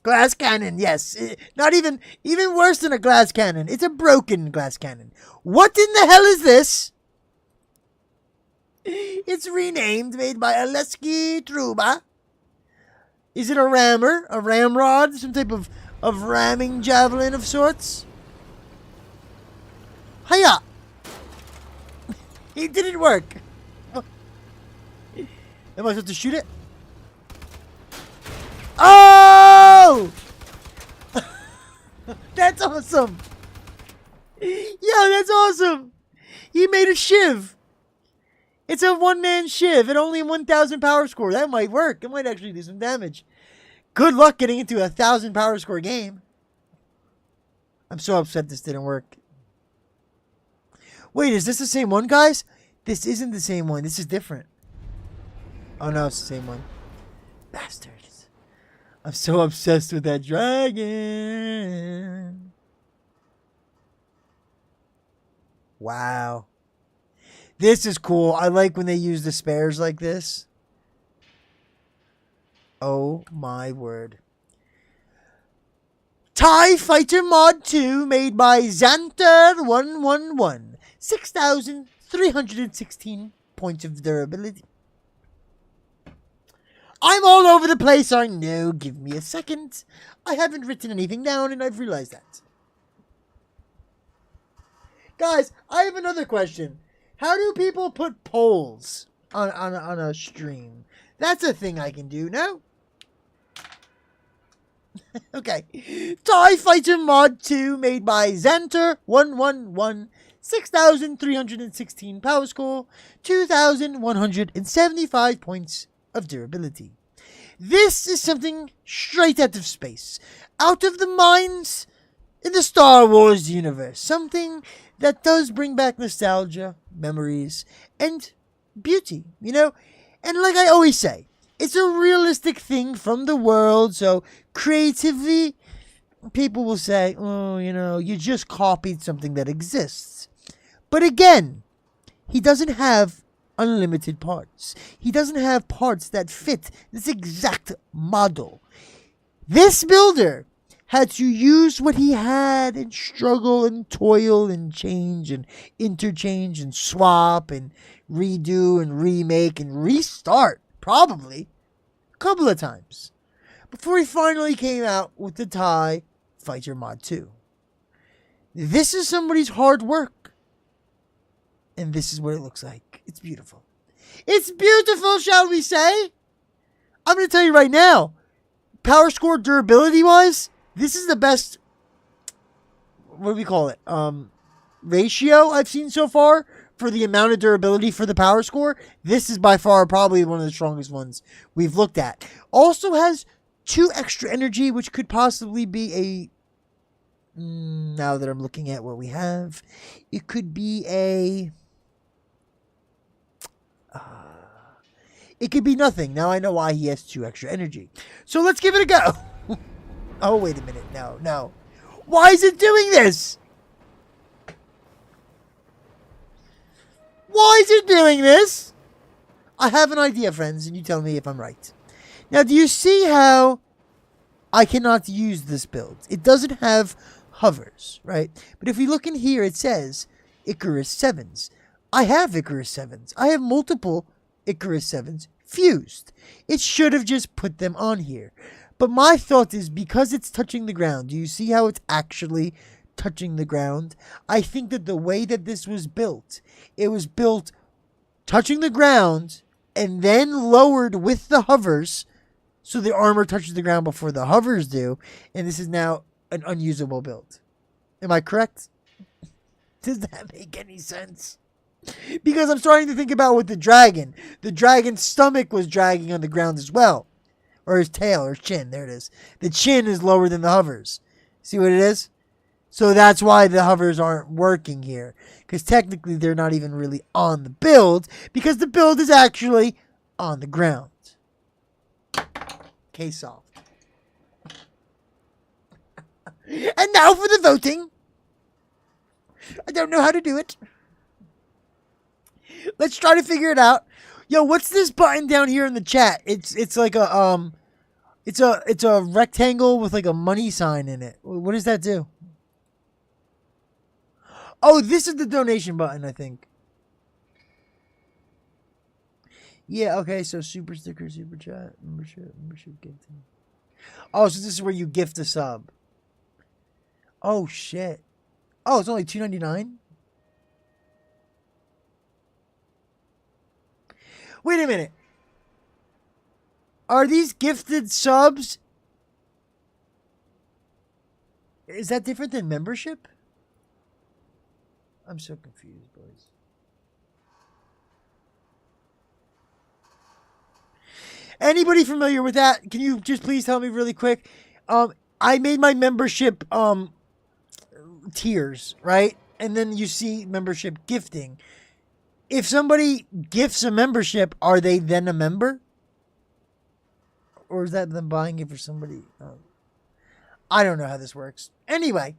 Glass cannon, yes. Not even worse than a glass cannon. It's a broken glass cannon. What in the hell is this? It's renamed, made by Aleski Truba. Is it a rammer? A ramrod? Some type of ramming javelin of sorts? Hiya! It didn't work. Am I supposed to shoot it? Oh! That's awesome! Yeah, that's awesome! He made a shiv. It's a one-man shiv at only 1,000 power score. That might work. It might actually do some damage. Good luck getting into 1,000 power score game. I'm so upset this didn't work. Wait, is this the same one, guys? This isn't the same one. This is different. Oh, no, it's the same one. Bastards. I'm so obsessed with that dragon. Wow. This is cool. I like when they use the spares like this. Oh my word. TIE Fighter Mod 2 made by Xanter111. 6,316 points of durability. I'm all over the place, I know. Give me a second. I haven't written anything down and I've realized that. Guys, I have another question. How do people put polls on a stream? That's a thing I can do, no? Okay. TIE Fighter Mod 2 made by Xanter111. 6,316 power score. 2,175 points of durability. This is something straight out of space. Out of the minds in the Star Wars universe. Something that does bring back nostalgia, memories, and beauty, you know? And like I always say, it's a realistic thing from the world, so creatively, people will say, oh, you know, you just copied something that exists. But again, he doesn't have unlimited parts. He doesn't have parts that fit this exact model. This builder had to use what he had and struggle and toil and change and interchange and swap and redo and remake and restart, probably, a couple of times, before he finally came out with the TIE Fighter Mod 2. This is somebody's hard work. And this is what it looks like. It's beautiful. It's beautiful, shall we say? I'm going to tell you right now, power score durability-wise, this is the best, what do we call it, ratio I've seen so far for the amount of durability for the power score. This is by far probably one of the strongest ones we've looked at. Also has 2 extra energy, which could possibly be a, now that I'm looking at what we have, it could be a, it could be nothing. Now I know why he has 2 extra energy. So let's give it a go. Oh, wait a minute. No. Why is it doing this? Why is it doing this? I have an idea, friends, and you tell me if I'm right. Now, do you see how I cannot use this build? It doesn't have hovers, right? But if we look in here, it says Icarus 7s. I have Icarus 7s. I have multiple Icarus 7s fused. It should have just put them on here. But my thought is, because it's touching the ground, do you see how it's actually touching the ground? I think that the way that this was built, it was built touching the ground and then lowered with the hovers So the armor touches the ground before the hovers do, and this is now an unusable build. Am I correct? Does that make any sense? Because I'm starting to think about with the dragon. The dragon's stomach was dragging on the ground as well. Or his tail, or his chin. There it is. The chin is lower than the hovers. See what it is? So that's why the hovers aren't working here. Because technically they're not even really on the build. Because the build is actually on the ground. Case solved. And now for the voting. I don't know how to do it. Let's try to figure it out. Yo, what's this button down here in the chat? It's like a it's a rectangle with like a money sign in it. What does that do? Oh, this is the donation button, I think. Yeah, okay, so super sticker, super chat, membership gifting. Oh, so this is where you gift a sub. Oh shit. Oh, it's only $2.99? Wait a minute. Are these gifted subs? Is that different than membership? I'm so confused, boys. Anybody familiar with that? Can you just please tell me really quick? I made my membership tiers, right? And then you see membership gifting. If somebody gifts a membership, are they then a member? Or is that them buying it for somebody? I don't know how this works. Anyway,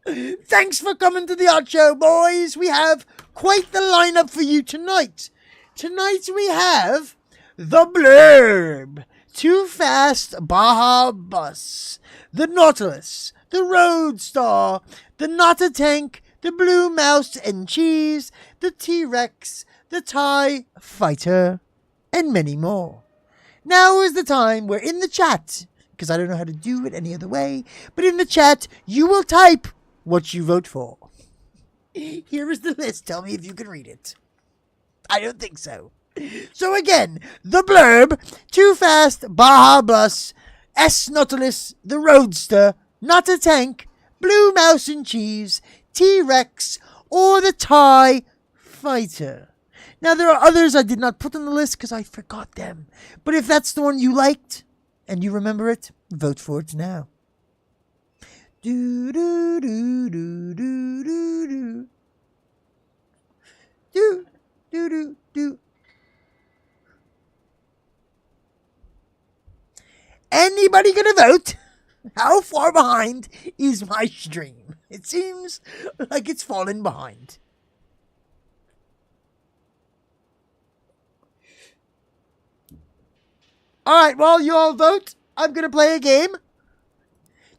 thanks for coming to the Odd Show, boys. We have quite the lineup for you tonight. Tonight we have The Blurb, Too Fast Baja Bus, The Nautilus, The Roadstar, The Not a Tank, The Blue Mouse and Cheese, The T-Rex, The TIE Fighter, and many more. Now is the time where in the chat, because I don't know how to do it any other way, but in the chat, you will type what you vote for. Here is the list. Tell me if you can read it. I don't think so. So again, The Blurb, Too Fast, Baja Bus, S Nautilus, The Roadster, Not a Tank, Blue Mouse and Cheese, T-Rex, or the TIE Fighter. Now, there are others I did not put on the list because I forgot them. But if that's the one you liked and you remember it, vote for it now. Do do do do do do do do do do do. Anybody gonna vote? How far behind is my stream? It seems like it's fallen behind. Alright, while you all vote, I'm going to play a game.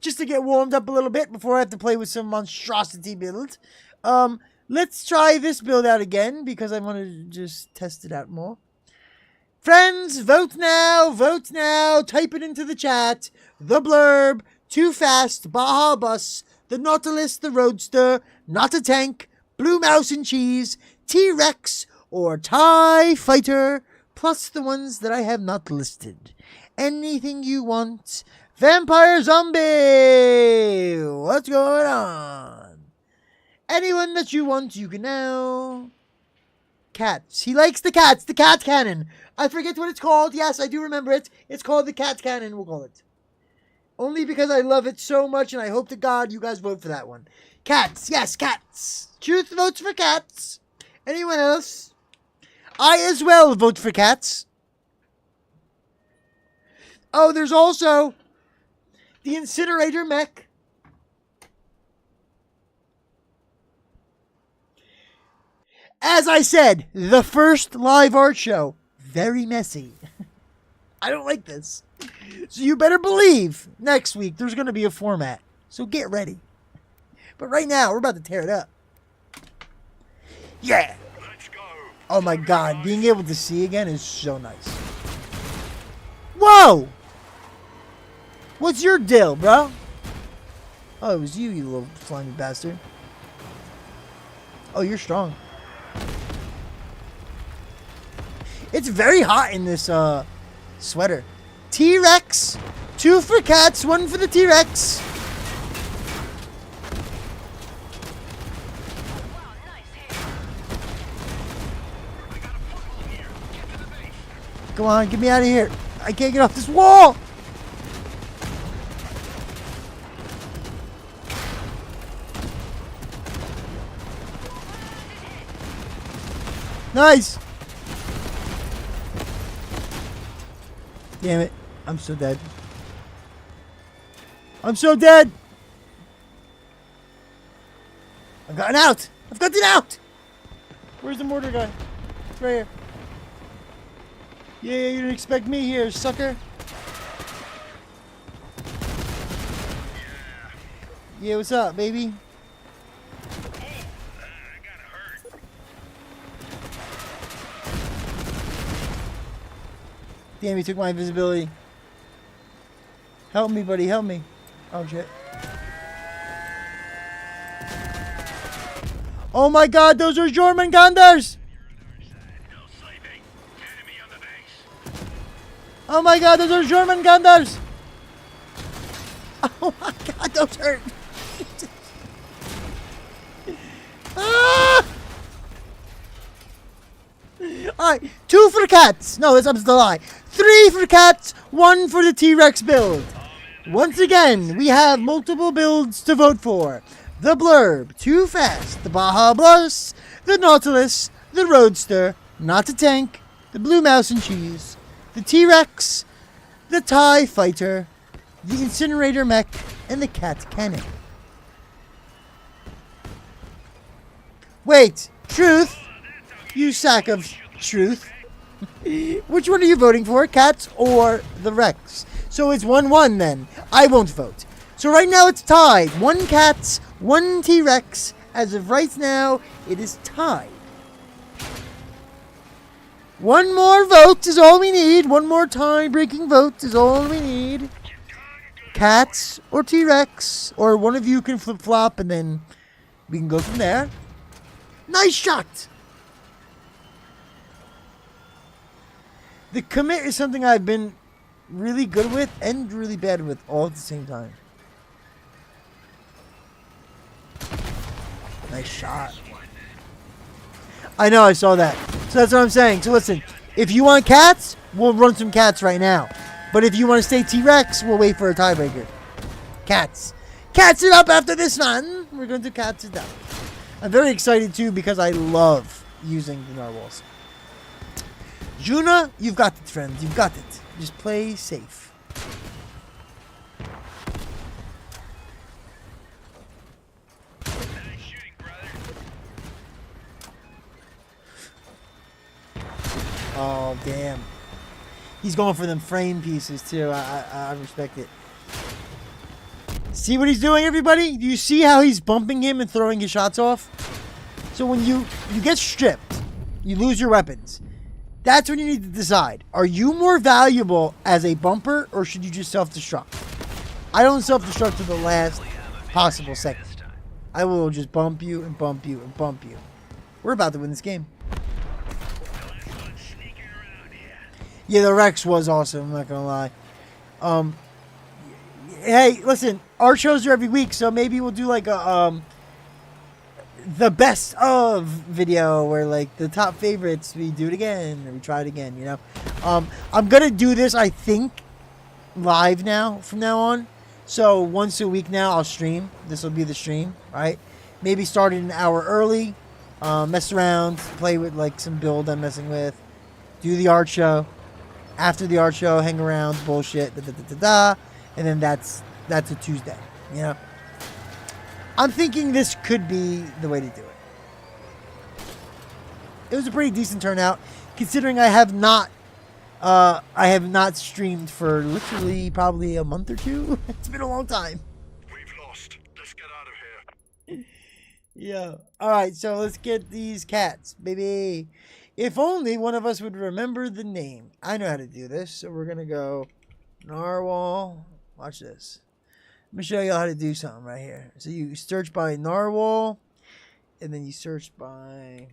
Just to get warmed up a little bit before I have to play with some monstrosity build. Let's try this build out again because I want to just test it out more. Friends, vote now, vote now. Type it into the chat. The Blurb, Too Fast, Baja Bus, The Nautilus, The Roadster, Not a Tank, Blue Mouse and Cheese, T-Rex, or TIE Fighter, plus the ones that I have not listed. Anything you want. Vampire Zombie! What's going on? Anyone that you want, you can now. Cats. He likes the cats. The cat cannon. I forget what it's called. Yes, I do remember it. It's called the cat cannon, we'll call it. Only because I love it so much, and I hope to God you guys vote for that one. Cats. Yes, cats. Truth votes for cats. Anyone else? I as well vote for cats. Oh, there's also the incinerator mech. As I said, the first live art show. Very messy. I don't like this. So you better believe next week there's going to be a format. So get ready. But right now, we're about to tear it up. Yeah. Oh my God, being able to see again is so nice. Whoa! What's your deal, bro? Oh, it was you, you little slimy bastard. Oh, you're strong. It's very hot in this sweater. T-Rex. 2 for cats, 1 for the T-Rex. Wow, nice hit. I got a foothold here. Get to the base. Come on, get me out of here. I can't get off this wall. Nice. Damn it. I'm so dead. I'm so dead. I've gotten out. I've gotten out. Where's the mortar guy? It's right here. Yeah, you didn't expect me here, sucker. Yeah, what's up, baby? I got hurt. Damn, he took my invisibility. Help me, buddy, help me. Oh, shit. Oh my god, those are Jormungandrs! No sleeping. Enemy on the base. Oh my god, those are Jormungandrs! Oh my god, those hurt! Ah! Alright, 2 for the cats! No, that's the lie. 3 for the cats, 1 for the T-Rex build. Once again, we have multiple builds to vote for. The Blurb, Too Fast, the Baja Blast, the Nautilus, the Roadster, Not a Tank, the Blue Mouse and Cheese, the T-Rex, the TIE Fighter, the Incinerator Mech, and the Cat Cannon. Wait, Truth, you sack of truth. Which one are you voting for, cats or the Rex? So it's 1-1 then. I won't vote. So right now it's tied. 1 cats, 1 T-Rex. As of right now, it is tied. 1 more vote is all we need. 1 more tie-breaking vote is all we need. Cats or T-Rex, or one of you can flip-flop and then we can go from there. Nice shot! The commit is something I've been really good with and really bad with all at the same time. Nice shot. I know, I saw that. So that's what I'm saying. So listen, if you want cats, we'll run some cats right now. But if you want to stay T-Rex, we'll wait for a tiebreaker. Cats. Cats it up after this one. We're going to cats it up. I'm very excited too because I love using the narwhals. Juna, you've got it, friend. You've got it. Just play safe. Nice shooting, brother. Oh, damn. He's going for them frame pieces, too. I respect it. See what he's doing, everybody? Do you see how he's bumping him and throwing his shots off? So when you get stripped, you lose your weapons. That's when you need to decide. Are you more valuable as a bumper, or should you just self-destruct? I don't self-destruct to the last possible second. I will just bump you and bump you and bump you. We're about to win this game. Yeah, the Rex was awesome, I'm not gonna lie. Hey, listen, our shows are every week, so maybe we'll do like a the best of video where like the top favorites, we do it again or we try it again, you know. I'm gonna do this, I think, live now from now on. So once a week now I'll stream. This will be the stream, right? Maybe start it an hour early, mess around, play with like some build I'm messing with, do the art show. After the art show, hang around, bullshit, and then that's a Tuesday, you know. I'm thinking this could be the way to do it. It was a pretty decent turnout, considering I have not streamed for literally probably a month or two. It's been a long time. We've lost. Let's get out of here. Yeah. All right, so let's get these cats, baby. If only one of us would remember the name. I know how to do this, so we're gonna go narwhal. Watch this. Let me show you how to do something right here. So you search by narwhal, and then you search by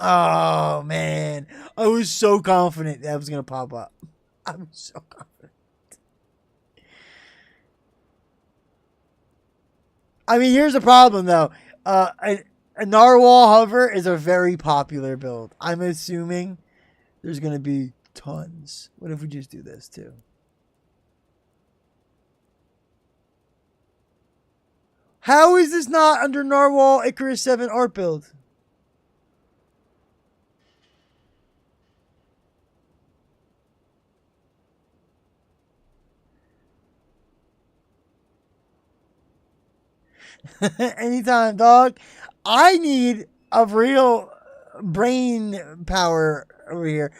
Oh man, I was so confident that was gonna pop up. I was so confident. I mean, here's the problem though. A narwhal hover is a very popular build. I'm assuming there's gonna be tons. What if we just do this too? How is this not under Narwhal Icarus 7 art build? Anytime, dog. I need a real brain power over here.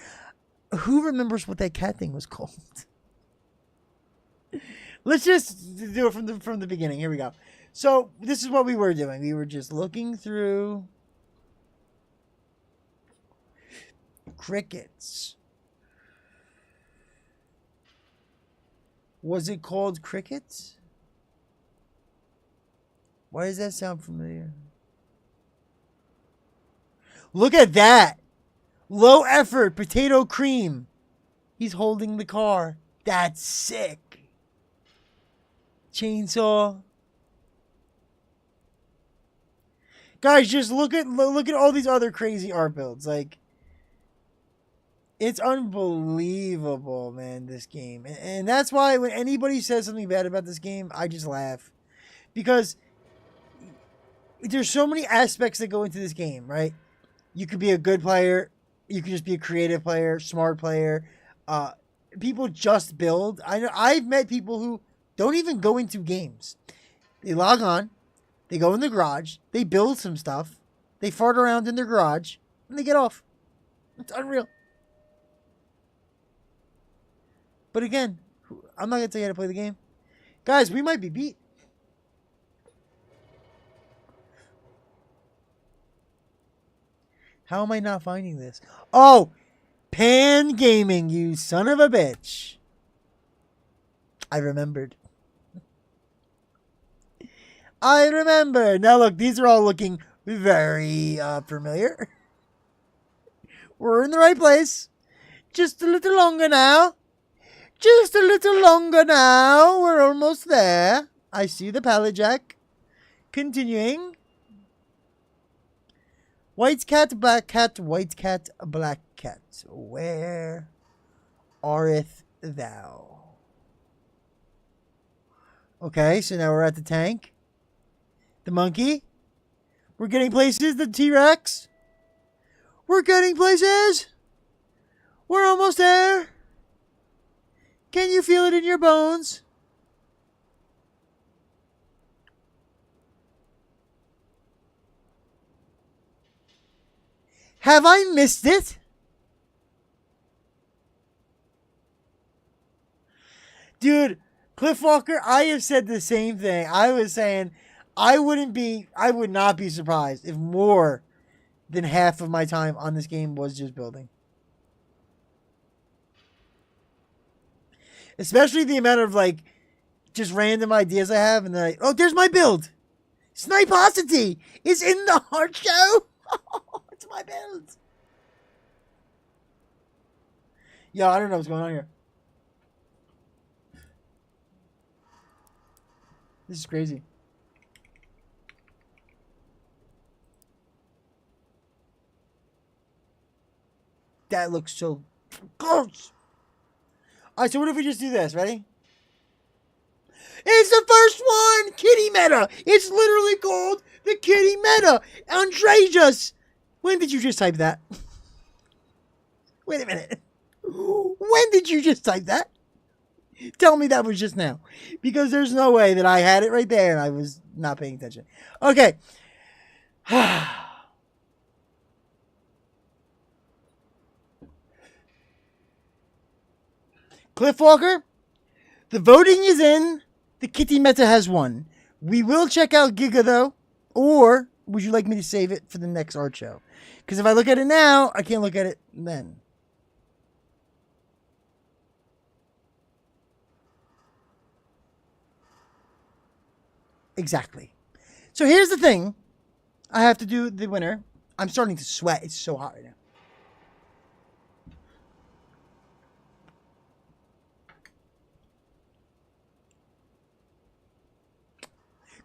Who remembers what that cat thing was called? Let's just do it from the beginning. Here we go. So this is what we were doing. We were just looking through crickets. Was it called crickets? Why does that sound familiar? Look at that. Low effort potato cream. He's holding the car. That's sick. Chainsaw. Guys, just look at all these other crazy art builds. Like, it's unbelievable, man, this game. And that's why when anybody says something bad about this game, I just laugh. Because there's so many aspects that go into this game, right? You could be a good player. You could just be a creative player, smart player. People just build. I know I've met people who don't even go into games. They log on, they go in the garage, they build some stuff, they fart around in their garage, and they get off. It's unreal. But again, I'm not going to tell you how to play the game. Guys, we might be beat. How am I not finding this? Oh, Pan Gaming, you son of a bitch. I remembered. I remember. Now look, these are all looking very familiar. We're in the right place. Just a little longer now. Just a little longer now. We're almost there. I see the pallet jack. Continuing. White cat, black cat, white cat, black cat. Where areth thou? Okay, so now we're at the tank. The monkey. We're getting places. The T-Rex. We're getting places. We're almost there. Can you feel it in your bones? Have I missed it? Dude, Cliff Walker, I have said the same thing. I was saying I would not be surprised if more than half of my time on this game was just building. Especially the amount of like just random ideas I have, and then like, oh, there's my build. Sniposity is in the art show. It's my build. Yo, I don't know what's going on here. This is crazy. That looks so close. Alright, so what if we just do this? Ready? It's the first one! Kitty Meta! It's literally called the Kitty Meta! Andrejas! When did you just type that? Wait a minute. When did you just type that? Tell me that was just now. Because there's no way that I had it right there and I was not paying attention. Okay. Cliff Walker, the voting is in. The Kitty Meta has won. We will check out Giga though. Or would you like me to save it for the next art show? Because if I look at it now, I can't look at it then. Exactly. So here's the thing. I have to do the winner. I'm starting to sweat. It's so hot right now.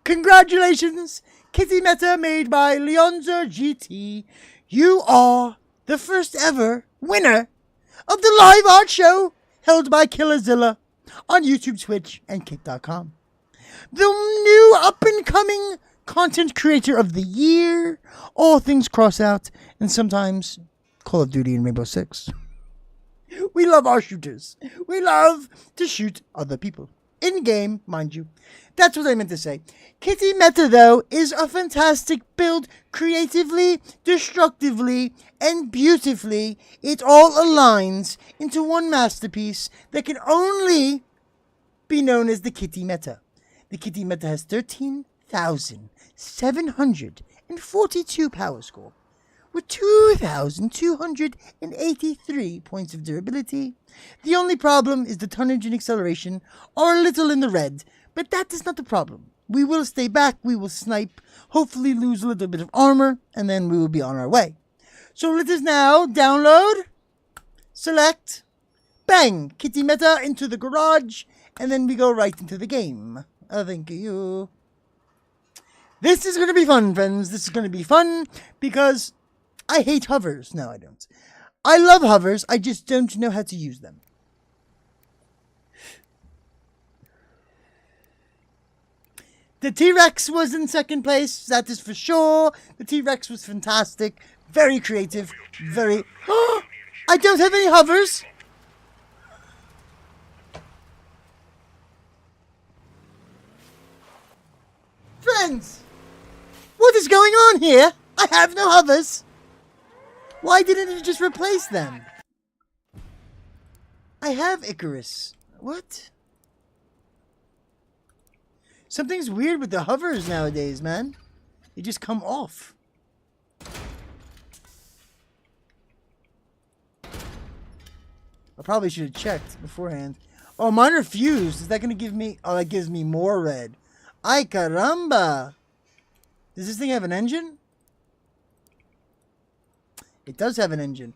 Congratulations, Kitty Meta made by Leonza GT. You are the first ever winner of the live art show held by Killerzilla on YouTube, Twitch, and Kick.com. The new up-and-coming content creator of the year, all things Crossout, and sometimes Call of Duty and Rainbow Six. We love our shooters. We love to shoot other people. In-game, mind you. That's what I meant to say. Kitty Meta, though, is a fantastic build. Creatively, destructively, and beautifully. It all aligns into one masterpiece that can only be known as the Kitty Meta. The Kitty Meta has 13,742 power score, with 2,283 points of durability. The only problem is the tonnage and acceleration are a little in the red, but that is not the problem. We will stay back, we will snipe, hopefully lose a little bit of armor, and then we will be on our way. So let us now download, select, bang, Kitty Meta into the garage, and then we go right into the game. Thank you. This is going to be fun, friends. This is going to be fun because I hate hovers. No, I don't. I love hovers. I just don't know how to use them. The T-Rex was in second place. That is for sure. The T-Rex was fantastic. Very creative. Very... I don't have any hovers. Friends, what is going on here? I have no hovers. Why didn't you just replace them? I have Icarus. What? Something's weird with the hovers nowadays, man. They just come off. I probably should have checked beforehand. Oh, mine are fused. Is that going to give me... Oh, that gives me more red. Ay, caramba. Does this thing have an engine? It does have an engine.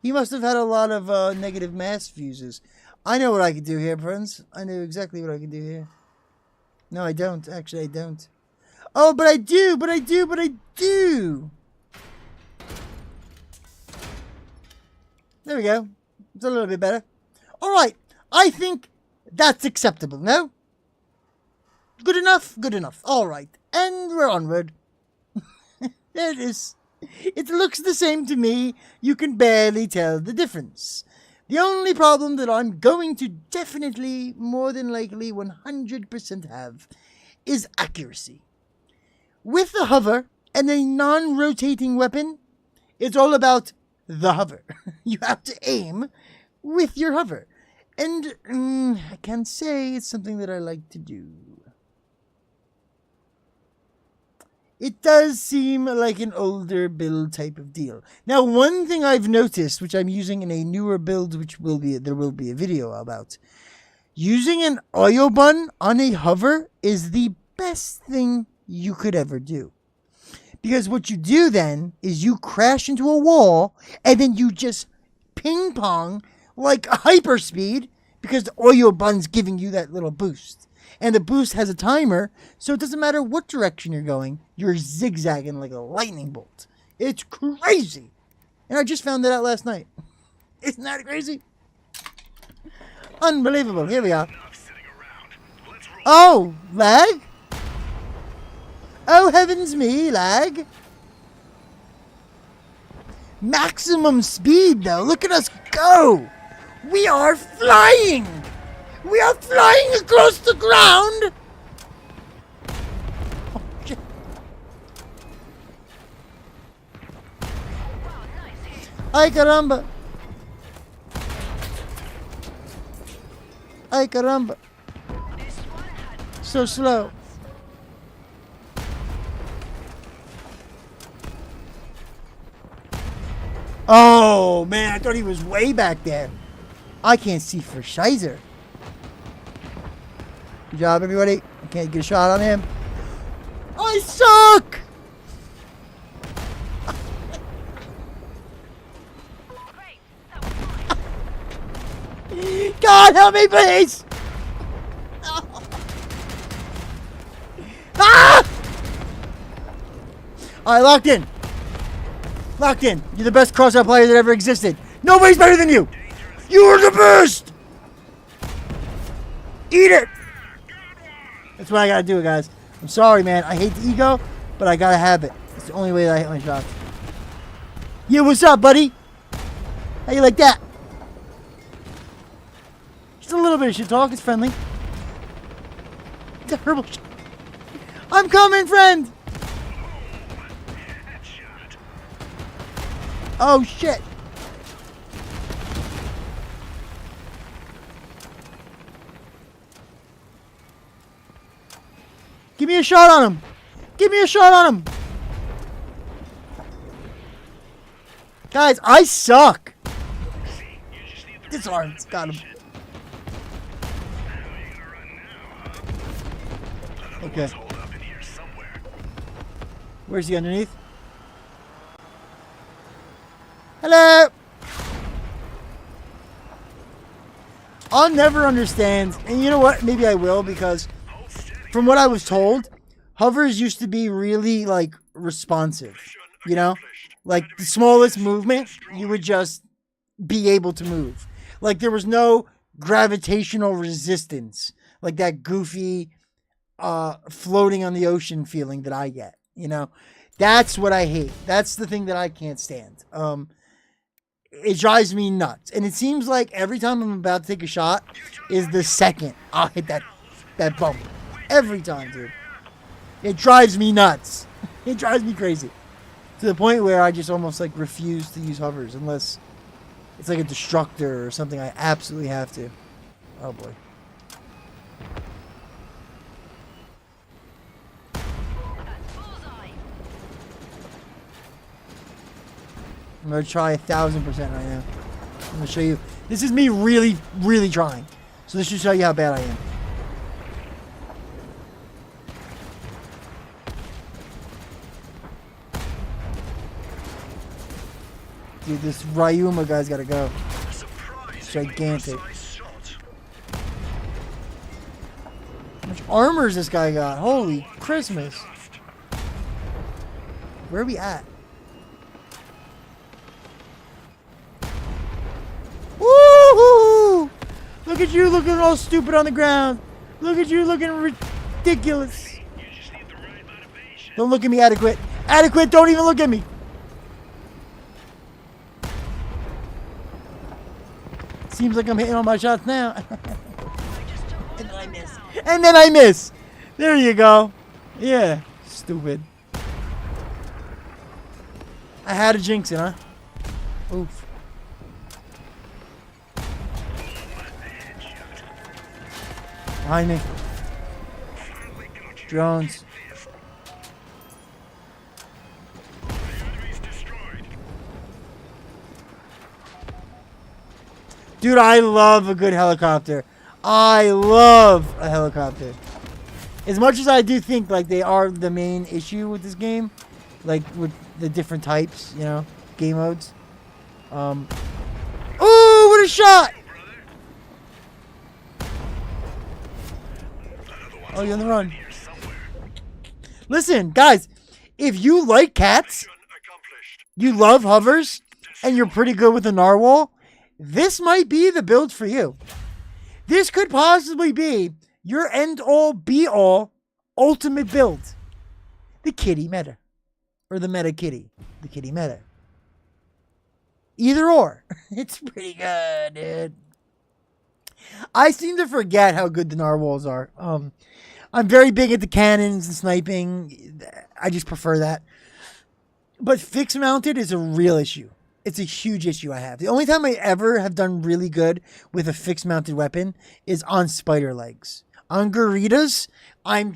He must have had a lot of negative mass fuses. I know what I could do here, friends. I know exactly what I can do here. No, I don't. Actually, I don't. Oh, but I do. But I do. But I do. There we go. It's a little bit better. All right. I think that's acceptable, no? Good enough? Good enough. All right. And we're onward. There it is. It looks the same to me. You can barely tell the difference. The only problem that I'm going to definitely, more than likely, 100% have is accuracy. With the hover and a non-rotating weapon, it's all about the hover. You have to aim with your hover. And I can say it's something that I like to do. It does seem like an older build type of deal. Now, one thing I've noticed, which I'm using in a newer build, which there will be a video about, using an oil bun on a hover is the best thing you could ever do. Because what you do then is you crash into a wall and then you just ping pong like a hyperspeed because the oil bun's giving you that little boost. And the boost has a timer, so it doesn't matter what direction you're going, you're zigzagging like a lightning bolt. It's crazy. And I just found that out last night. Isn't that crazy? Unbelievable. Here we are. Oh, lag? Oh, heavens me, lag. Maximum speed, though. Look at us go. We are flying. We are flying across the ground! Oh, shit. Ay, caramba! Ay, caramba! So slow. Oh, man, I thought he was way back there. I can't see for shizer. Good job, everybody. I can't get a shot on him. I suck! God, help me, please! Ah! Alright, locked in. Locked in. You're the best Crossout player that ever existed. Nobody's better than you! You are the best! Eat it! That's what I gotta do, guys. I'm sorry, man. I hate the ego, but I gotta have it. It's the only way that I hit my shots. Yeah, what's up, buddy? How you like that? Just a little bit of shit talk. It's friendly. Terrible shit. I'm coming, friend! Oh, shit. Give me a shot on him. Give me a shot on him. Guys, I suck. Disarmed. Got him. Okay. Where's he underneath? Hello. I'll never understand, and you know what? Maybe I will, because from what I was told, hovers used to be really, like, responsive, you know? Like, the smallest movement, you would just be able to move. Like, there was no gravitational resistance, like that goofy, floating on the ocean feeling that I get, you know? That's what I hate. That's the thing that I can't stand. It drives me nuts. And it seems like every time I'm about to take a shot is the second I'll hit that bump. Every time, dude. It drives me nuts. It drives me crazy. To the point where I just almost like refuse to use hovers unless it's like a destructor or something I absolutely have to. Oh boy. I'm going to try 1,000% right now. I'm going to show you. This is me really, really trying. So this should show you how bad I am. Dude, this Ryuma guy's got to go. It's gigantic. How much armor's this guy got? Holy Christmas. Where are we at? Woo-hoo! Look at you looking all stupid on the ground. Look at you looking ridiculous. Don't look at me, Adequate. Adequate, don't even look at me. Seems like I'm hitting all my shots now. And then I miss. And then I miss. There you go. Yeah. Stupid. I had to jinx it, huh? Oof. Behind me. Drones. Dude, I love a good helicopter. I love a helicopter. As much as I do think like they are the main issue with this game, like with the different types, you know, game modes. Oh, what a shot! Oh, you're on the run. Listen, guys, if you like cats, you love hovers, and you're pretty good with the narwhal, this might be the build for you. This could possibly be your end-all, be-all, ultimate build. The kitty meta. Or the meta kitty. The kitty meta. Either or. It's pretty good, dude. I seem to forget how good the narwhals are. I'm very big at the cannons and sniping. I just prefer that. But fixed mounted is a real issue. It's a huge issue I have. The only time I ever have done really good with a fixed mounted weapon is on spider legs. On Garitas, I'm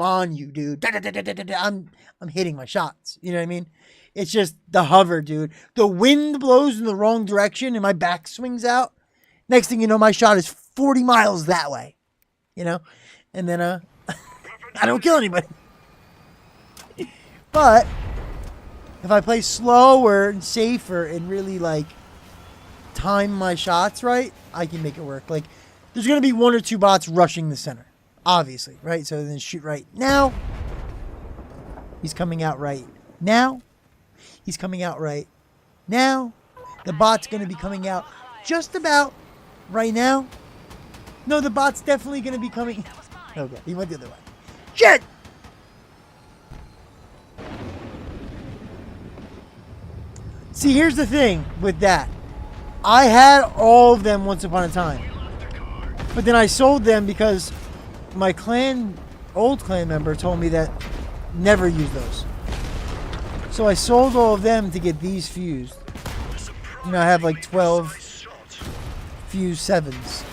on you, dude. I'm hitting my shots. You know what I mean? It's just the hover, dude. The wind blows in the wrong direction and my back swings out. Next thing you know, my shot is 40 miles that way. You know? And then, I don't kill anybody. But if I play slower and safer and really, like, time my shots right, I can make it work. Like, there's going to be 1 or 2 bots rushing the center, obviously, right? So then shoot right now. He's coming out right now. He's coming out right now. The bot's going to be coming out just about right now. No, the bot's definitely going to be coming. Okay, he went the other way. Shit! See, here's the thing with that. I had all of them once upon a time. But then I sold them because my old clan member told me that never use those. So I sold all of them to get these fused. You know, I have like 12 fused 7s.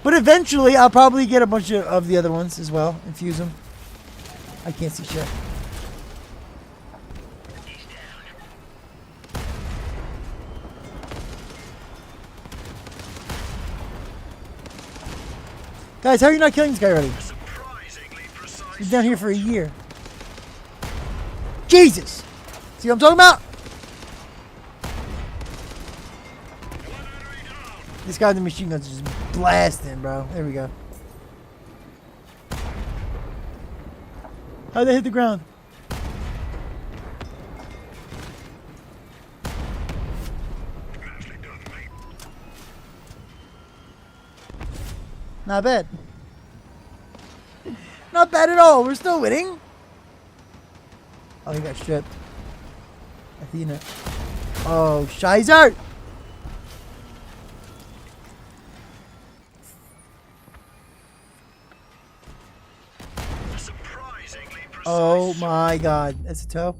But eventually I'll probably get a bunch of the other ones as well and fuse them. I can't see shit. Guys, how are you not killing this guy already? He's down here for a year. Jesus! See what I'm talking about? This guy with the machine guns is just blasting, bro. There we go. How'd they hit the ground? Not bad. Not bad at all. We're still winning. Oh, he got stripped. Athena. Oh, Xiii. Oh my god. That's a toe.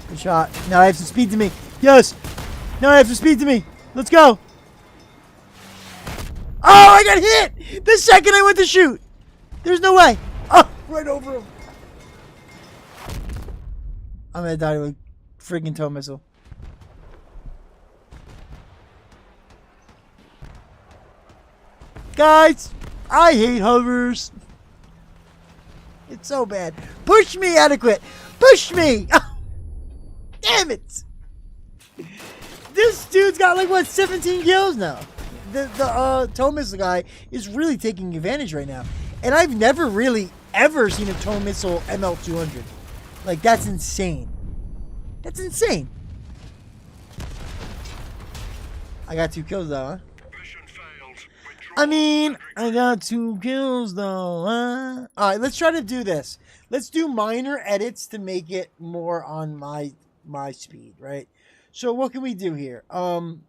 Good shot. Now I have some speed to me. Yes. Now I have some speed to me. Let's go. Oh, I got hit the second I went to shoot. There's no way. Oh, right over him. I'm gonna die with a freaking tow missile. Guys, I hate hovers. It's so bad. Push me, adequate. Push me. Oh, damn it. This dude's got like, what, 17 kills now? The tow missile guy is really taking advantage right now. And I've never really ever seen a tow missile ML200. Like, that's insane. That's insane. I got 2 kills though, huh? I mean, I got 2 kills though, huh? Alright, let's try to do this. Let's do minor edits to make it more on my speed, right? So what can we do here? I'm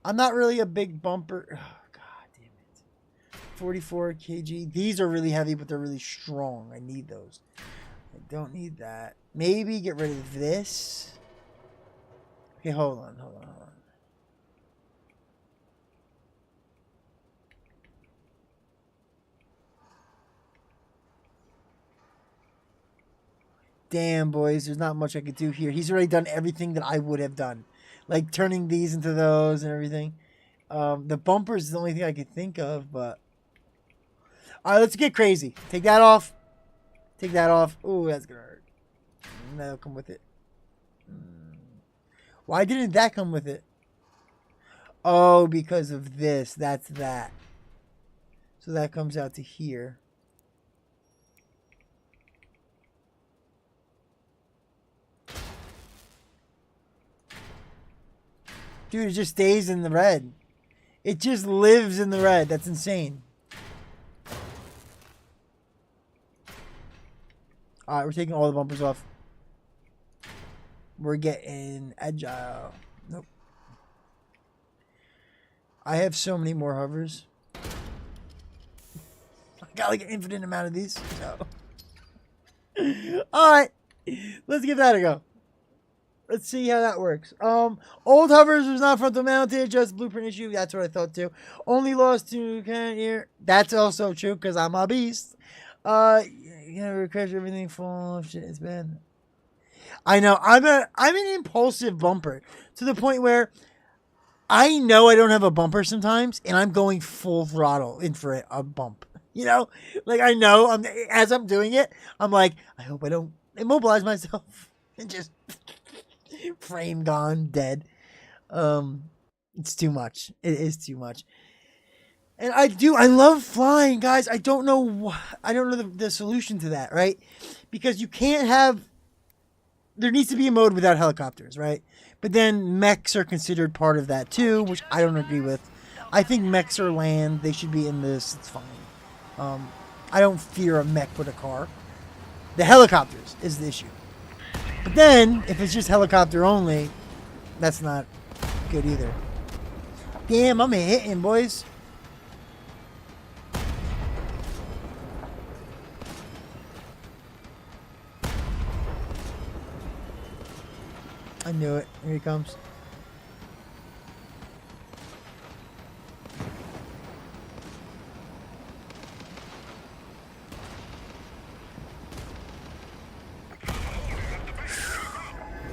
not really a big bumper. Oh, god damn it. 44 kg. These are really heavy, but they're really strong. I need those. I don't need that. Maybe get rid of this. Okay, hold on. Damn, boys, there's not much I could do here. He's already done everything that I would have done. Like turning these into those and everything. The bumper is the only thing I could think of, but... Alright, let's get crazy. Take that off. Take that off. Ooh, that's gonna hurt. And that'll come with it. Why didn't that come with it? Oh, because of this. That's that. So that comes out to here. Dude, it just stays in the red. It just lives in the red. That's insane. Alright, we're taking all the bumpers off. We're getting agile. Nope. I have so many more hovers. I got like an infinite amount of these. So. Alright. Let's give that a go. Let's see how that works. Old hovers was not frontal mounted, just blueprint issue. That's what I thought too. Only lost to here. That's also true because I'm a beast. You gotta refresh everything full of shit. It's bad. I know. I'm an impulsive bumper to the point where I know I don't have a bumper sometimes, and I'm going full throttle in for a bump. You know, like I know as I'm doing it, I'm like, I hope I don't immobilize myself and just frame gone, dead. It's too much. It is too much. And I love flying, guys. I don't know the solution to that, right? Because you can't have, there needs to be a mode without helicopters, right? But then mechs are considered part of that too, which I don't agree with. I think mechs are land. They should be in this. It's fine. I don't fear a mech with a car. The helicopters is the issue. But then, if it's just helicopter only, that's not good either. Damn, I'm hitting, boys. I knew it. Here he comes.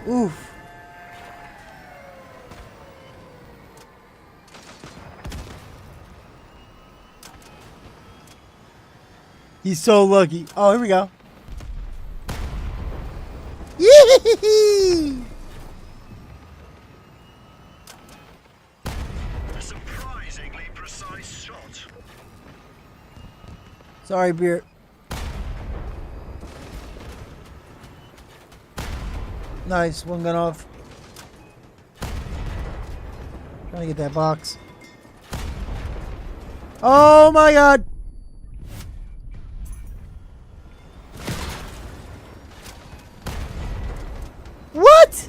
Oof. He's so lucky. Oh, here we go. Yee! A surprisingly precise shot. Sorry, Beer. Nice, one gun off. Trying to get that box. Oh my god! What?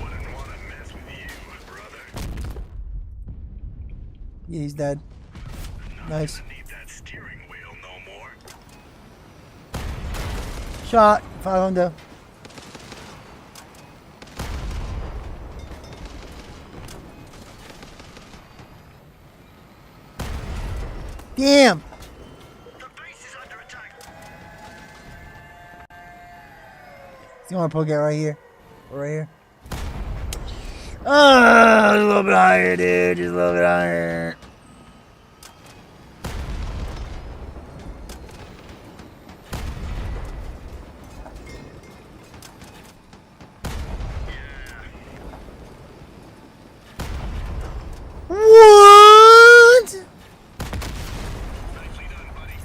Wouldn't want to mess with you, brother. Yeah, he's dead. Nice. Need that steering wheel no more. Shot. 500. Damn. The base is under attack. You want to poke it right here? Right here? Oh, a little bit higher, dude. Just a little bit higher. What? Nicely done, buddy.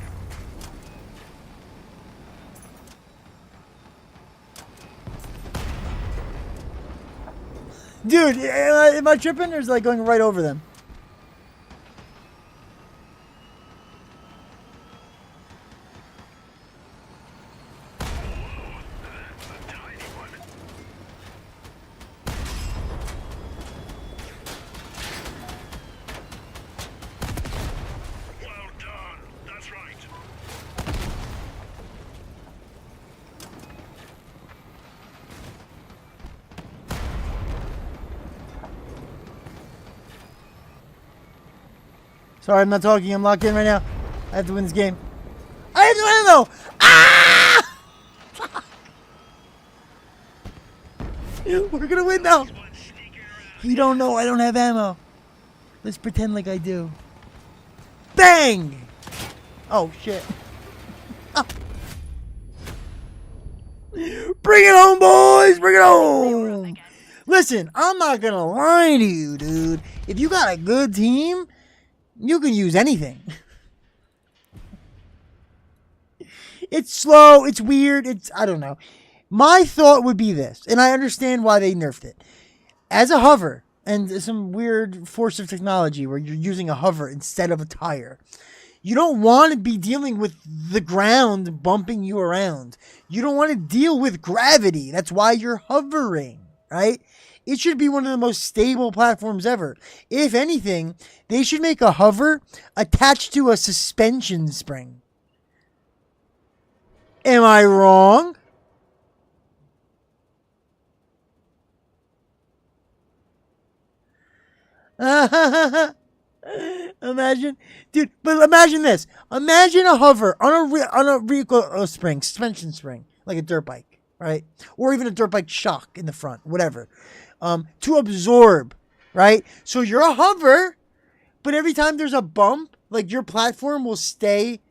Dude, am I tripping or is it like going right over them? That's a tiny one. Well done. That's right. Sorry, I'm not talking. I'm locked in right now. I have to win this game. I have no ammo! Ah! We're gonna win now. You don't know I don't have ammo. Let's pretend like I do. Bang! Oh, shit. Ah. Bring it home, boys! Bring it home! Listen, I'm not gonna lie to you, dude. If you got a good team, you can use anything. It's slow, it's weird, I don't know. My thought would be this, and I understand why they nerfed it. As a hover, and some weird force of technology where you're using a hover instead of a tire, you don't want to be dealing with the ground bumping you around. You don't want to deal with gravity. That's why you're hovering, right? It should be one of the most stable platforms ever. If anything, they should make a hover attached to a suspension spring. Am I wrong? Imagine, dude. But imagine this. Imagine a hover on a vehicle spring, suspension spring, like a dirt bike, right? Or even a dirt bike shock in the front, whatever. To absorb, right? So you're a hover, but every time there's a bump, like your platform will stay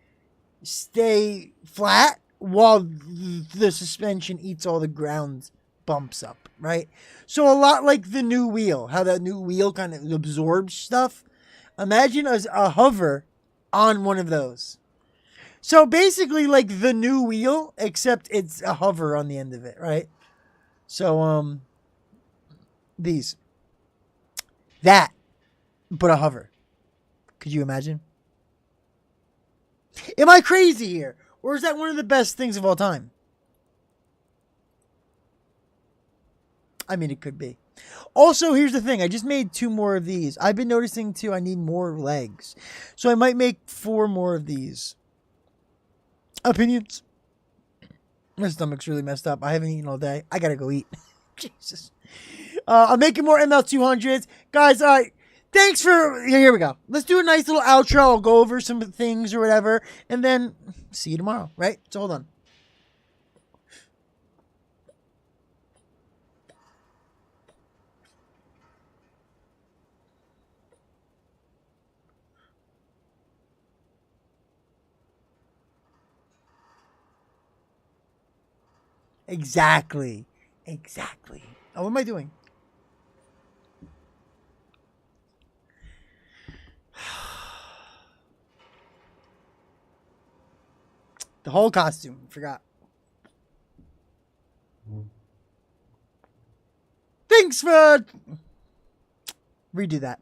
flat, while the suspension eats all the ground bumps up, right? So a lot like the new wheel, how that new wheel kind of absorbs stuff. Imagine a hover on one of those. So basically like the new wheel, except it's a hover on the end of it, right? So these. That, but a hover. Could you imagine? Am I crazy here? Or is that one of the best things of all time? I mean, it could be. Also, here's the thing. I just made 2 more of these. I've been noticing, too, I need more legs. So I might make 4 more of these. Opinions? My stomach's really messed up. I haven't eaten all day. I gotta go eat. Jesus. I'm making more ML200s. Guys, all right. Thanks for... Here we go. Let's do a nice little outro. I'll go over some things or whatever. And then see you tomorrow, right? So hold on. Exactly. Oh, what am I doing? The whole costume. Forgot. Thanks for... Redo that.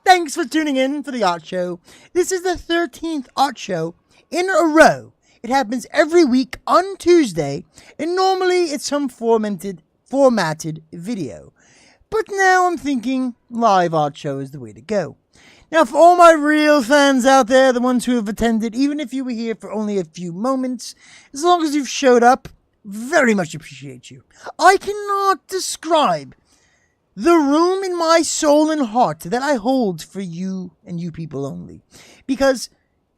Thanks for tuning in for the art show. This is the 13th art show in a row. It happens every week on Tuesday, and normally it's some formatted video. But now I'm thinking live art show is the way to go. Now, for all my real fans out there, the ones who have attended, even if you were here for only a few moments, as long as you've showed up, very much appreciate you. I cannot describe the room in my soul and heart that I hold for you and you people only. Because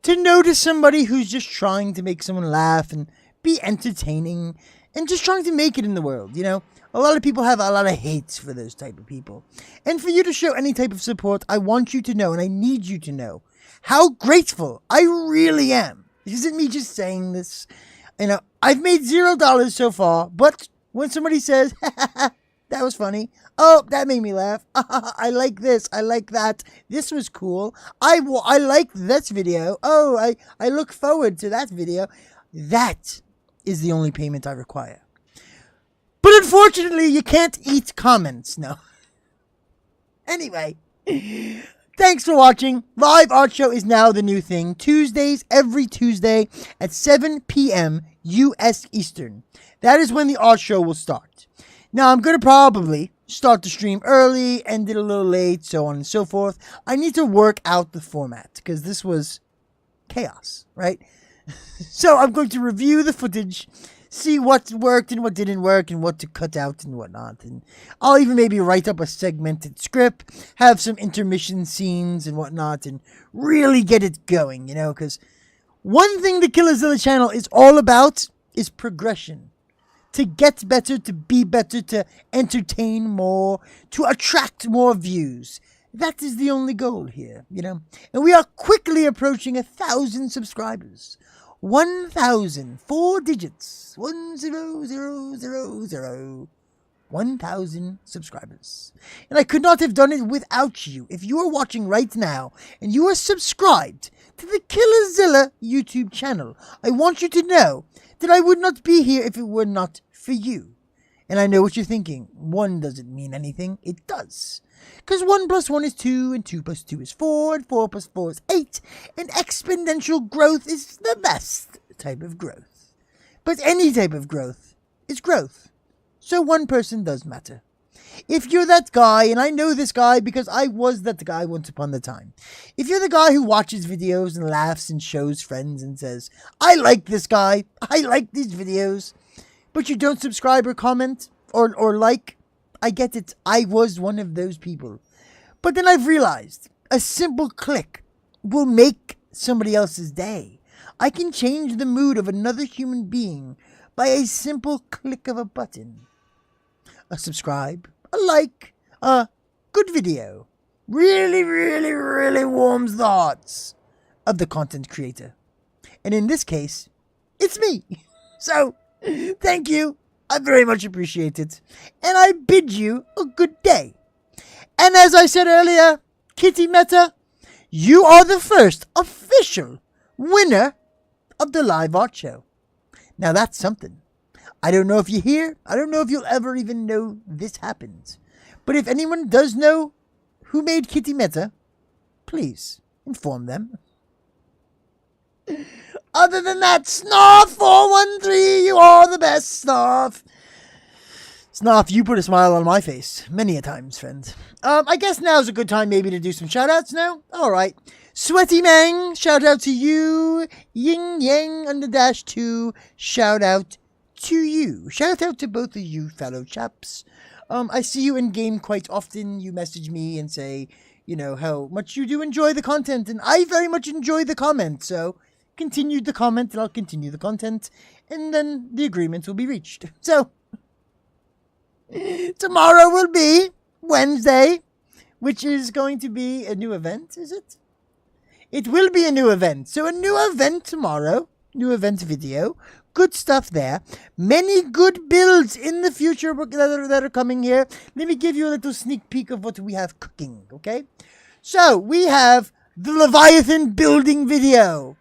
to notice somebody who's just trying to make someone laugh and be entertaining and just trying to make it in the world, you know? A lot of people have a lot of hates for those type of people. And for you to show any type of support, I want you to know, and I need you to know, how grateful I really am. This isn't me just saying this. You know, I've made $0 so far, but when somebody says, that was funny. Oh, that made me laugh. I like this. I like that. This was cool. I like this video. Oh, I look forward to that video. That is the only payment I require. But unfortunately, you can't eat comments. No. Anyway, thanks for watching. Live art show is now the new thing. Tuesdays, every Tuesday at 7 p.m. U.S. Eastern. That is when the art show will start. Now, I'm going to probably start the stream early, end it a little late, so on and so forth. I need to work out the format because this was chaos, right? So I'm going to review the footage, see what worked and what didn't work and what to cut out and whatnot. And I'll even maybe write up a segmented script, have some intermission scenes and whatnot, and really get it going, you know, because one thing the Killerzilla channel is all about is progression. To get better, to be better, to entertain more, to attract more views. That is the only goal here, you know. And we are quickly approaching 1,000 subscribers. 1,000, 4 digits. 1,000. 1,000 subscribers. And I could not have done it without you. If you are watching right now and you are subscribed to the Killerzilla YouTube channel, I want you to know that I would not be here if it were not for you. And I know what you're thinking. 1 doesn't mean anything. It does. Because 1 + 1 is 2, and 2 + 2 is 4, and 4 + 4 is 8, and exponential growth is the best type of growth. But any type of growth is growth. So 1 person does matter. If you're that guy, and I know this guy because I was that guy once upon a time. If you're the guy who watches videos and laughs and shows friends and says, I like this guy, I like these videos, but you don't subscribe or comment or like, I get it. I was one of those people. But then I've realized a simple click will make somebody else's day. I can change the mood of another human being by a simple click of a button. A subscribe, a like, a good video really, really, really warms the hearts of the content creator. And in this case, it's me. So, thank you. I very much appreciate it. And I bid you a good day. And as I said earlier, Kitty Meta, you are the first official winner of the live art show. Now that's something. I don't know if you're here. I don't know if you'll ever even know this happened. But if anyone does know who made Kitty Meta, please inform them. Other than that, Snarf413, you are the best, Snarf. Snarf, you put a smile on my face many a times, friend. I guess now's a good time maybe to do some shout-outs now. All right. Sweaty Mang, shout out to you. Ying Yang _2, shout out to you. Shout out to both of you fellow chaps. I see you in game quite often. You message me and say, you know, how much you do enjoy the content, and I very much enjoy the comment. So continue the comment and I'll continue the content, and then the agreement will be reached. So tomorrow will be Wednesday, which is going to be a new event, is it? It will be a new event. So a new event tomorrow, new event video. Good stuff there. Many good builds in the future that are coming here. Let me give you a little sneak peek of what we have cooking, okay? So we have the Leviathan building video.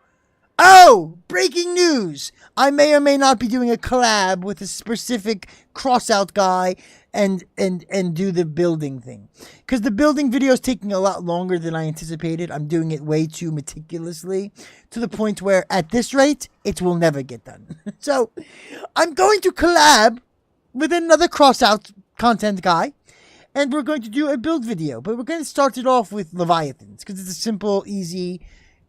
Oh, breaking news. I may or may not be doing a collab with a specific Crossout guy and do the building thing. Because the building video is taking a lot longer than I anticipated. I'm doing it way too meticulously to the point where at this rate, it will never get done. So I'm going to collab with another Crossout content guy. And we're going to do a build video. But we're going to start it off with Leviathans. Because it's a simple, easy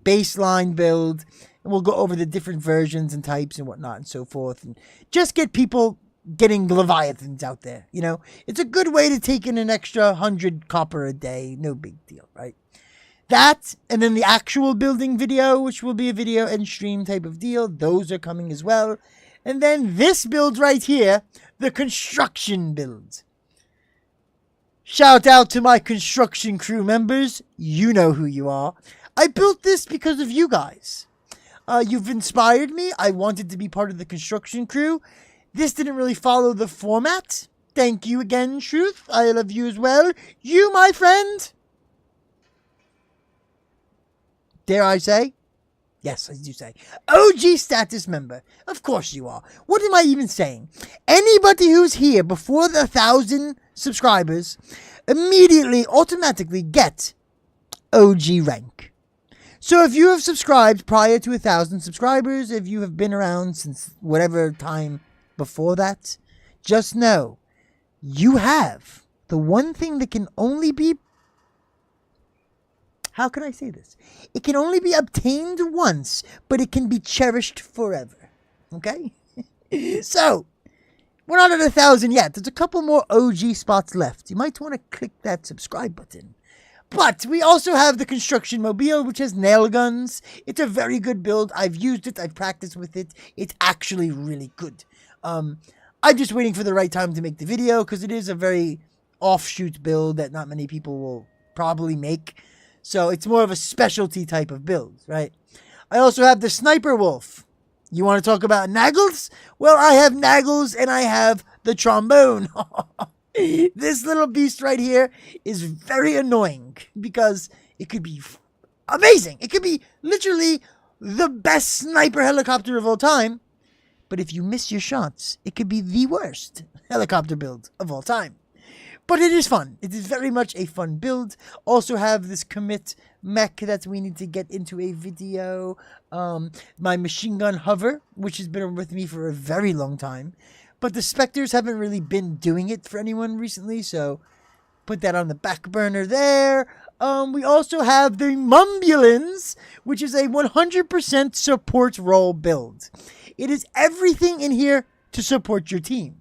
baseline build. And we'll go over the different versions and types and whatnot and so forth. And just get people getting Leviathans out there. You know, it's a good way to take in an extra 100 copper a day. No big deal, right? That, and then the actual building video, which will be a video and stream type of deal. Those are coming as well. And then this build right here, the construction build. Shout out to my construction crew members. You know who you are. I built this because of you guys. You've inspired me. I wanted to be part of the construction crew. This didn't really follow the format. Thank you again, Truth. I love you as well. You, my friend. Dare I say? Yes, I do say. OG status member. Of course you are. What am I even saying? Anybody who's here before the 1,000 subscribers immediately, automatically get OG rank. So if you have subscribed prior to 1,000 subscribers, if you have been around since whatever time before that, just know you have the one thing that can only be, how can I say this? It can only be obtained once, but it can be cherished forever. Okay? So, we're not at 1,000 yet. There's a couple more OG spots left. You might want to click that subscribe button. But we also have the Construction Mobile, which has nail guns. It's a very good build. I've used it. I've practiced with it. It's actually really good. I'm just waiting for the right time to make the video because it is a very offshoot build that not many people will probably make. So it's more of a specialty type of build, right? I also have the Sniper Wolf. You want to talk about Naggles? Well, I have Naggles and I have the trombone. This little beast right here is very annoying because it could be amazing. It could be literally the best sniper helicopter of all time. But if you miss your shots, it could be the worst helicopter build of all time. But it is fun. It is very much a fun build. Also have this commit mech that we need to get into a video. My machine gun hover, which has been with me for a very long time. But the Spectres haven't really been doing it for anyone recently, so put that on the back burner there. We also have the Mumbulins, which is a 100% support role build. It is everything in here to support your team.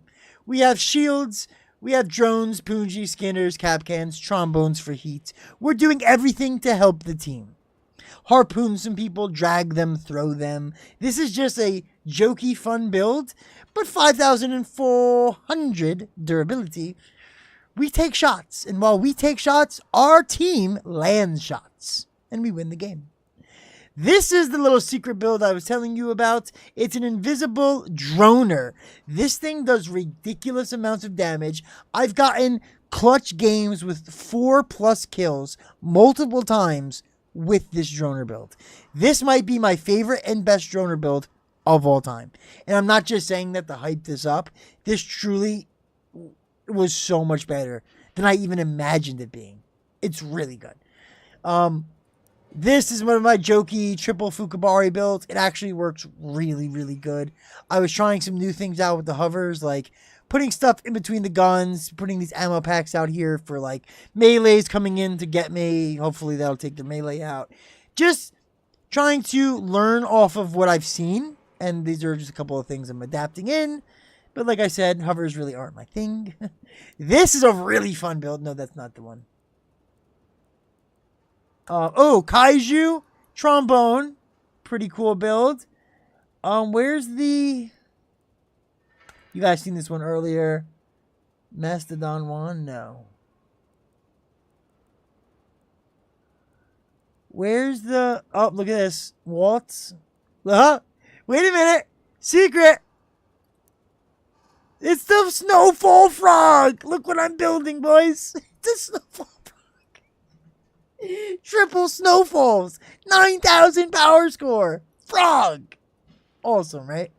We have shields, we have drones, Punji, skinners, capcans, trombones for heat. We're doing everything to help the team. Harpoon some people, drag them, throw them. This is just a jokey, fun build, but 5,400 durability. We take shots, and while we take shots, our team lands shots, and we win the game. This is the little secret build I was telling you about. It's an invisible droner. This thing does ridiculous amounts of damage. I've gotten clutch games with 4+ kills multiple times with this droner build. This might be my favorite and best droner build of all time. And I'm not just saying that to hype this up. This truly was so much better than I even imagined it being. It's really good. This is one of my jokey triple Fukabari builds. It actually works really, really good. I was trying some new things out with the hovers, like putting stuff in between the guns, putting these ammo packs out here for like melees coming in to get me. Hopefully that'll take the melee out. Just trying to learn off of what I've seen. And these are just a couple of things I'm adapting in. But like I said, hovers really aren't my thing. This is a really fun build. No, that's not the one. Kaiju trombone. Pretty cool build. Where's the... You guys seen this one earlier. Mastodon one? No. Where's the... Oh, look at this. Waltz. Wait a minute. Secret. It's the snowfall frog. Look what I'm building, boys. It's a snowfall frog. Triple snowfalls. 9,000 power score. Frog. Awesome, right?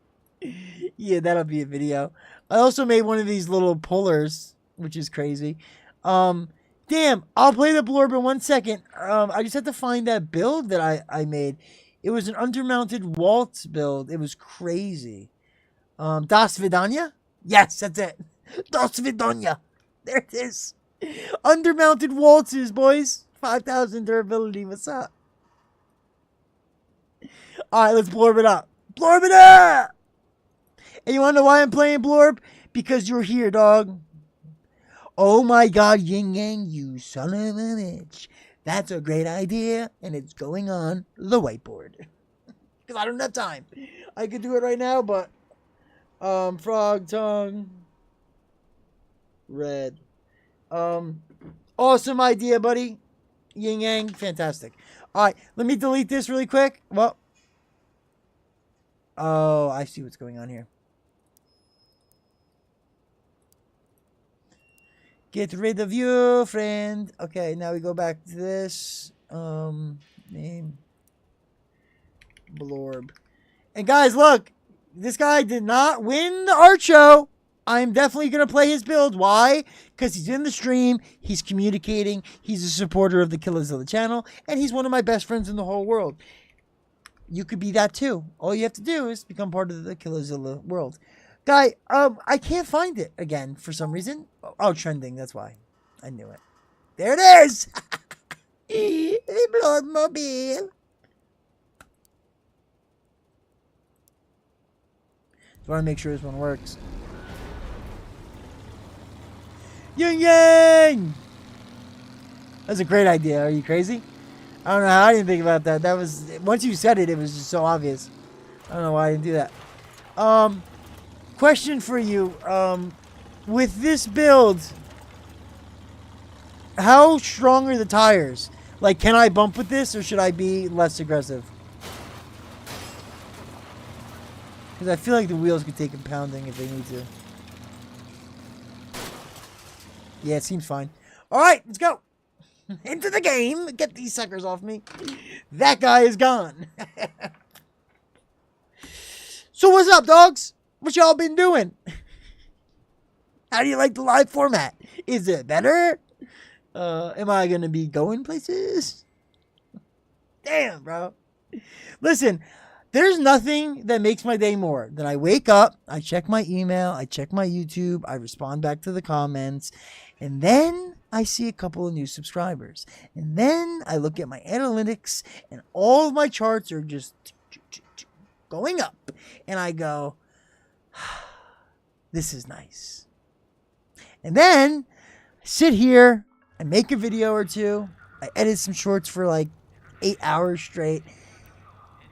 Yeah, that'll be a video. I also made one of these little pullers, which is crazy. Damn, I'll play the blurb in 1 second. I just had to find that build that I made. It was an undermounted waltz build. It was crazy. Das Vidanya? Yes, that's it. Das Vidanya. There it is. Undermounted waltzes, boys. 5,000 durability. What's up? Alright, let's blurb it up. Blurb it up! And you want to know why I'm playing blurb? Because you're here, dog. Oh my god, Yin Yang, you son of a bitch. That's a great idea, and it's going on the whiteboard. Because I don't have time. I could do it right now, but... frog tongue. Red. Awesome idea, buddy. Yin Yang, fantastic. Alright, let me delete this really quick. Well... Oh, I see what's going on here. Get rid of you, friend. Okay, now we go back to this. Name. Blorb. And guys, look. This guy did not win the art show. I'm definitely going to play his build. Why? Because he's in the stream. He's communicating. He's a supporter of the Killazilla channel. And he's one of my best friends in the whole world. You could be that too. All you have to do is become part of the Killazilla world. Guy, I can't find it again for some reason. Oh, trending. That's why. I knew it. There it is. The Blorb Mobile. I want to make sure this one works. Yin Yang! That's a great idea. Are you crazy? I don't know how I didn't think about that. That was... Once you said it, it was just so obvious. I don't know why I didn't do that. Question for you. With this build, how strong are the tires? Like, can I bump with this, or should I be less aggressive? Because I feel like the wheels could take a pounding if they need to. Yeah, it seems fine. Alright, let's go. Into the game. Get these suckers off me. That guy is gone. So what's up, dogs? What y'all been doing? How do you like the live format? Is it better? Am I going to be going places? Damn, bro. Listen, there's nothing that makes my day more than I wake up, I check my email, I check my YouTube, I respond back to the comments, and then I see a couple of new subscribers. And then I look at my analytics, and all of my charts are just going up. And I go, this is nice. And then I sit here, I make a video or two, I edit some shorts for like 8 hours straight.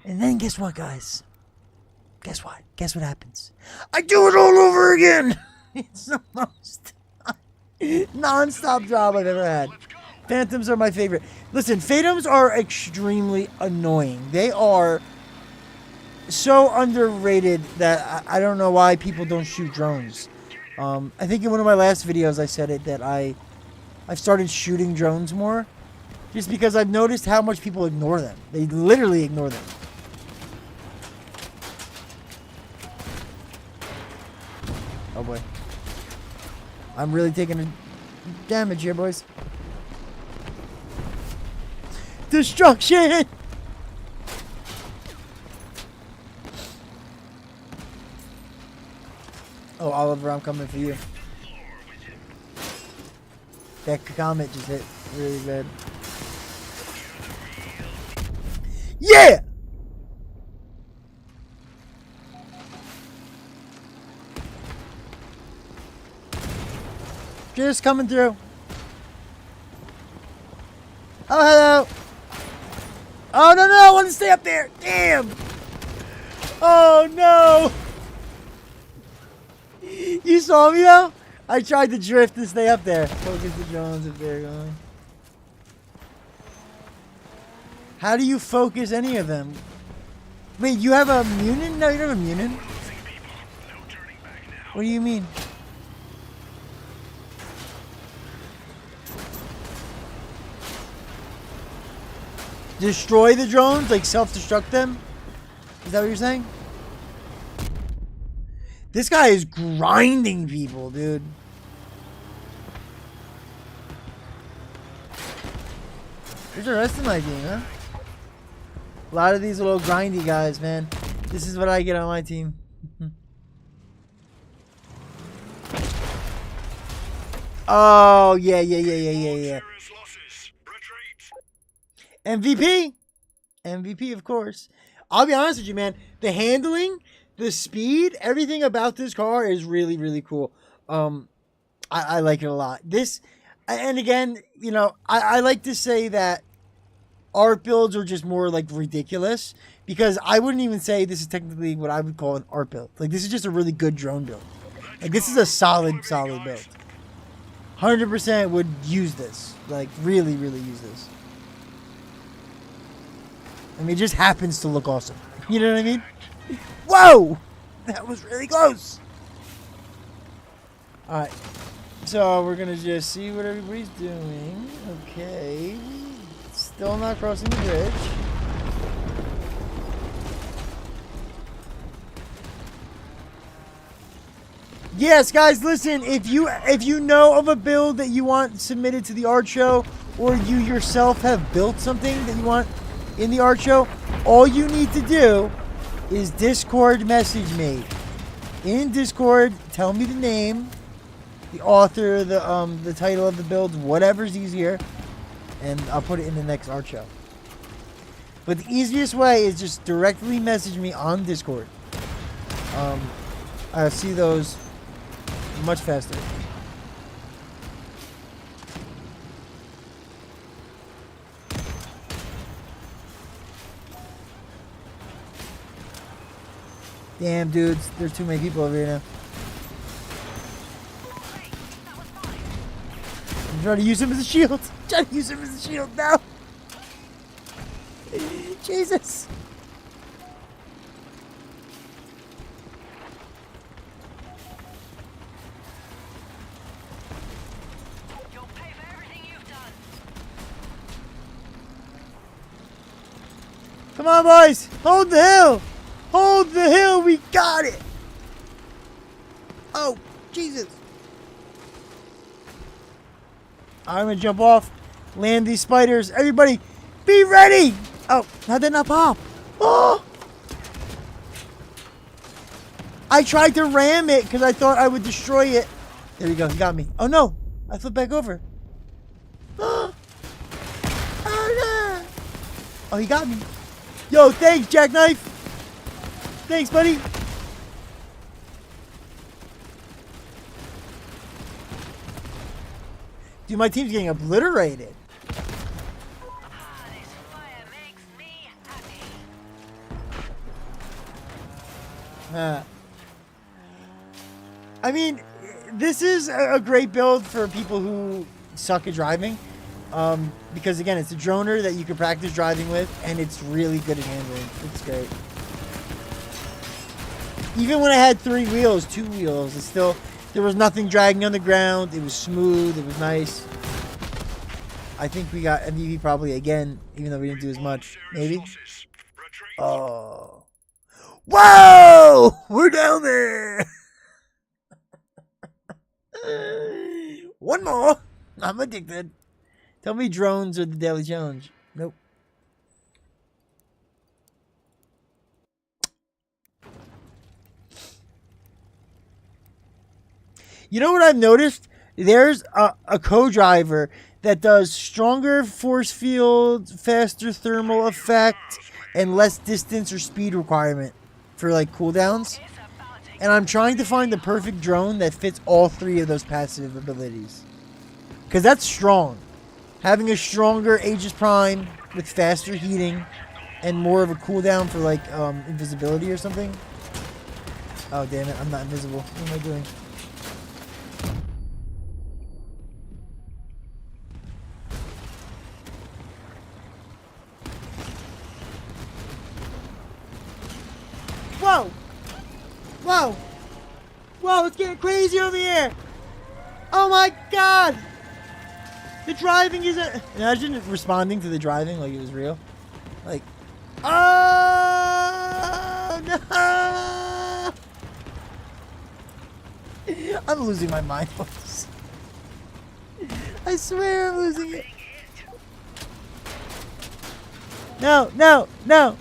And then guess what, guys? Guess what? Guess what happens? I do it all over again. It's the most non-stop job I've ever had. Phantoms are my favorite. Listen, Phantoms are extremely annoying. They are so underrated that I don't know why people don't shoot drones. I think in one of my last videos I said it that I've started shooting drones more just because I've noticed how much people ignore them. They literally ignore them. Oh boy. I'm really taking a damage here, boys. Destruction! Oh, Oliver, I'm coming for you. That comet just hit really bad. Yeah! Just coming through. Oh, hello. Oh, no, I want to stay up there. Damn. Oh, no. You saw me, though? I tried to drift and stay up there. Focus the drones if they're going. How do you focus any of them? Wait, you have a Munin? No, you don't have a Munin. What do you mean? Destroy the drones? Like self-destruct them? Is that what you're saying? This guy is grinding people, dude. Where's the rest of my team, huh? A lot of these little grindy guys, man. This is what I get on my team. Oh, yeah. MVP? MVP, of course. I'll be honest with you, man. The handling, the speed, everything about this car is really, really cool. I like it a lot. This, and again, you know, I like to say that art builds are just more like ridiculous because I wouldn't even say this is technically what I would call an art build. Like, this is just a really good drone build. Like, this is a solid build. 100% would use this. Like, really, really use this. I mean, it just happens to look awesome. You know what I mean? Whoa! That was really close. Alright. So, we're going to just see what everybody's doing. Okay. Still not crossing the bridge. Yes, guys, listen. If you know of a build that you want submitted to the art show, or you yourself have built something that you want in the art show, all you need to do is Discord message me. In Discord, tell me the name, the author, the title of the build, whatever's easier, and I'll put it in the next art show. But the easiest way is just directly message me on Discord. I see those much faster. Damn, dudes. There's too many people over here now. I'm trying to use him as a shield. Trying to use him as a shield now. Jesus. You'll pay for everything you've done. Come on, boys. Hold the hill. Hold the hill. We got it. Oh, Jesus. I'm going to jump off. Land these spiders. Everybody, be ready. Oh, how'd that not pop? Oh. I tried to ram it because I thought I would destroy it. There we go. He got me. Oh, no. I flipped back over. Oh, no. Oh, he got me. Yo, thanks, Jackknife. Thanks, buddy. Dude, my team's getting obliterated. This fire makes me happy. I mean, this is a great build for people who suck at driving. Because again, it's a droner that you can practice driving with, and it's really good at handling. It's great. Even when I had 3 wheels, 2 wheels, it's still, there was nothing dragging on the ground. It was smooth. It was nice. I think we got MVP probably again, even though we didn't do as much. Maybe. Oh. Whoa! We're down there. One more. I'm addicted. Tell me drones are the daily challenge. Nope. You know what I've noticed? There's a co-driver that does stronger force field, faster thermal effect, and less distance or speed requirement for like cooldowns. And I'm trying to find the perfect drone that fits all 3 of those passive abilities. Because that's strong. Having a stronger Aegis Prime with faster heating and more of a cooldown for like invisibility or something. Oh damn it, I'm not invisible. What am I doing? Whoa! Whoa! Whoa, it's getting crazy over here! Oh my god! The driving isn't... Imagine responding to the driving like it was real. Like... Oh! No! I'm losing my mind. I swear I'm losing it. No, no, no,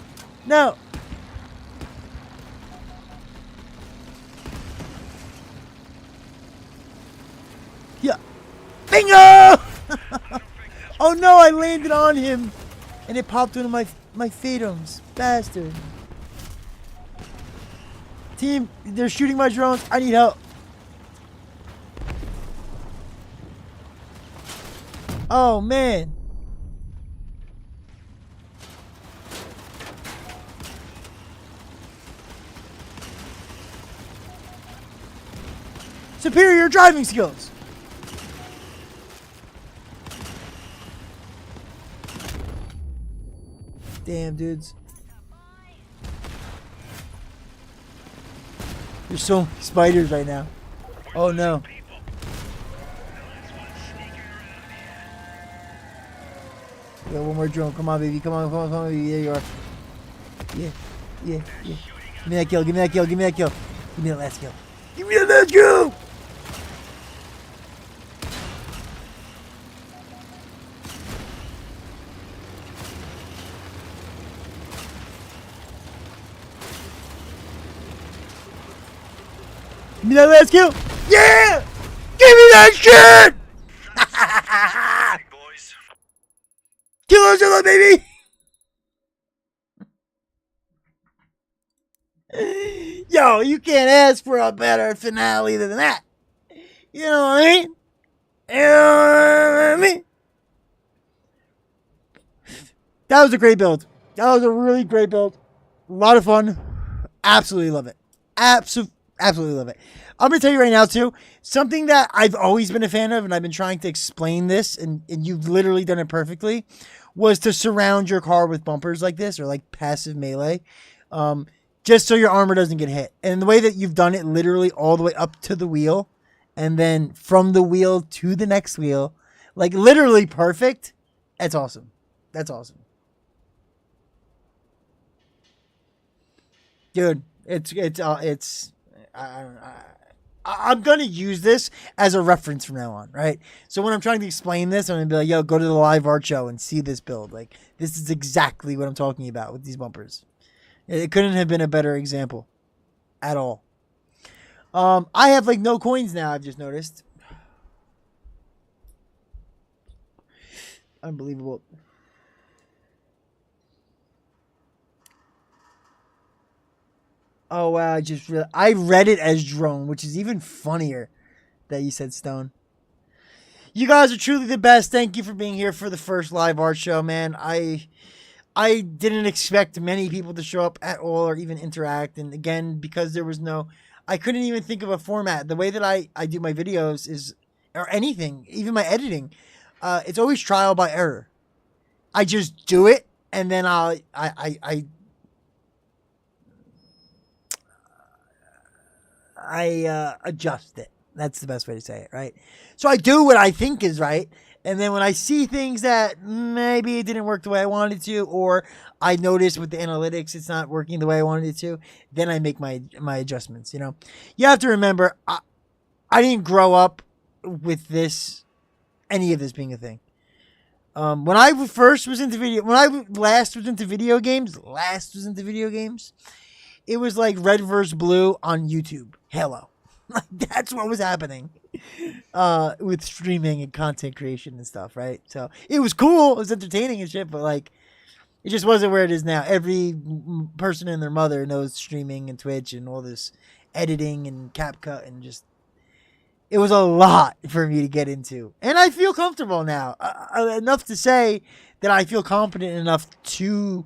no. Yeah. Bingo! Oh no, I landed on him. And it popped one of my fatums. Bastard. Team, they're shooting my drones. I need help. Oh man. Superior driving skills. Damn, dudes. There's so many spiders right now. Oh no. Yo, one more drone. Come on, baby. Come on, come on, come on, baby. There you are. Yeah, yeah, yeah. Give me that kill. Give me that kill. Give me that kill. Give me that last kill. Give me that last kill. Give me that last kill. Yeah! Give me that shit! Killzilla, baby! Yo, you can't ask for a better finale than that. You know what I mean? You know what I mean? That was a great build. That was a really great build. A lot of fun. Absolutely love it. Absolutely love it. I'm going to tell you right now, too, something that I've always been a fan of, and I've been trying to explain this, and you've literally done it perfectly, was to surround your car with bumpers like this, or like passive melee, just so your armor doesn't get hit. And the way that you've done it literally all the way up to the wheel, and then from the wheel to the next wheel, like literally perfect, that's awesome. That's awesome. Dude, I'm going to use this as a reference from now on, right? So when I'm trying to explain this, I'm going to be like, yo, go to the live art show and see this build. Like, this is exactly what I'm talking about with these bumpers. It couldn't have been a better example at all. I have, like, no coins now, I've just noticed. Unbelievable. Oh, wow. I read it as drone, which is even funnier that you said stone. You guys are truly the best. Thank you for being here for the first live art show, man. I didn't expect many people to show up at all or even interact. And again, because there was I couldn't even think of a format. The way that I do my videos is, or anything, even my editing, it's always trial by error. I just do it, and then I adjust it. That's the best way to say it, right? So I do what I think is right, and then when I see things that maybe it didn't work the way I wanted it to, or I notice with the analytics it's not working the way I wanted it to, then I make my adjustments. You know, you have to remember, I didn't grow up with any of this being a thing. When I last was into video games, it was like Red vs. Blue on YouTube. Hello. Like, that's what was happening with streaming and content creation and stuff, right? So it was cool. It was entertaining and shit, but like, it just wasn't where it is now. Every person and their mother knows streaming and Twitch and all this editing and CapCut and just, it was a lot for me to get into. And I feel comfortable now. Enough to say that I feel confident enough to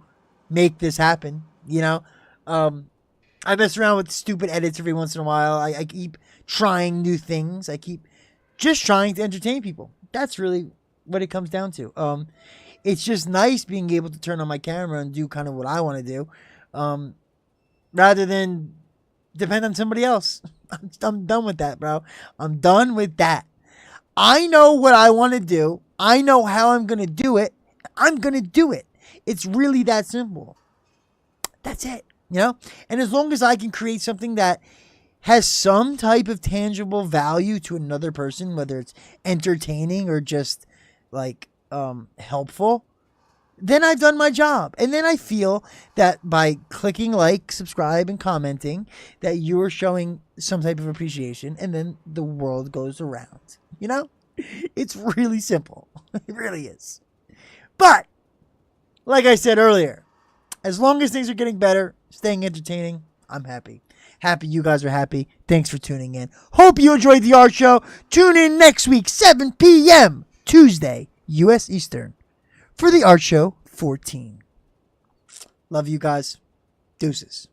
make this happen, you know? I mess around with stupid edits every once in a while. I keep trying new things. I keep just trying to entertain people. That's really what it comes down to. It's just nice being able to turn on my camera and do kind of what I want to do, rather than depend on somebody else. I'm done with that, bro. I'm done with that. I know what I want to do. I know how I'm going to do it. I'm going to do it. It's really that simple. That's it. You know? And as long as I can create something that has some type of tangible value to another person, whether it's entertaining or just like helpful, then I've done my job. And then I feel that by clicking like, subscribe, and commenting, that you're showing some type of appreciation, and then the world goes around. You know? It's really simple. It really is. But, like I said earlier, as long as things are getting better, staying entertaining, I'm happy. Happy you guys are happy. Thanks for tuning in. Hope you enjoyed the art show. Tune in next week, 7 p.m. Tuesday, U.S. Eastern, for the art show 14. Love you guys. Deuces.